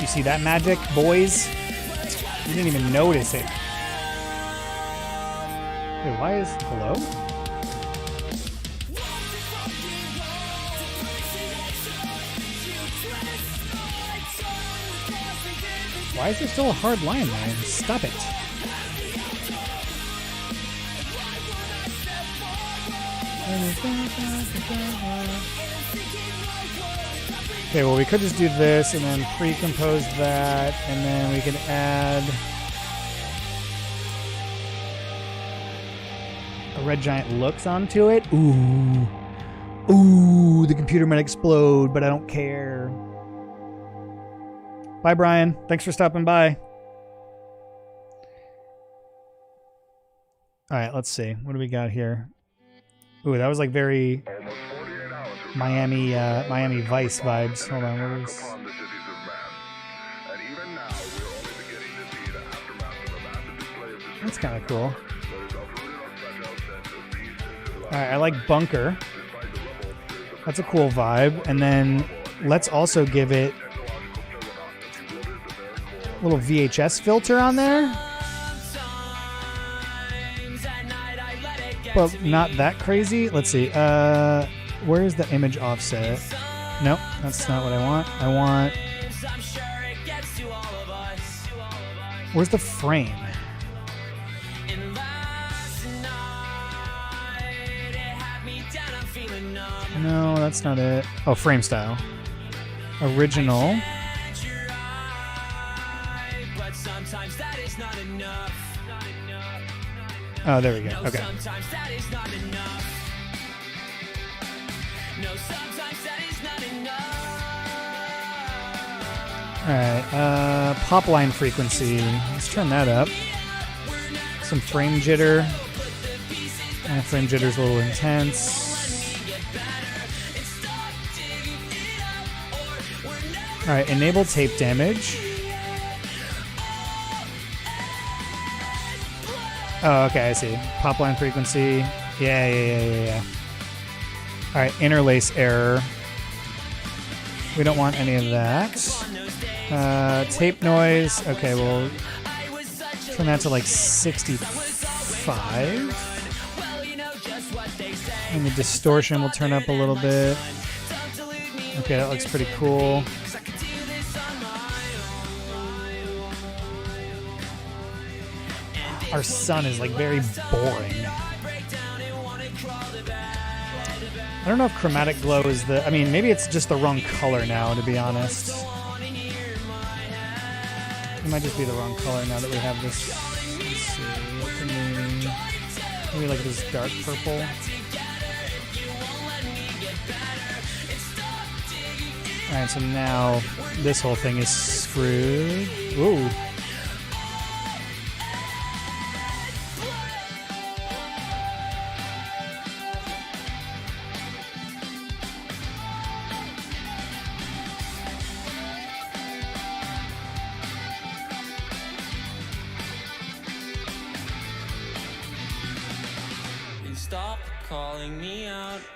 You see that magic, boys? You didn't even notice it. Wait, why is... Hello? Why is there still a hard line there? Stop it. Okay, well, we could just do this and then pre-compose that, and then we can add a Red Giant looks onto it. Ooh. Ooh, the computer might explode, but I don't care. Bye, Brian. Thanks for stopping by. All right, let's see. What do we got here? Ooh, that was like very Miami Vice vibes. Hold on, what is... That's kind of cool. Alright, I like Bunker. That's a cool vibe. And then let's also give it a little VHS filter on there. But not that crazy. Let's see. Where is the image offset? Nope, that's not what I want. I want... Where's the frame? No, that's not it. Oh, frame style. Original. Oh, there we go. Okay. Alright, pop line frequency. Let's turn that up. some frame jitter. And frame jitter's a little intense. Alright, enable tape damage. Oh, okay, I see. Pop line frequency. Yeah. Alright, interlace error. We don't want any of that. Tape noise. Okay, we'll turn that to like 65. And the distortion will turn up a little bit. Okay, that looks pretty cool. Our sun is like very boring. I don't know if chromatic glow is the... I mean, maybe it's just the wrong color now, to be honest. It might just be the wrong color now that we have this. Let's see. What can we... Maybe like this dark purple. Alright, so now this whole thing is screwed. Ooh.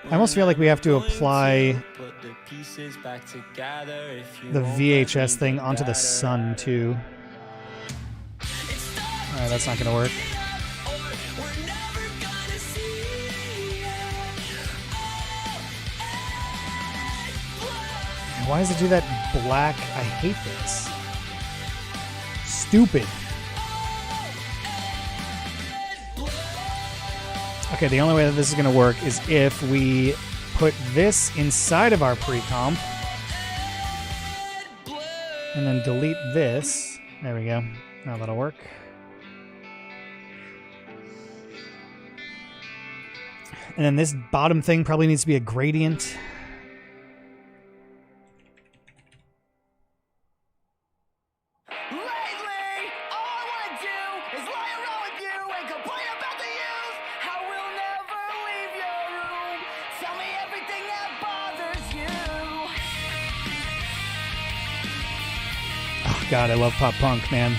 I almost feel like we have to apply the VHS thing onto the sun too. Alright, that's not gonna work. Why does it do that black? I hate this. Stupid. Okay, the only way that this is going to work is if we put this inside of our pre-comp and then delete this. There we go. Now that'll work. And then this bottom thing probably needs to be a gradient. God, I love pop punk, man.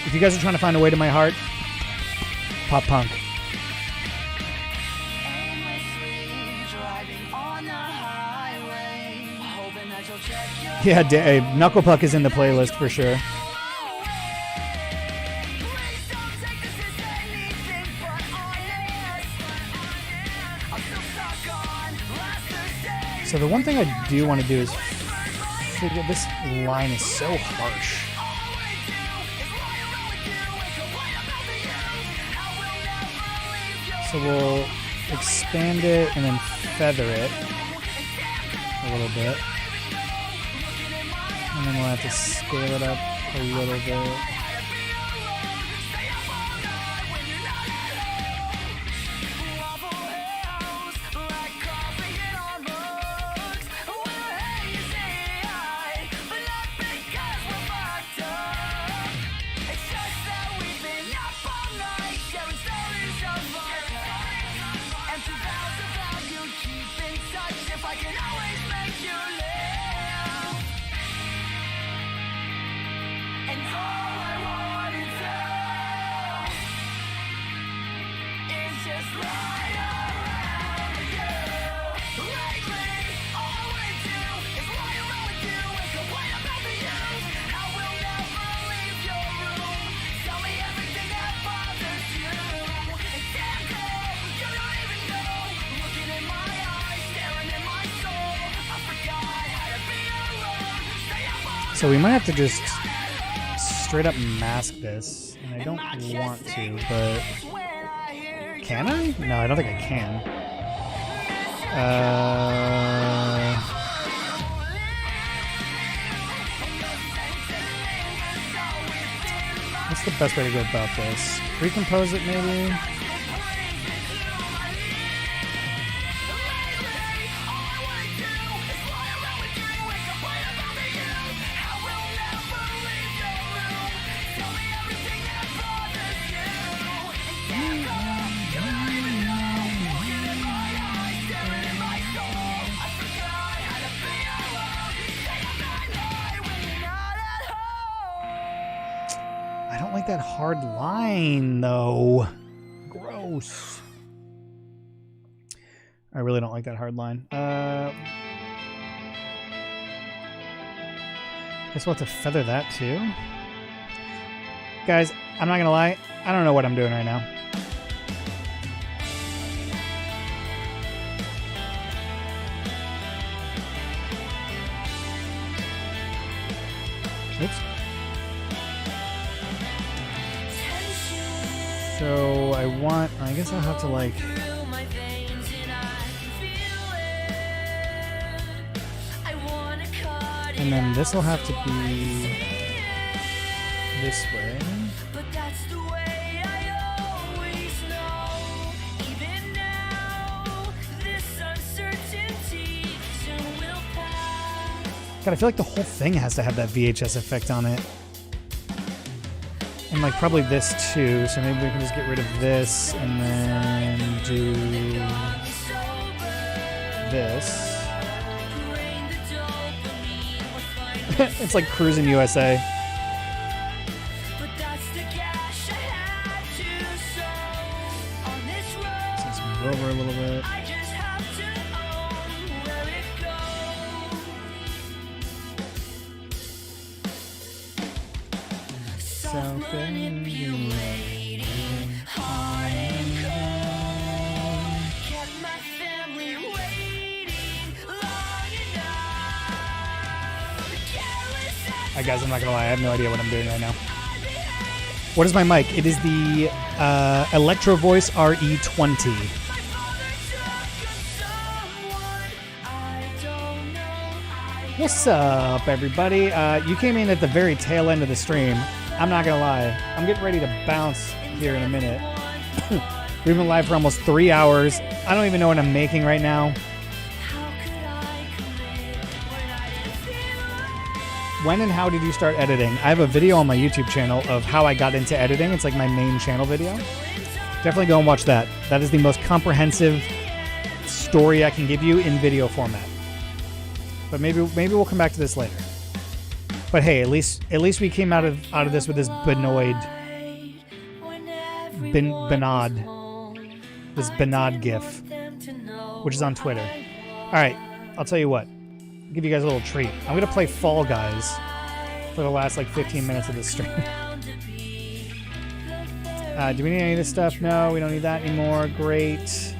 If you guys are trying to find a way to my heart, pop punk. Yeah, Knuckle Puck is in the playlist for sure. So the one thing I do want to do is figure this line is so harsh. So we'll expand it and then feather it a little bit. And then we'll have to scale it up a little bit. So we might have to just straight up mask this, and I don't want to, but can I? No, I don't think I can. What's the best way to go about this? Recompose it, maybe? like that hard line, though. Gross. I really don't like that hard line. Guess we'll have to feather that, too. Guys, I'm not gonna lie. I don't know what I'm doing right now. Oops. So I guess I'll have to like. And then this will have to be this way. God, I feel like the whole thing has to have that VHS effect on it. And like probably this too, so maybe we can just get rid of this and then do this. It's like Cruising USA. Let's move over a little bit. Guys, I'm not gonna lie, I have no idea what I'm doing right now. What is my mic? It is the Electro Voice RE20. What's up, everybody? You came in at the very tail end of the stream. I'm not gonna lie, I'm getting ready to bounce here in a minute. We've been live for almost 3 hours. I don't even know what I'm making right now. When and how did you start editing? I have a video on my YouTube channel of how I got into editing. It's like my main channel video. Definitely go and watch that. That is the most comprehensive story I can give you in video format. But maybe we'll come back to this later. But hey, at least we came out of this with this Benoid gif, which is on Twitter. All right, I'll tell you what. Give you guys a little treat. I'm gonna play Fall Guys for the last like 15 minutes of this stream. Do we need any of this stuff? No, we don't need that anymore. Great.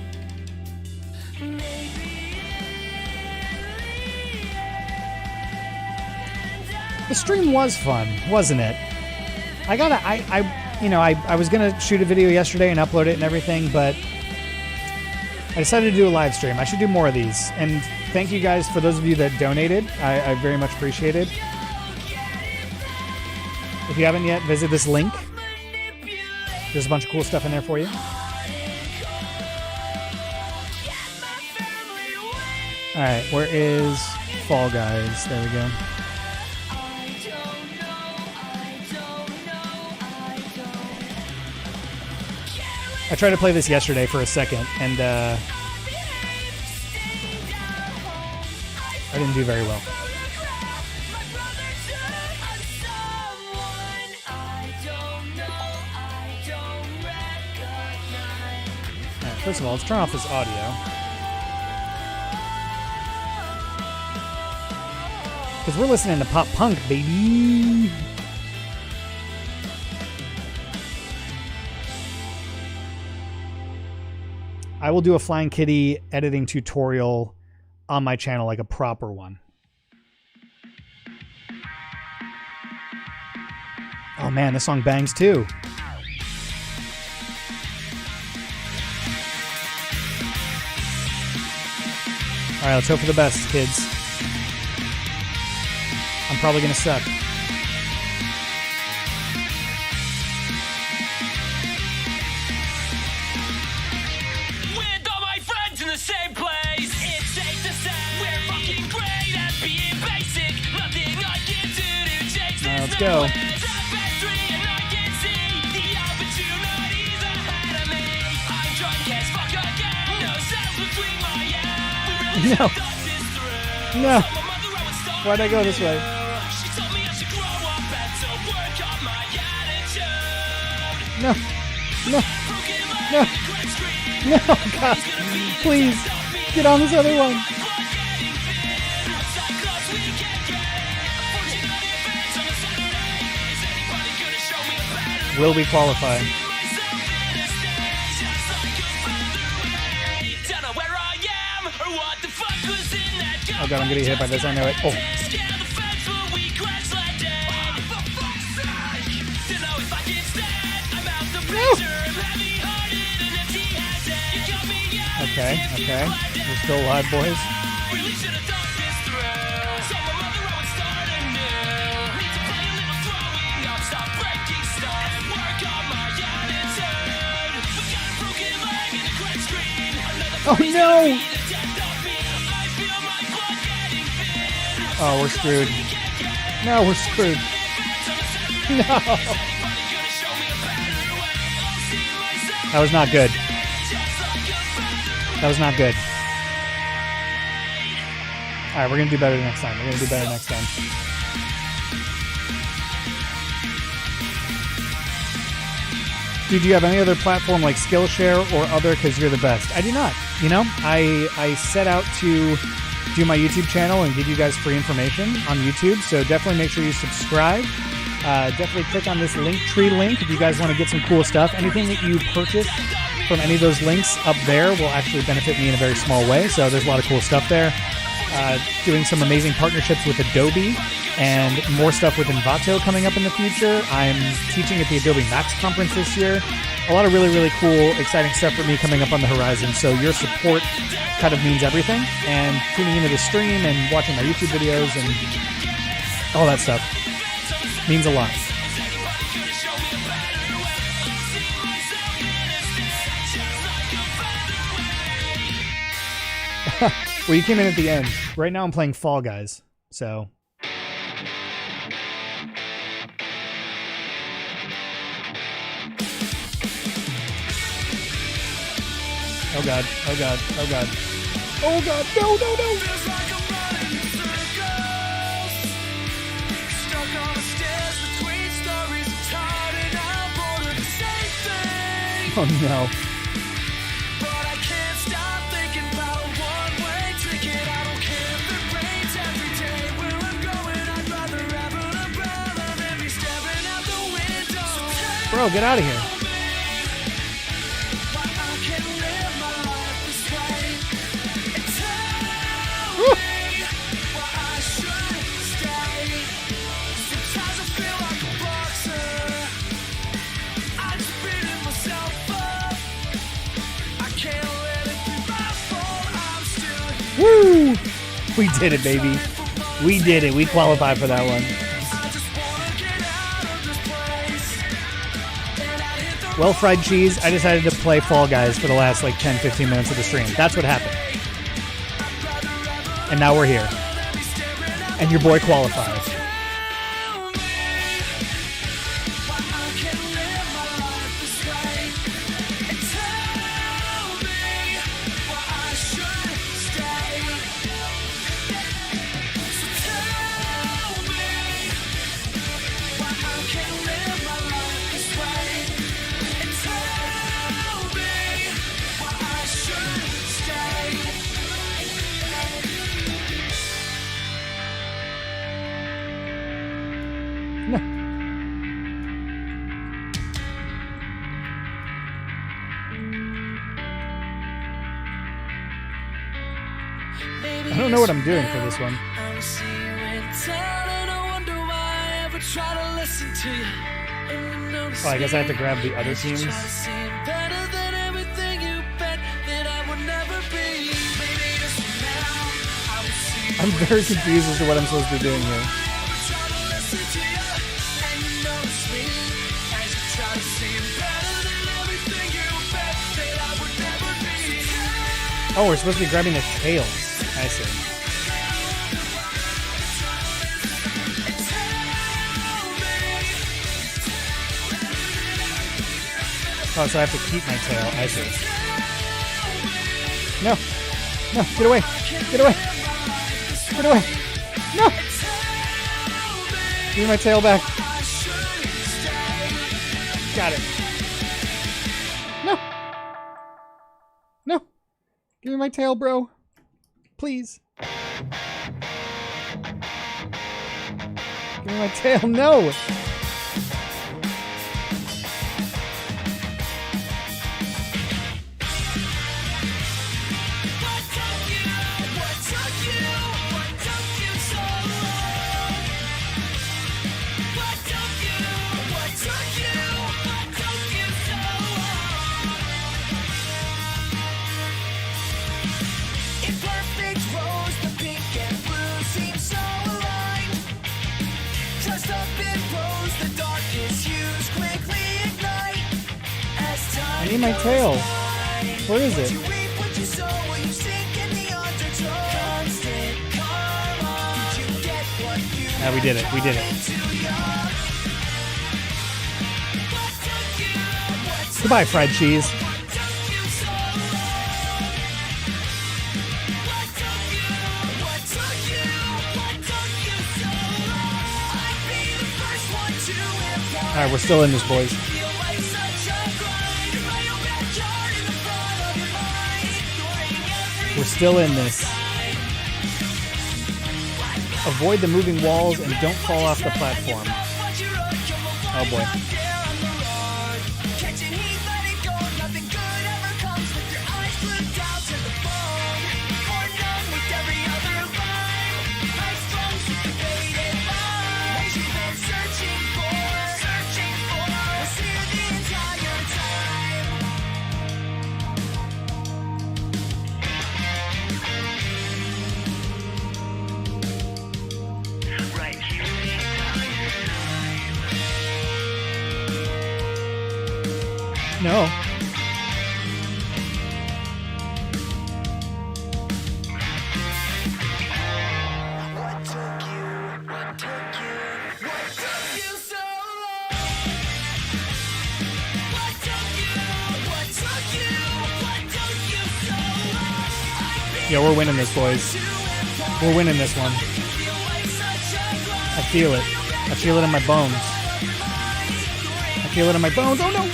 The stream was fun, wasn't it? I was gonna shoot a video yesterday and upload it and everything, but I decided to do a live stream. I should do more of these. And thank you guys for those of you that donated. I very much appreciate it. If you haven't yet, visit this link. There's a bunch of cool stuff in there for you. Alright, where is Fall Guys? There we go. I tried to play this yesterday for a second, and I didn't do very well. Right, first of all, let's turn off this audio. Because we're listening to pop punk, baby! I will do a Flying Kitty editing tutorial on my channel, like a proper one. Oh man, this song bangs too. Alright, let's hope for the best, kids. I'm probably gonna suck. Let's go. No. No. Why'd I go this way? No. No. No. No, God. Please. Get on this other one. Will we qualify? Oh God, I'm getting hit by this. I know it. Oh. No. Okay, okay. We're still alive, boys. Oh no! Oh, we're screwed. No, we're screwed. No! That was not good. That was not good. Alright, we're gonna do better next time. We're gonna do better next time. Dude, do you have any other platform like Skillshare or other? Because you're the best. I do not. You know, I set out to do my YouTube channel and give you guys free information on YouTube. So definitely make sure you subscribe. Definitely click on this Linktree link if you guys want to get some cool stuff. Anything that you purchase from any of those links up there will actually benefit me in a very small way. So there's a lot of cool stuff there. Doing some amazing partnerships with Adobe and more stuff with Envato coming up in the future. I'm teaching at the Adobe Max conference this year. A lot of really, really cool, exciting stuff for me coming up on the horizon. So your support kind of means everything. And tuning into the stream and watching my YouTube videos and all that stuff means a lot. Well, you came in at the end. Right now I'm playing Fall Guys, so... Oh God, oh God, oh God. Oh God, no, no, no! Oh no. Bro, get out of here. Woo. Woo! We did it, baby. We did it. We qualified for that one. Well, fried cheese, I decided to play Fall Guys for the last like 10-15 minutes of the stream. That's what happened. And now we're here. And your boy qualifies. I don't know what I'm doing for this one. Oh, I guess I have to grab the other teams. I'm very confused as to what I'm supposed to be doing here. Oh, we're supposed to be grabbing the tails. I see. Oh, so I have to keep my tail. I see. No. No, get away. Get away. Get away. No. Give me my tail back. Got it. Give me my tail, bro. Please. Give me my tail. No. I need my tail. Where is it? Yeah, we did it. We did it. Goodbye, fried cheese. All right, we're still in this, boys. We're still in this. Avoid the moving walls and don't fall off the platform. Oh boy. No. Yeah, we're winning this, boys. We're winning this one. I feel it. I feel it in my bones. I feel it in my bones. Oh no!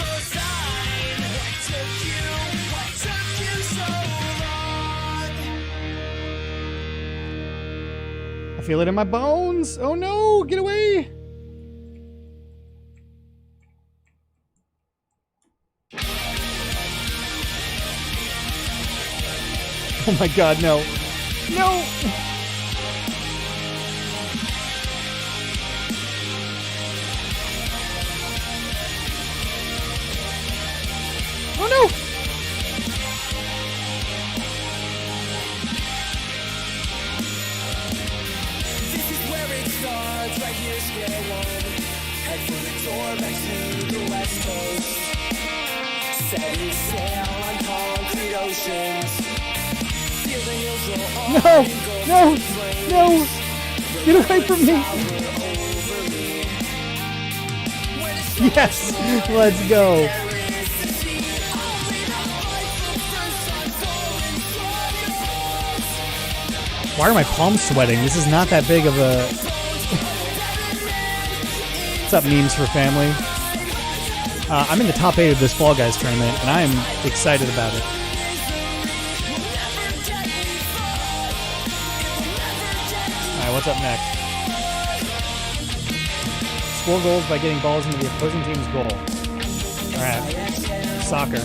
I feel it in my bones. Oh no! Get away! Oh my god, no. No! Oh no! This is where it starts, right here, square one. Head for the door, back to the west coast. Setting sail on concrete oceans. Feel the hills roll on. No! No! No! Get away from me! Yes! Let's go! Why are my palms sweating? This is not that big of a... What's up, memes for family? I'm in the top 8 of this Fall Guys tournament, and I am excited about it. Alright, what's up next? Score goals by getting balls into the opposing team's goal. Alright. Soccer.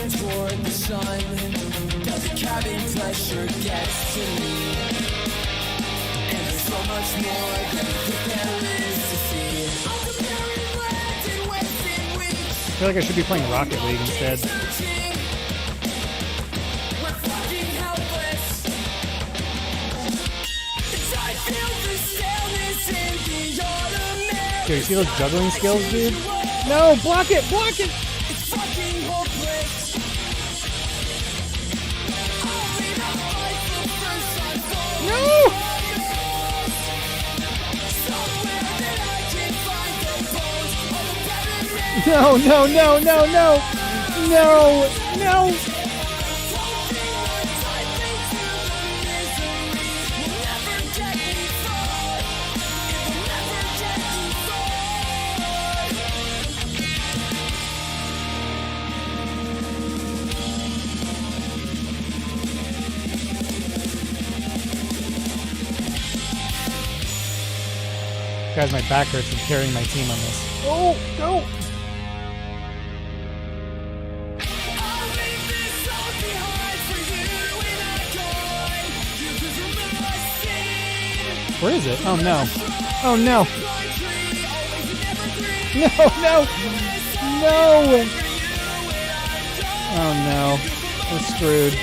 Toward the sun, but the cabin pressure gets to me. And there's so much more than there is to see. I feel like I should be playing Rocket League instead. We're fucking helpless. I feel the staleness in the automatic. Dude, you see those juggling skills, dude? No! Block it! Block it! It's fucking hopeless. No! No, no, no, no, no! No! No! Guys, my back hurts from carrying my team on this. Oh, go! Where is it? Oh no. Oh no. No, no. No. Oh no. We're screwed.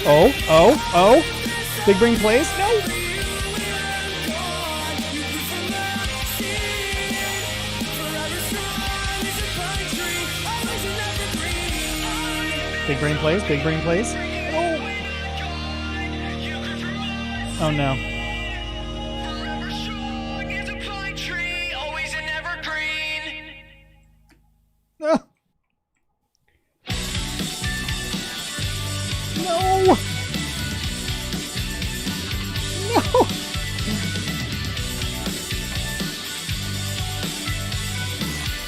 Oh, oh, oh. Big brain plays? No. Big brain plays, big brain plays. Oh no. No. No. No.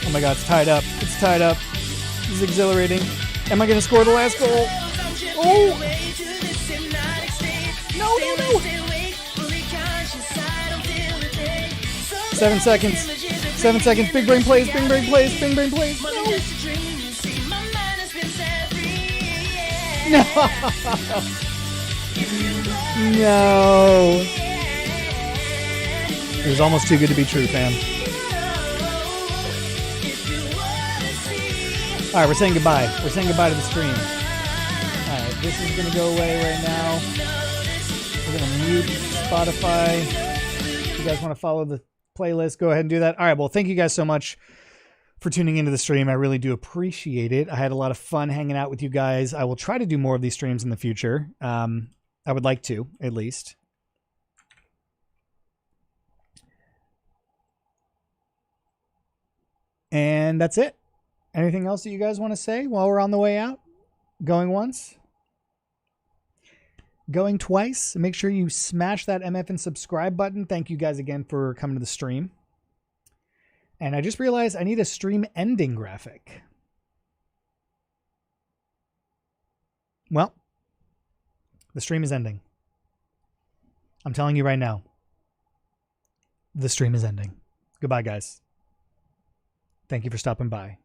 Oh my god, it's tied up. It's tied up. This is exhilarating. Am I going to score the last goal? Oh! No, no, no! 7 seconds. 7 seconds. Big brain plays. Big brain plays. Big brain plays. No. No. No. It was almost too good to be true, fam. All right, we're saying goodbye. We're saying goodbye to the stream. All right, this is going to go away right now. We're going to mute Spotify. If you guys want to follow the playlist, go ahead and do that. All right, well, thank you guys so much for tuning into the stream. I really do appreciate it. I had a lot of fun hanging out with you guys. I will try to do more of these streams in the future. I would like to, at least. And that's it. Anything else that you guys want to say while we're on the way out? Going once? Going twice? Make sure you smash that MF and subscribe button. Thank you guys again for coming to the stream. And I just realized I need a stream ending graphic. Well, the stream is ending. I'm telling you right now. The stream is ending. Goodbye, guys. Thank you for stopping by.